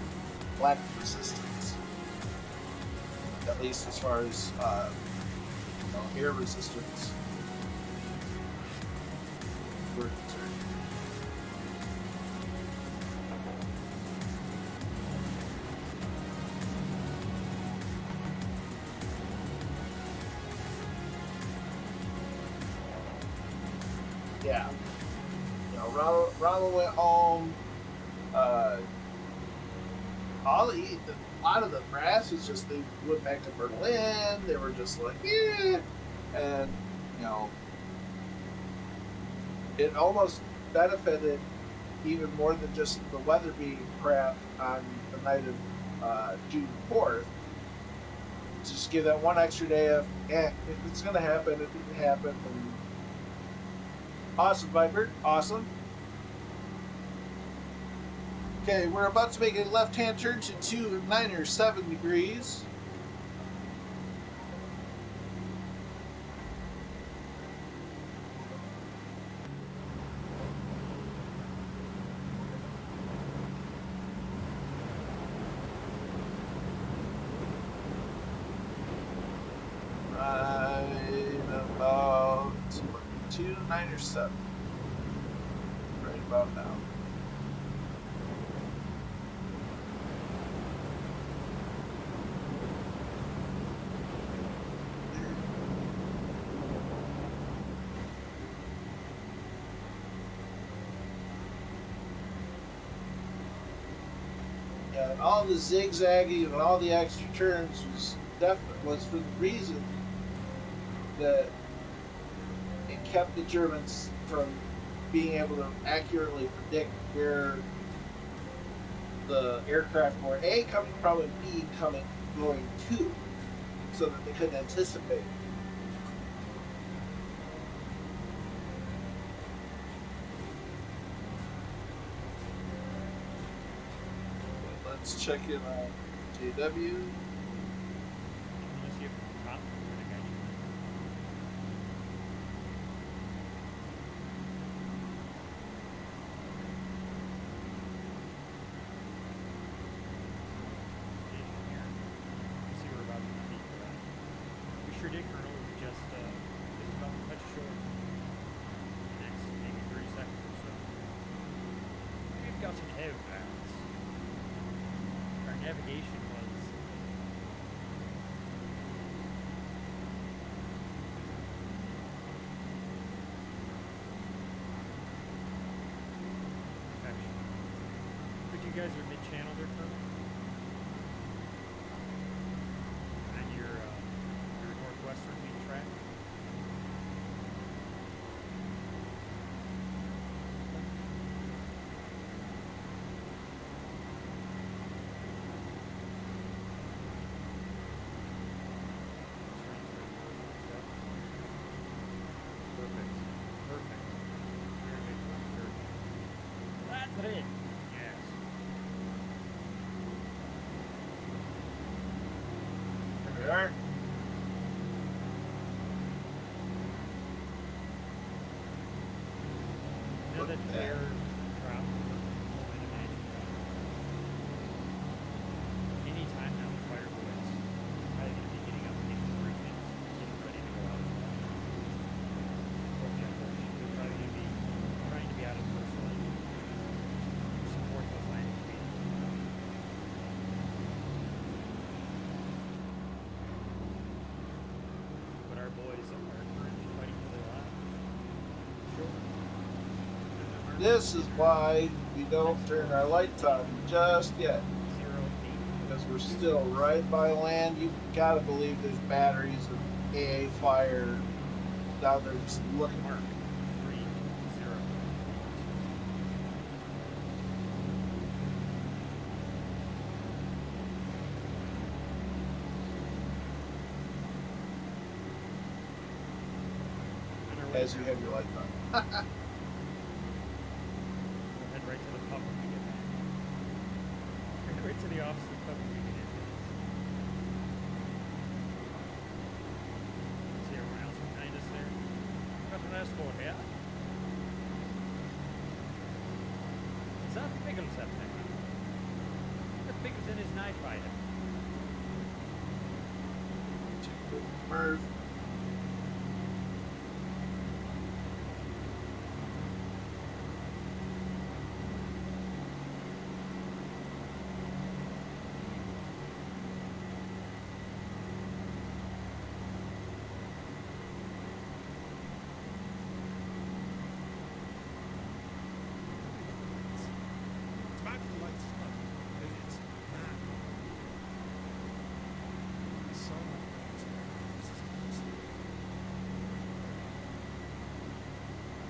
lack of resistance, at least as far as air resistance were concerned. Yeah, Ronald went home. A lot of the brass was just they went back to Berlin. They were just like, yeah, and it almost benefited even more than just the weather being crap on the night of June 4th. Just give that one extra day of, if it's gonna happen, it didn't happen. And awesome, Viper. Awesome. Okay, we're about to make a left-hand turn to 297 degrees. Right about 297. Right about now. Yeah, and all the zigzagging and all the extra turns was for the reason that it kept the Germans from being able to accurately predict where the aircraft were A coming from and B going to, so that they couldn't anticipate. Let's check in on JW. Navigation was perfection. But you guys are mid-channel there, Kurt? On your northwestern main track? Madrid. Yes. There we are. that air drop, momentum and anytime now, the fire boys are probably going to be getting up and getting the roof in, getting ready to go out as well. For the operation. They're probably going to be trying to be out of first line to support those landing speeds. But our boys are currently fighting for their lives. This is why we don't turn our lights on just yet. 08. Because we're still right by land. You gotta believe there's batteries of AA fire down there just looking. Mark 30. As you have your lights on. We'll head right to the pub when we get back. Head right to the office of the pub when we get in. See everyone else behind us there? Got an escort here. Is that Biggles up there? That Biggles in his knife fighter. Murph. It's back to the lights. It's mad. So many lights. This is awesome.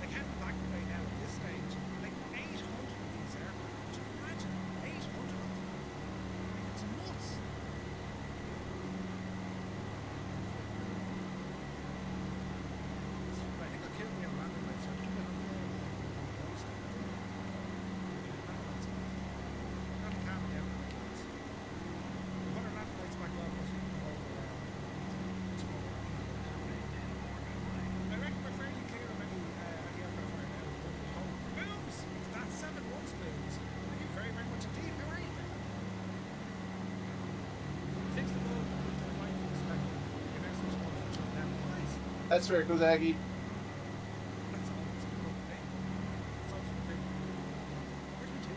They can't be back away now at this stage. Like 800 of these aircraft. Could you imagine? 800 of them. Like, it's nuts. I think they'll kill me on landing lights. I'll keep it on the post. That'll calm me down a bit, lads. We've got our landing lights back on once we can go over tomorrow. I reckon we're fairly clear of any aircraft right now. Booms! That's 7-1 spoons. Thank you very, very much indeed. How are you? Fix the boat. Your next one's going to shut down. Nice. That's fair, Kozaki. That's always a good thing. That's always a good thing. Where do you do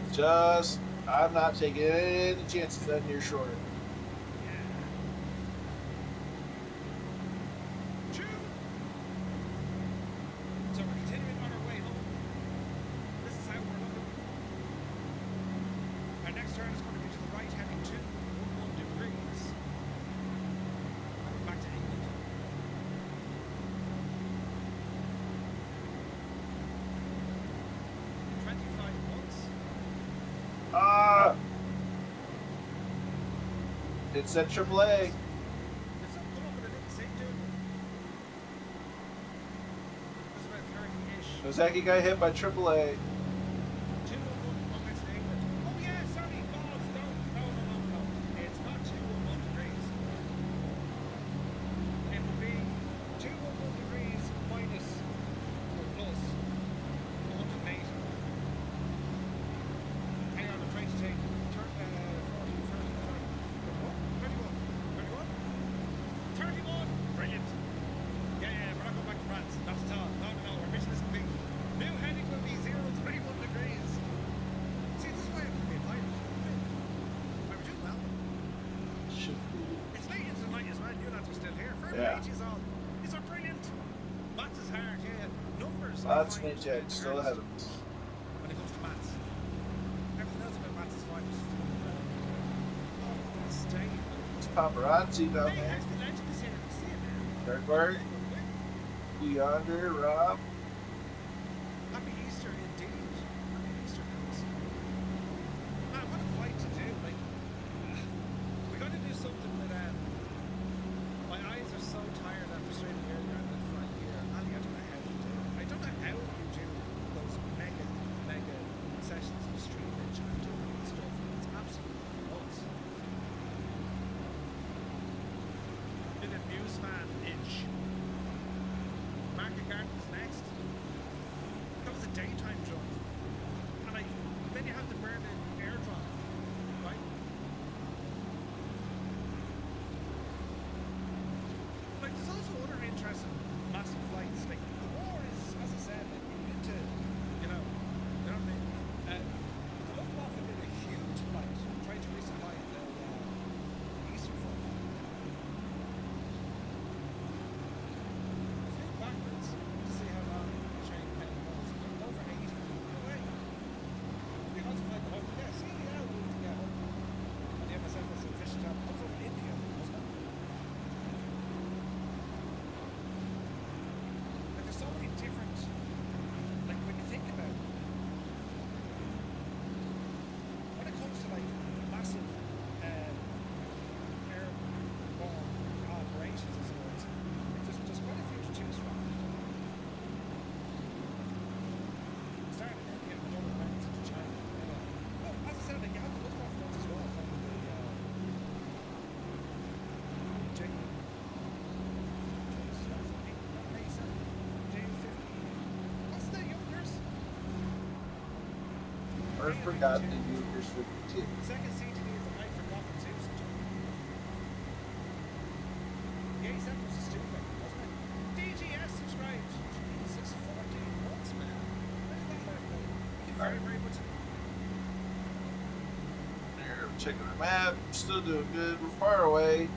it, Just, I'm not taking any chances on your shore. Yeah. Two. So we're continuing on our way home. This is how we're looking. Our next turn is going to be to the right, heading 211 degrees. And we're back to England. 25 months. It said AAA. Did something come up and I didn't say to it? That's about 30-ish. Kozaki got hit by AAA. 211 moments in England. Oh yeah, sorry, balls, no. It's not 211 degrees. It will be 211 degrees minus or plus 108. Hang on, I'm trying to take 31. Brilliant. Yeah, we're not going back to France. Not at all. No, our mission is complete. New heading will be 031 degrees. See, this is why I'm being pilot. We're doing well. Should be. It's late into the night as well. You lads are still here. Further Yeah. H is on. These are brilliant. Maths is hard, yeah. Numbers. I Lots of find ninja still ahead of us. when it comes to maths. Everything else about maths is fine. It's just stay. It's paparazzi down Hey, there. that's the legend is here. See it now. Dirtbird, Yonder, Rob. Happy Easter indeed. Happy Easter, guys. Man, what a flight to do. Like, we got to do something with my eyes are so tired after straining earlier on that flight here. Ali, I don't know how you do it. I don't know how you do those mega sessions of stream edge and doing all this stuff. It's absolutely nuts. Bit of news fan itch. Market Garden's next. daytime drive. And like, then you have the Berlin airdrop, right? Like, there's also other interesting massive flights. Like, the war is, as I said, like, we get into, you know what I mean? The Luftwaffe did a huge flight trying to resupply the Eastern Front. I flew backwards to see how long the train plane was. It was over 80. No way. We had to fly the whole, yeah, see, yeah, we need to get up on the MSFS and fish it up. I was over India, wasn't it? Like, there's so many different, like, when you think about it, when it comes to like massive airborne operations and so on, like, there's quite a few to choose from. Starting in India and other rounds into China. Well, as I said, like, you have the Luftwaffe ones as well from the what's the Junkers? Or forgot the Junkers 52. Second CTD is the night forgotten too. The 87 was a stupid, wasn't it? DGS subscribed. Jesus, 14 months, man. When did that happen? Thank you very, very much. There, checking the map. Still doing good. We're far away.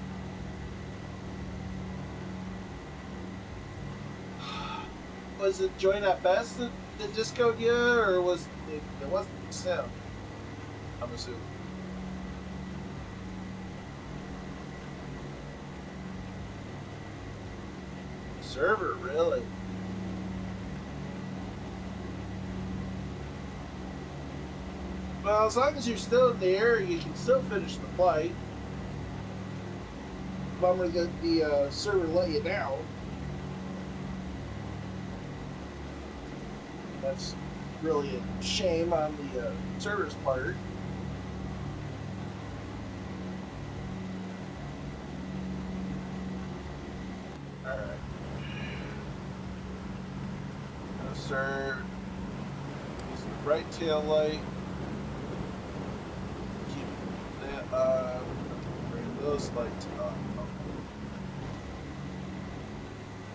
Was it Join FS that discoed you, or was it wasn't Sim? I'm assuming. Server, really? Well, as long as you're still in the air, you can still finish the flight. Bummer that the server let you down. That's really a shame on the server's part. Alright. Gonna start using the right tail light. Keep that bring those lights up.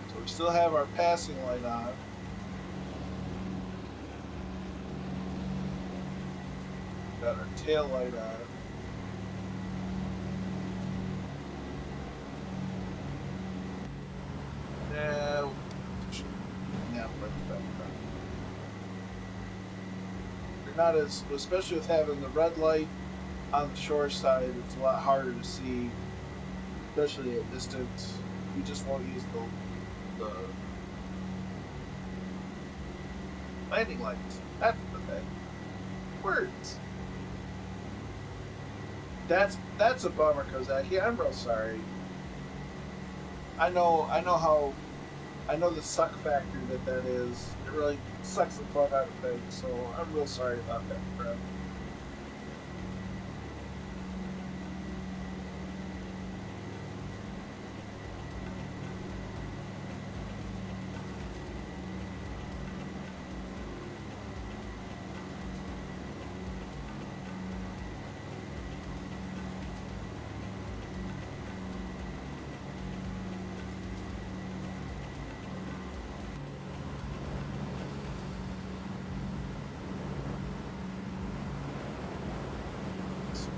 So we still have our passing light on. Got our tail light on. Now, they're not as, especially with having the red light on the shore side, it's a lot harder to see, especially at distance. We just won't use the landing lights. That's the thing. Words. That's a bummer, Kozaki. I'm real sorry. I know the suck factor that is. It really sucks the fun out of things, so I'm real sorry about that, bro.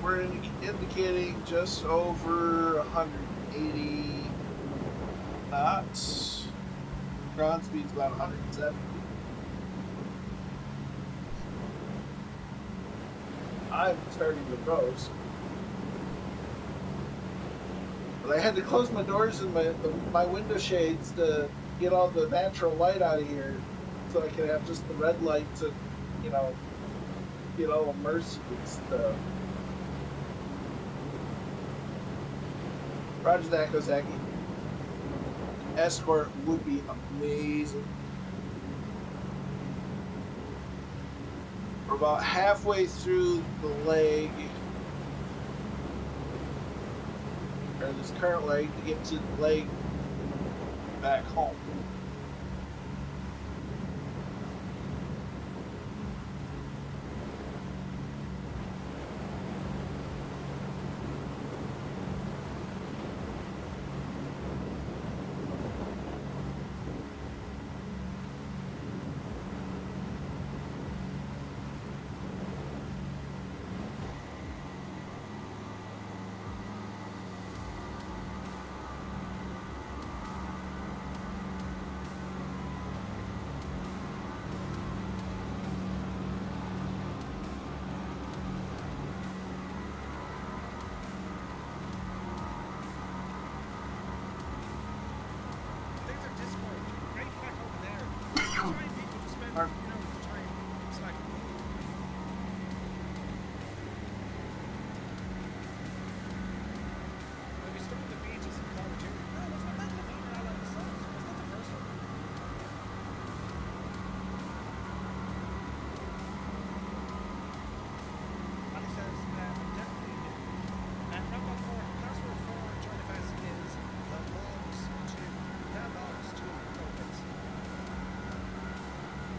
We're indicating just over 180 knots. Ground speed's about 170. I'm starting to roast. But I had to close my doors and my window shades to get all the natural light out of here so I could have just the red light to, get all immersed and stuff. Roger that, Kozaki. Escort would be amazing. We're about halfway through the leg, or this current leg, to get to the leg back home.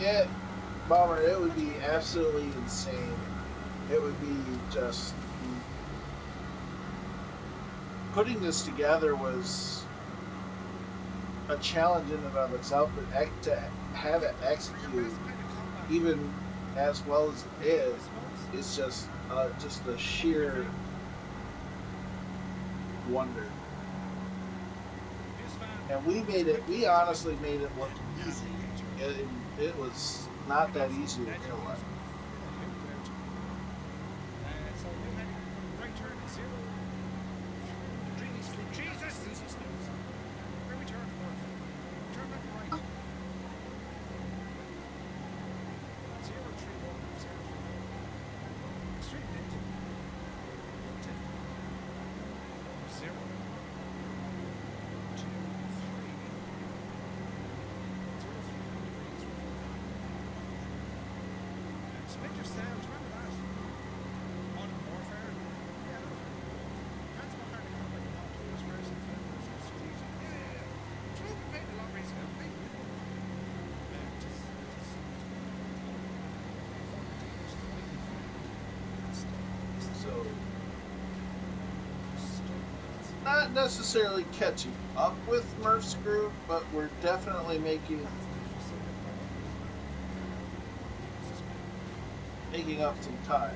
it, Bomber, it would be absolutely insane. It would be just putting this together was a challenge in and of itself, but to have it execute even as well as it is just a sheer wonder. And we honestly made it look easy. It was not that easy in real life. So we're heading right turn at 0. Jesus! Where we turn north? Turn left or right? 031, 031. Straight into 0, 2, 3. Splinter Cell, do you remember that? Modern Warfare? Yeah, that was really cool. Depends on what kind of combat you want. First person, third person, strategic. Yeah. Do you know we played a lot recently? I played with one. So, not necessarily catching up with Murph's group, but we're definitely making up some time.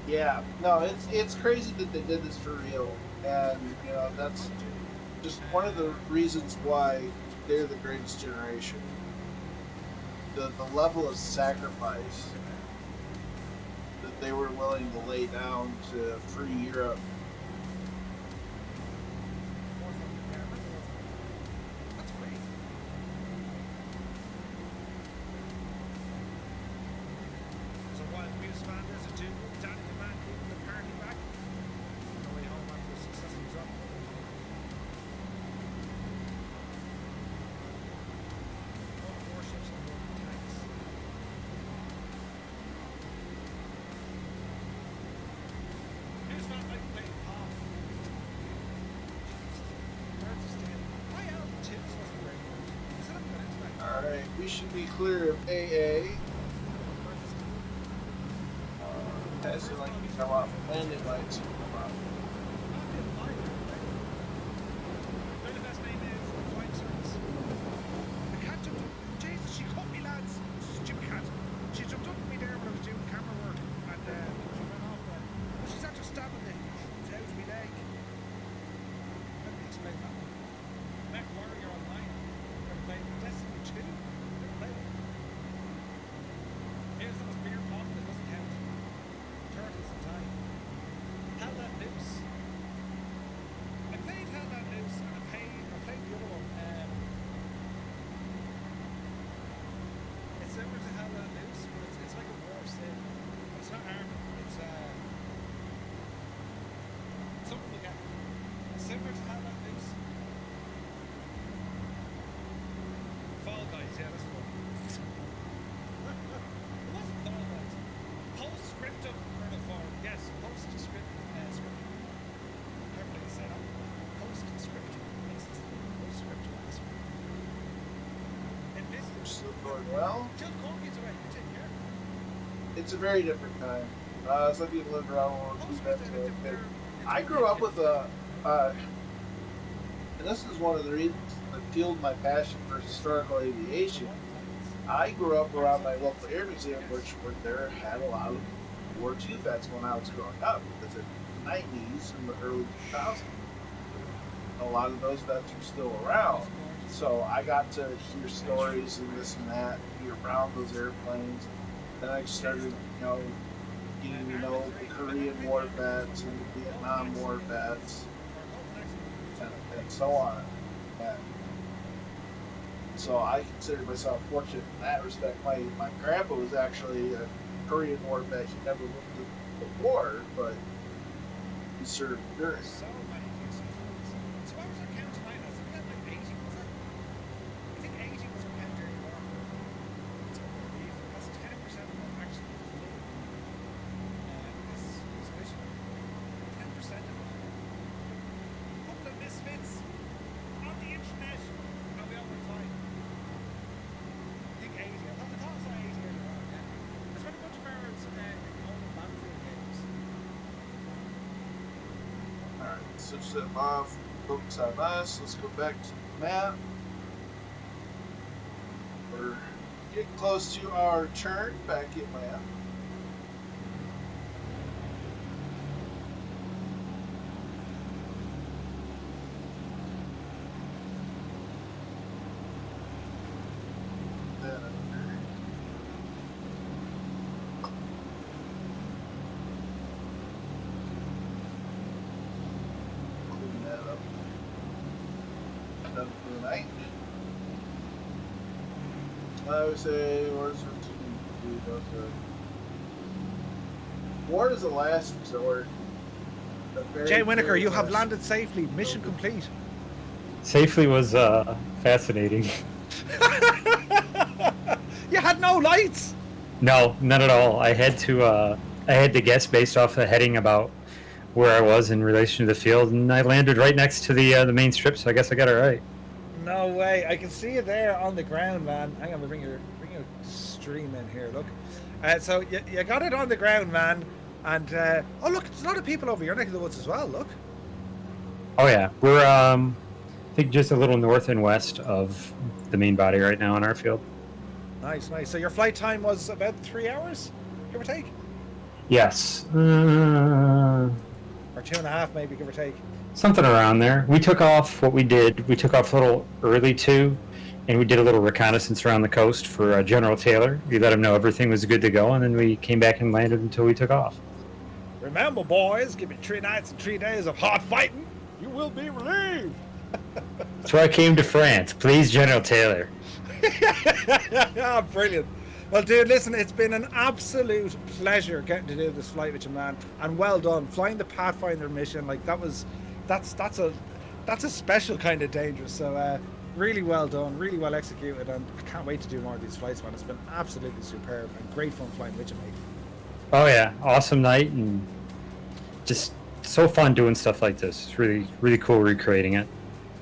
Yeah, no, it's crazy that they did this for real, and you know that's just one of the reasons why they're the greatest generation. The level of sacrifice that they were willing to lay down to free Europe. Alright, we should be clear of AA. Passing like you come off landing lights. Come off. She caught me, lads. Stupid cat. She jumped up at me there when I was doing camera work, and she ran off there. But she's after stabbing me. She's out of my leg. Let me explain that one. Mech Warrior Online. Never played Destiny 2. Never played it. Here's the beer pong that doesn't count. Turtles in time. Hell Let Loose. I played Hell Let Loose, and I played the other one. It's similar to Hell Let Loose, but it's like a war sim. It's not army. It's something like that. Similar to Hell Let Loose. Fall Guys, yeah, that's the one. It wasn't Fall Guys. Post-scriptum kernel form. Yes, post-scriptum. Carefully say that. Post-scriptum. Yes, it's post-scriptum. And this We're still going well. Killed corgis away. You take care. It's a very different time. Some people live around World War II vets. I grew up with and this is one of the reasons that fueled my passion for historical aviation. I grew up around my local air museum, which there had a lot of World War II vets when I was growing up, because in the 90s and the early 2000s, a lot of those vets were still around. So I got to hear stories and this and that, be around those airplanes. Then I started, getting to know the Korean War vets and the Vietnam War vets, and so on. And so I consider myself fortunate in that respect. My grandpa was actually a Korean War vet. He never went to the war, but he served during. So many things. So what was our count tonight? I think we had like 80, was it? I think 80 was our count during the war. It's unbelievable. That's 10% of them actually flew this mission. 10% of it. A couple of misfits on the internet, and we all went fine. switch them off. Focus on us. Let's go back to the map. We're getting close to our turn back inland. Then clean that up. Done for the night. I would say Wars for two. War is a last resort. Jay Winokur, you have landed safely. Mission complete. Safely was fascinating. You had no lights. No, not at all. I had to guess based off the heading about where I was in relation to the field, and I landed right next to the main strip, so I guess I got it right. No way. I can see you there on the ground, man. Hang on, we'll bring your stream in here. Look. So you got it on the ground, man. And oh look, there's a lot of people over your neck of the woods as well. Look. Oh yeah, we're I think just a little north and west of the main body right now in our field. Nice. So your flight time was about 3 hours, give or take? Yes. Or 2.5 maybe, give or take. Something around there. We took off a little early too, and we did a little reconnaissance around the coast for General Taylor. We let him know everything was good to go, and then we came back and landed until we took off. Remember, boys, give me 3 nights and 3 days of hard fighting. You will be relieved. That's why I came to France. Please, General Taylor. Oh, brilliant. Well, dude, listen, it's been an absolute pleasure getting to do this flight with you, man. And well done. Flying the Pathfinder mission, like that's a special kind of dangerous. So really well done, really well executed, and I can't wait to do more of these flights, man. It's been absolutely superb and great fun flying with you, mate. Oh yeah, awesome night, and just so fun doing stuff like this. It's really, really cool recreating it.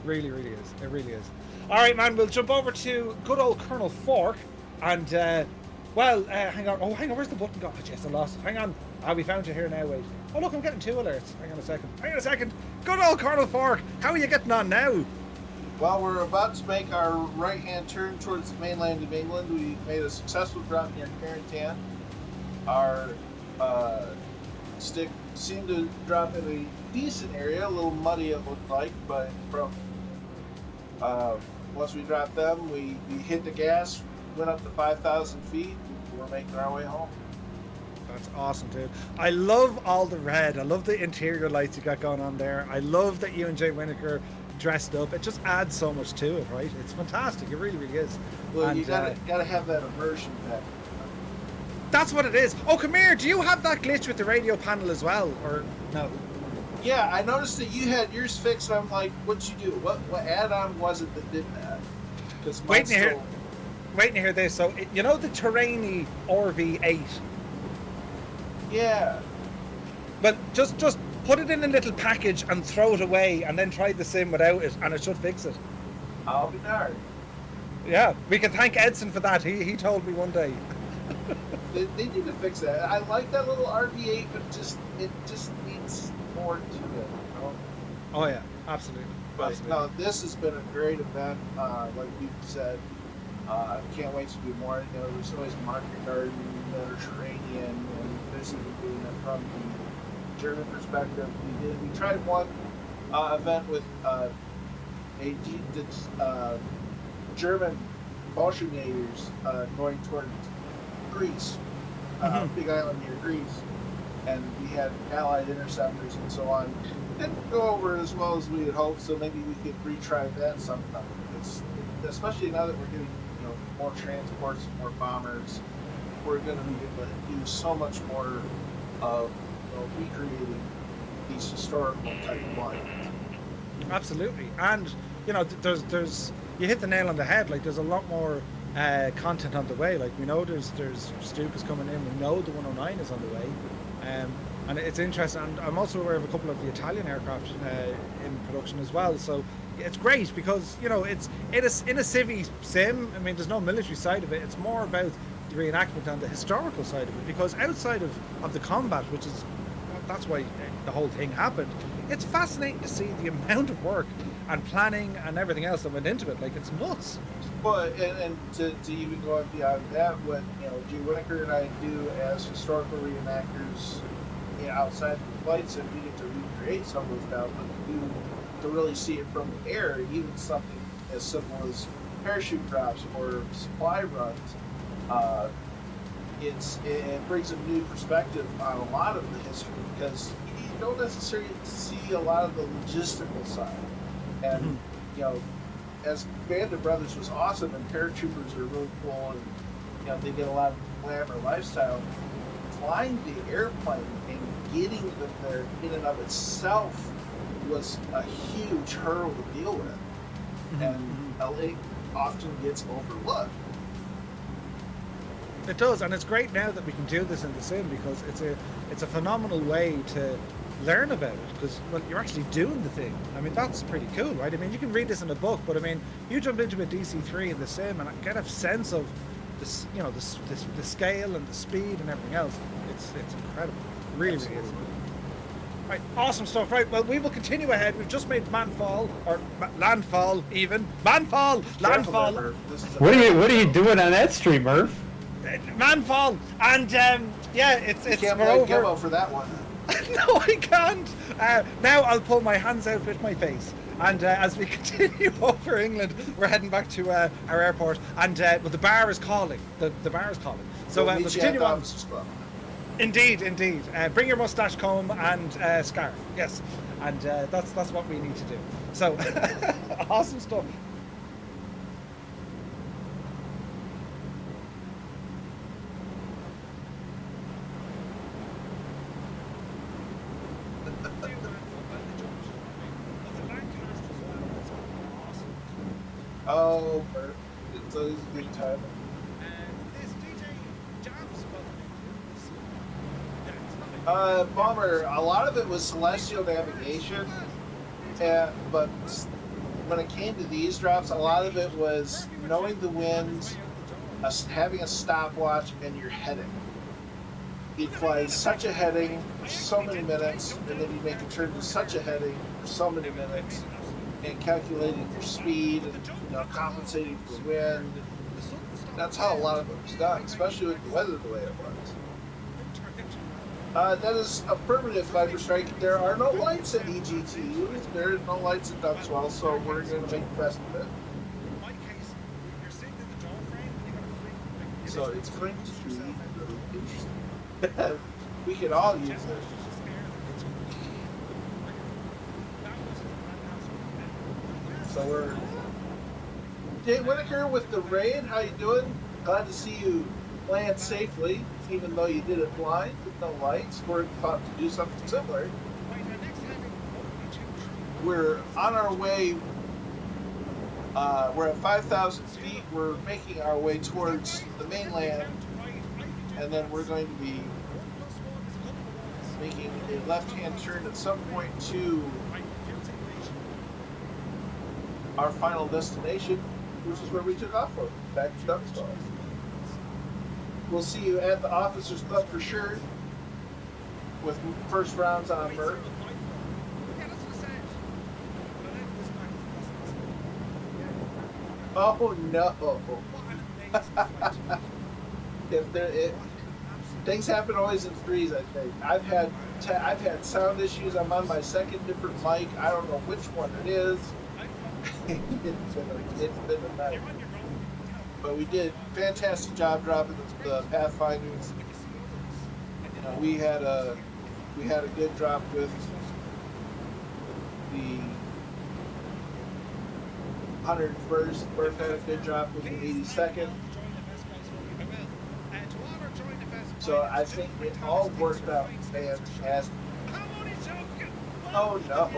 Really is. It really is. All right, man, we'll jump over to good old Colonel Fork, and hang on. Oh, hang on, where's the button gone? Oh, yes, I lost it. Hang on. We found you here now, wait. Oh, look, I'm getting 2 alerts. Hang on a second. Good old Colonel Fork. How are you getting on now? Well, we're about to make our right-hand turn towards the mainland of England. We made a successful drop near Carentan. Our stick seemed to drop in a decent area, a little muddy it looked like, but from once we dropped them, we hit the gas, went up to 5,000 feet, and we're making our way home. That's awesome, dude. I love all the red. I love the interior lights you got going on there. I love that you and Jay Winokur dressed up. It just adds so much to it, right? It's fantastic. It really, really is. Well, and, you gotta have that immersion factor. That's what it is. Oh, come here. Do you have that glitch with the radio panel as well, or no? Yeah, I noticed that you had yours fixed. I'm like, what'd you do? What add-on was it that did that? Because waiting to hear this. So you know the Terraini RV8. Yeah. But just put it in a little package and throw it away, and then try the sim without it, and it should fix it. I'll be darned. Yeah, we can thank Edson for that. He told me one day. They need to fix that. I like that little RV8, but it just needs more to it. You know? Oh yeah, absolutely. But no, this has been a great event. Like you said, can't wait to do more. You know, there's always market garden, Mediterranean, and basically doing it from the German perspective. We tried one event with German Fallschirmjägers going towards Greece, big island near Greece, and we had Allied interceptors and so on. Didn't go over as well as we had hoped, so maybe we could retry that sometime. Especially now that we're getting more transports, more bombers, we're going to be able to do so much more of recreating these historical type of lines. Absolutely, and there's you hit the nail on the head. Like there's a lot more content on the way. Like we know there's Stukas coming in. We know the 109 is on the way, and it's interesting. And I'm also aware of a couple of the Italian aircraft in production as well. So it's great because it's in a civvy sim. I mean, there's no military side of it. It's more about the reenactment and the historical side of it. Because outside of the combat, which is that's why the whole thing happened. It's fascinating to see the amount of work and planning and everything else that went into it. Like, it's nuts. Well, and to even go beyond that, what G. Whitaker and I do as historical reenactors, outside the flights, and we get to recreate some of those now, but to really see it from the air, even something as simple as parachute drops or supply runs, it brings a new perspective on a lot of the history, because you don't necessarily see a lot of the logistical side. And as Band of Brothers was awesome, and paratroopers are really cool, and they get a lot of glamour lifestyle, flying the airplane and getting them there in and of itself was a huge hurdle to deal with. And LA often gets overlooked. It does, and it's great now that we can do this in the sim, because it's a phenomenal way to learn about it, because you're actually doing the thing. I mean, that's pretty cool, right? I mean, you can read this in a book, but I mean, you jump into a DC3 in the sim and get a sense of this, the scale and the speed and everything else. It's incredible, really is. Right, awesome stuff. Right, well, we will continue ahead. We've just made landfall. Landfall. What are you doing on that stream, Murph? Manfall, and it's You can't we're blame over. Gimmo for that one. No, I can't. Now I'll pull my hands out with my face. And as we continue over England, we're heading back to our airport, and but the bar is calling. The bar is calling. So we'll continue on. Indeed. Bring your mustache, comb, and scarf. Yes, and that's what we need to do. So awesome stuff. Oh, it's always a good time. Bomber, a lot of it was celestial navigation, but when it came to these drops, a lot of it was knowing the winds, having a stopwatch, and your heading. You'd fly such a heading for so many minutes, and then you'd make a turn to such a heading for so many minutes, and calculating your speed and compensating for wind. That's how a lot of it was done, especially with the weather the way it was. That is affirmative, Viper Strike. There are no lights at EGT. There are no lights at Duxwell, so we're going to make the best of it. So it's going to be really interesting. We could all use it. So we're Jay Whitaker with the raid. How you doing? Glad to see you land safely, even though you did it blind with no lights. We're about to do something similar. We're on our way. We're at 5,000 feet. We're making our way towards the mainland, and then we're going to be making a left-hand turn at some point to our final destination, which is where we took off from, back to Duxwell. We'll see you at the Officers Club for sure, with first rounds on Merc. Oh no! Things happen always in threes. I think I've had sound issues. I'm on my second different mic. I don't know which one it is. It's been a night. But we did a fantastic job dropping the Pathfinders. We had a good drop with the 101st. Murph had a good drop with the 82nd. So I think it all worked out fantastic. Oh no!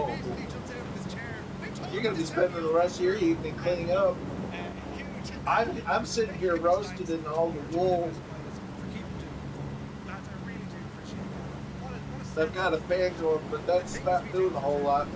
You're going to be spending the rest of your evening cleaning up. I'm sitting here roasted in all the wool. I've got a fan going, but that's not doing a whole lot.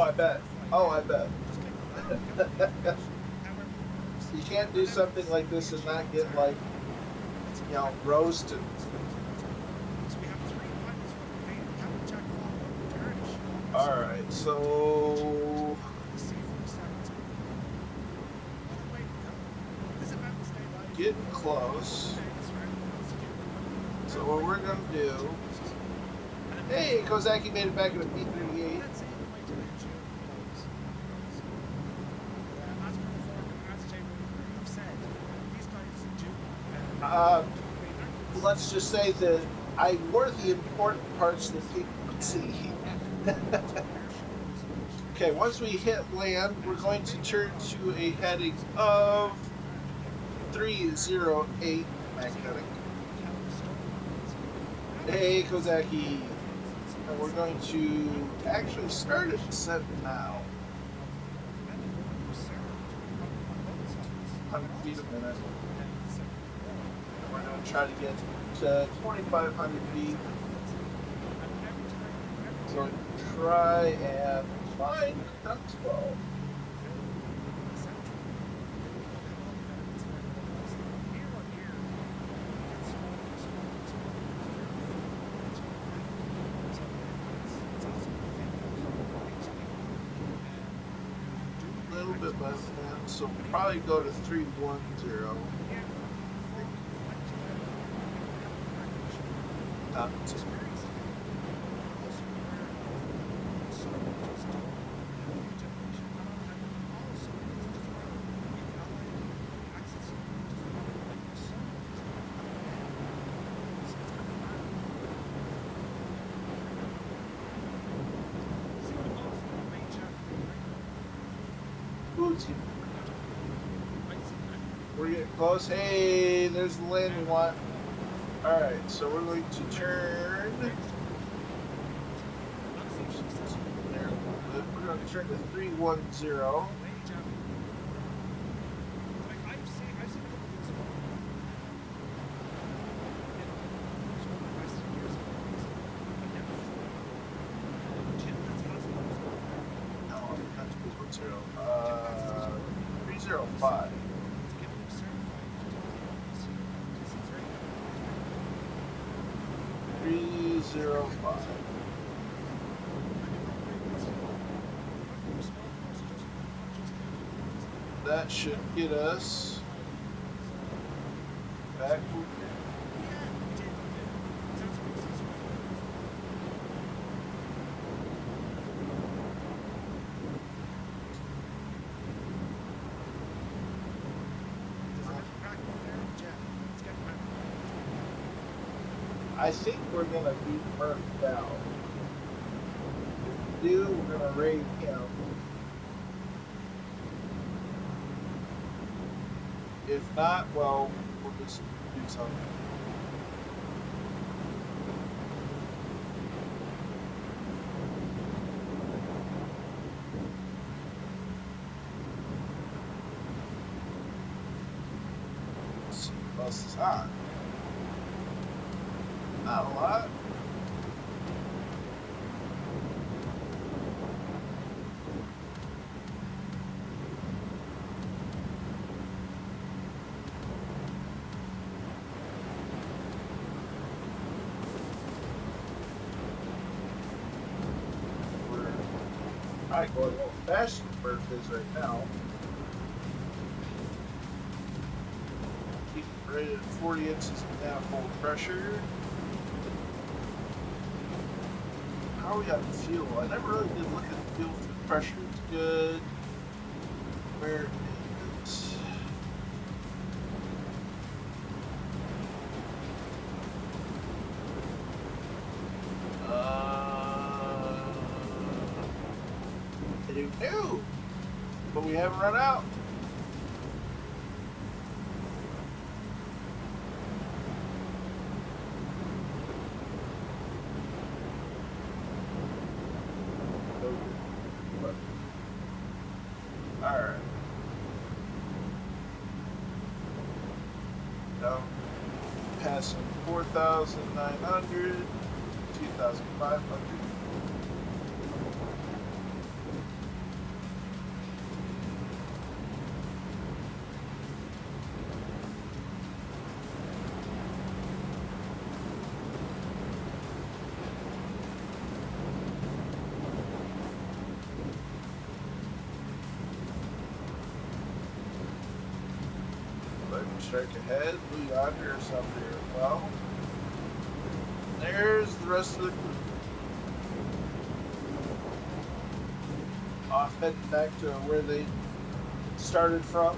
I bet. Oh, I bet. You can't do something like this and not get, like, you know, roasted. Alright, so getting close. So what we're gonna do. Hey, Kozaki made it back in a P-38. Let's just say that I wore the important parts that people could see. Okay, once we hit land, we're going to turn to a heading of 308 magnetic. Hey, Kozaki. And we're going to actually start a descent now. 100 feet a minute. We're going to try to get to 2,500 feet. So try and find Dunswell. A little bit less than that, so we'll probably go to 310. We're getting close. Hey, there's the land we want. Alright, so we're going to turn. There, we're going to turn to 310. No, not 310. 305. 305. That should get us back. I think we're gonna be burnt down. If we do, we're gonna raid him. If not, well, we'll just do something. Let's see what else is on. Not a lot. We're probably going a little faster than Bird is right now. Keep it rated at 40 inches of downhole pressure. How are we on fuel? I never really did look at the fuel pressure. It's good. Where is I don't know, but we haven't run out. Alright. Now, passing 4,900, 2,500. strike ahead. Blue Yonder is up there as well. There's the rest of the crew. Off heading back to where they started from.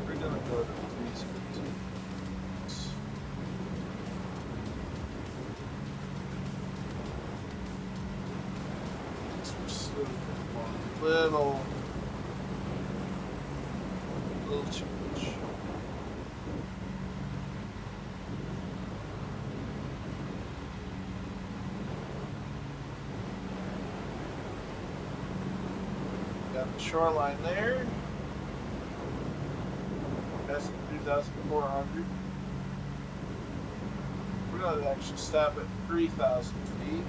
We're gonna go to 317. Little too much. Got the shoreline there. That's 3,400. We're going to actually stop at 3,000 feet.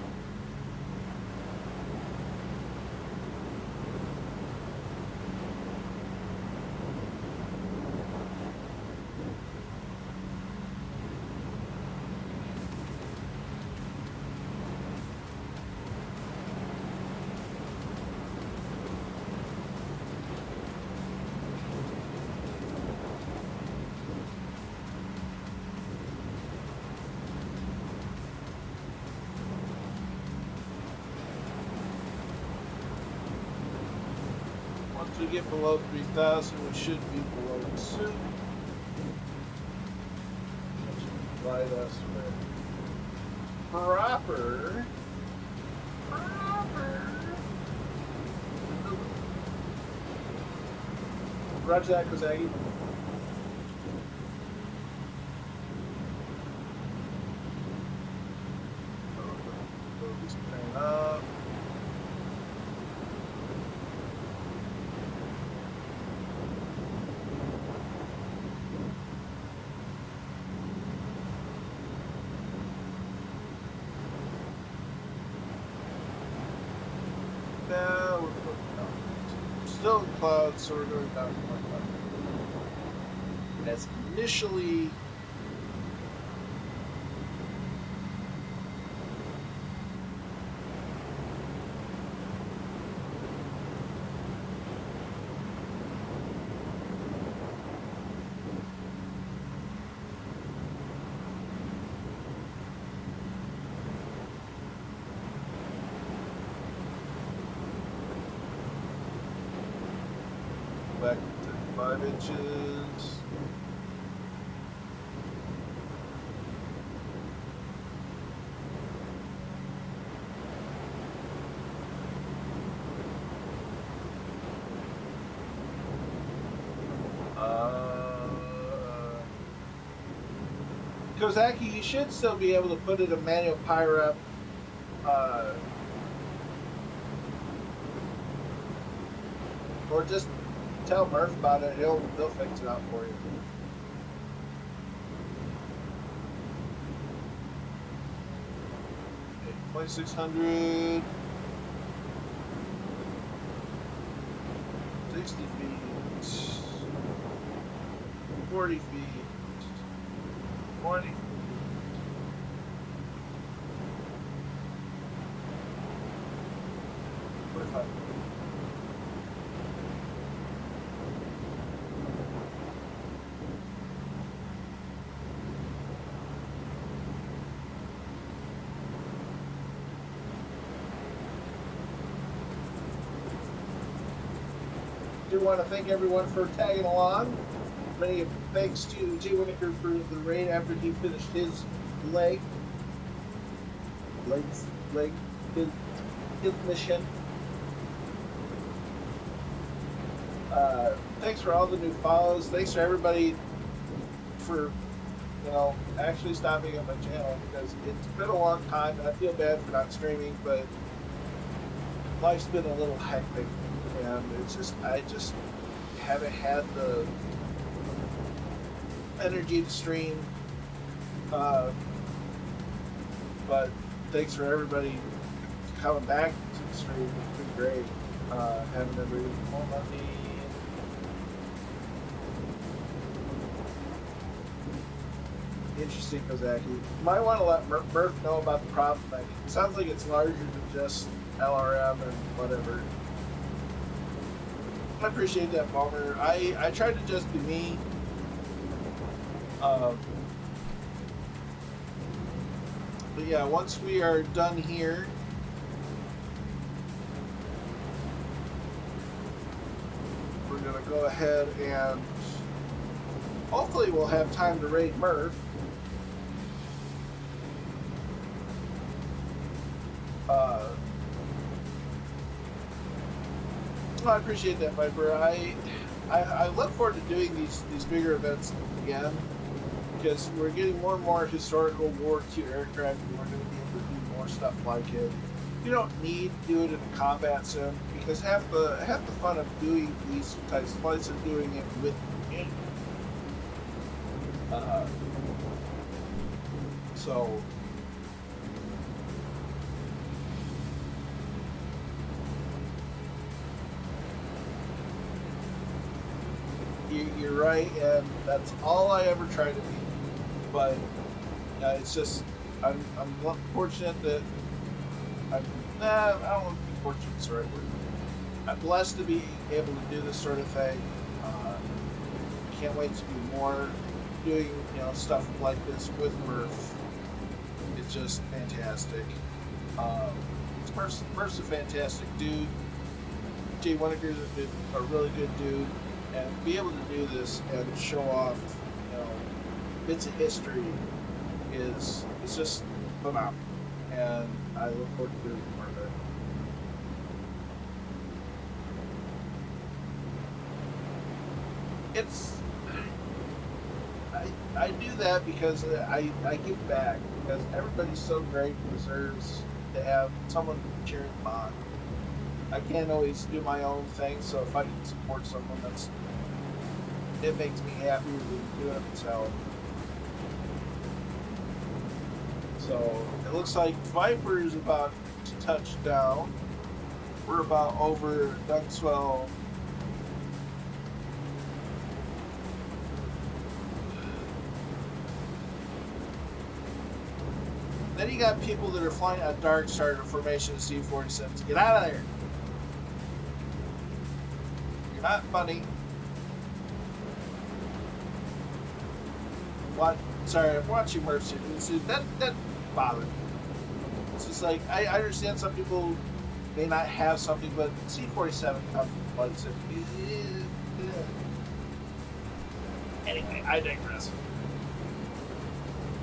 Once we get below 3,000, we should be below the soup. Which will provide us with proper. Roger that, Kozagi. Load this plane up. Now we're looking down. Still in clouds, so we're going down to 1,500. As initially back to 5 inches. Kozaki, you should still be able to put it in manual pyre up. Or just tell Murph about it. They'll fix it out for you. Okay, 2,600. 60 feet. 40 feet. 20 feet. I do want to thank everyone for tagging along. Many thanks to Jay Winokur for the raid after he finished his his mission. Thanks for all the new follows. Thanks for everybody for actually stopping at my channel, because it's been a long time. I feel bad for not streaming, but life's been a little hectic, and I just haven't had the energy to stream. But thanks for everybody coming back to the stream. It's been great. Having everybody Normandy. Interesting, Kozaki. You might want to let Murph know about the problem. Like, it sounds like it's larger than just LRM and whatever. I appreciate that, Balmer. I tried to just be me. But yeah, once we are done here, we're gonna go ahead and hopefully we'll have time to raid Murph. I appreciate that, Viper. I look forward to doing these bigger events again, because we're getting more and more historical War II aircraft, and we're going to be able to do more stuff like it. You don't need to do it in a combat sim, because half the fun of doing these types of flights is doing it with the community. So you're right, and that's all I ever try to be. But it's just I'm fortunate that I don't want to be fortunate. Is the right word. I'm blessed to be able to do this sort of thing. Can't wait to do more. Doing stuff like this with Murph is just fantastic. Murph's a fantastic dude. Jay Winneker's a really good dude. And be able to do this and show off, bits of history is just phenomenal. And I look forward to doing more of it. I do that because I give back, because everybody's so great and deserves to have someone cheering them on. I can't always do my own thing, so if I can support someone, it makes me happier than doing it myself. So it looks like Viper is about to touch down. We're about over Dunkswell. Then you got people that are flying a dark star formation of C-47's. Get out of there! You're not funny. What? Sorry, I'm watching Mercy. That bothered me. It's just like, I understand some people may not have something, but C-47 comes from flight sim. Anyway, I digress.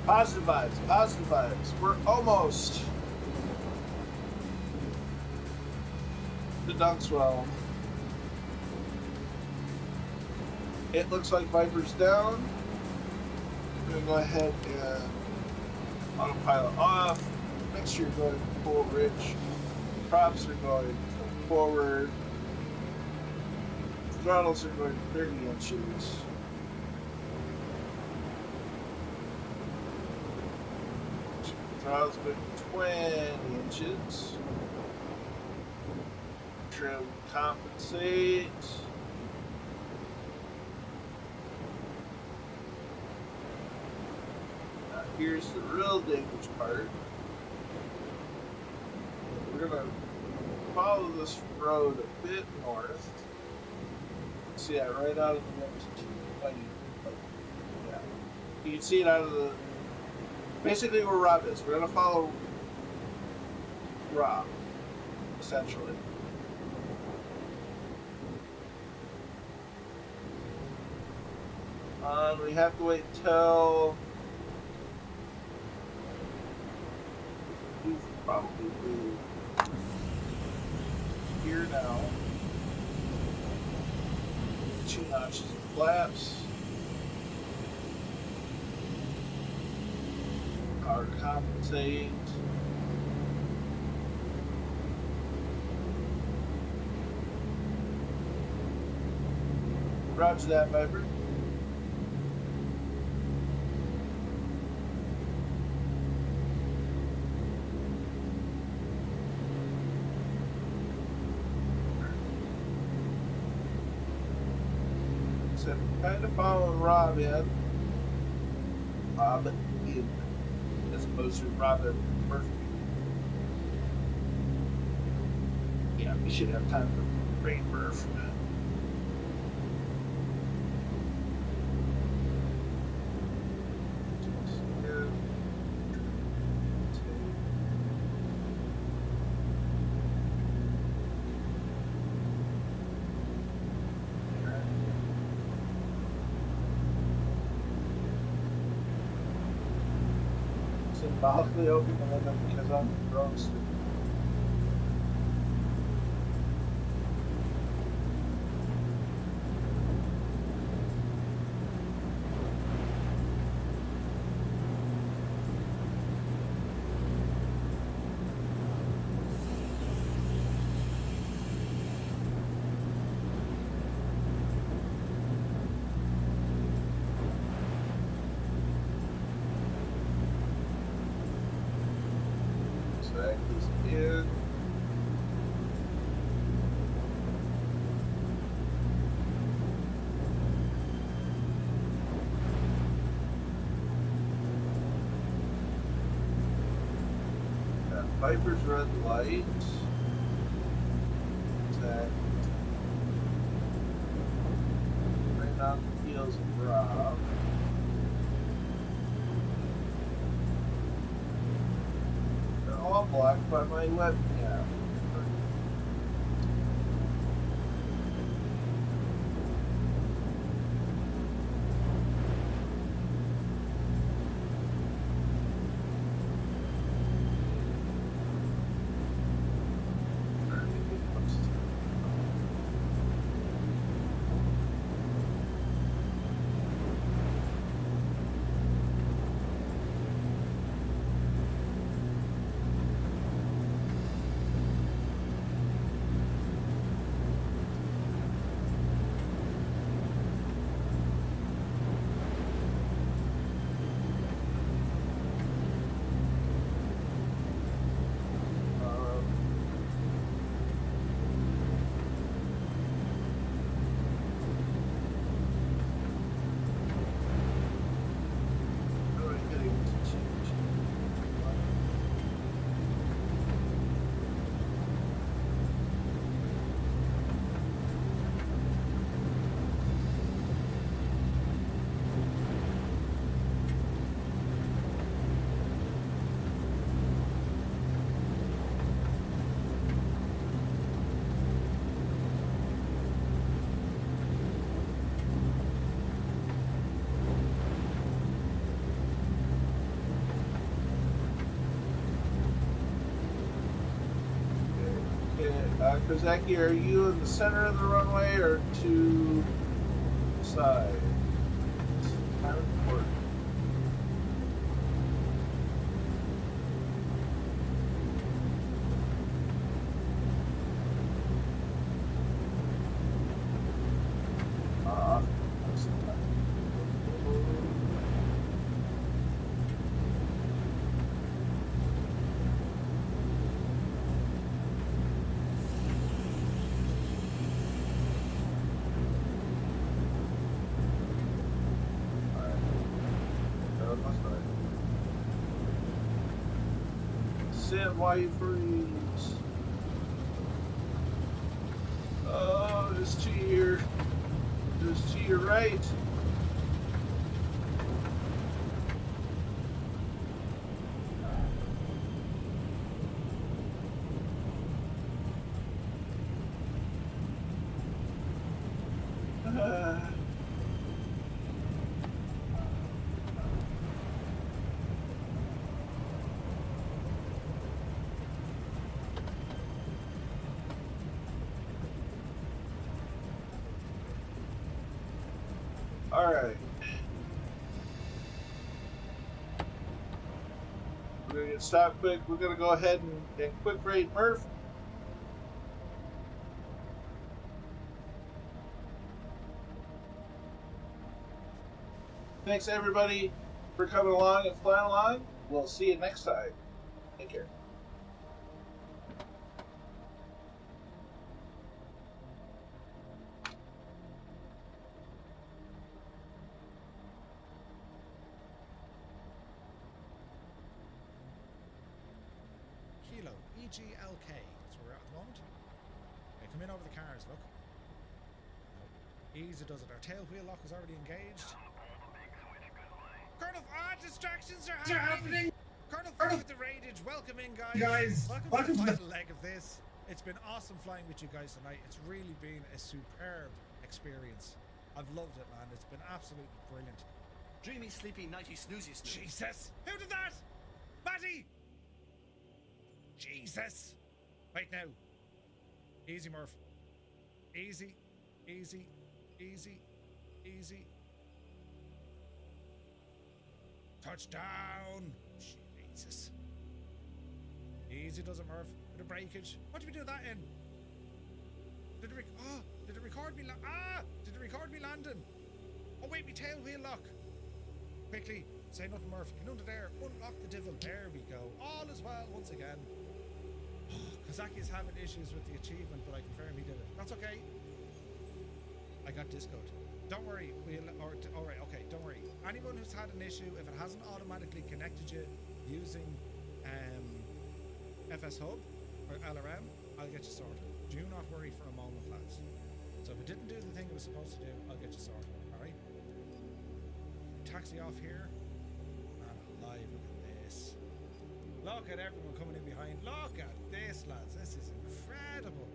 Positive vibes, positive vibes. We're almost to Dunkswell. It looks like Viper's down. I'm going to go ahead and autopilot off. Make sure you're going full rich. Props are going forward. Throttles are going 30 inches. Throttles going 20 inches. Trim compensate. Here's the real dangerous part. We're going to follow this road a bit north. See that right out of the wind. Yeah. You can see it out of the... Basically where Rob is. We're going to follow Rob, essentially. We have to wait until... Probably be here now. 2 notches of flaps. Power to compensate. Roger that, Viper. said, kind of following Rob in. Rob in, as opposed to Robin Murphy. Yeah, we should have time for Rain Murph. Symbolically open the window because I'm roasted. That is in. Got Viper's red light. Attack. Right on the heels of Rob. They're all blocked by my webcam. Kozaki, are you in the center of the runway or to the side? It's kind of important. Sim, why you freeze? Oh, just to your right. All right. We're gonna get stopped quick. We're gonna go ahead and quick rate Murph. Thanks everybody for coming along and flying along. We'll see you next time. Take care. CGLK. That's where we're at the moment. Okay, come in over the cars, look. No. Easy does it. Our tail wheel lock is already engaged. Colonel, distractions are happening! Colonel with the Raidage, welcome in, guys. Welcome to the final leg of this. It's been awesome flying with you guys tonight. It's really been a superb experience. I've loved it, man. It's been absolutely brilliant. Dreamy, sleepy, nighty, snoozy, snooze. Jesus! Who did that? Matty! Jesus! Right now. Easy, Murph. Easy, easy, easy, easy. Touchdown! Jesus. Easy does it, Murph. With a breakage. What did we do that in? Did it record me? Did it record me landing? Oh wait, me tail wheel lock. Quickly, say nothing, Murph. Get under there. Unlock the devil. There we go. All is well once again. Kazaki's having issues with the achievement, but I confirm he did it. That's okay. I got discoed. Don't worry. Alright, okay, don't worry. Anyone who's had an issue, if it hasn't automatically connected you using FS Hub or LRM, I'll get you sorted. Do not worry for a moment, lads. So if it didn't do the thing it was supposed to do, I'll get you sorted, alright? Taxi off here. Man alive, look at this. Look at everyone coming in behind. Look at this, lads. This is incredible.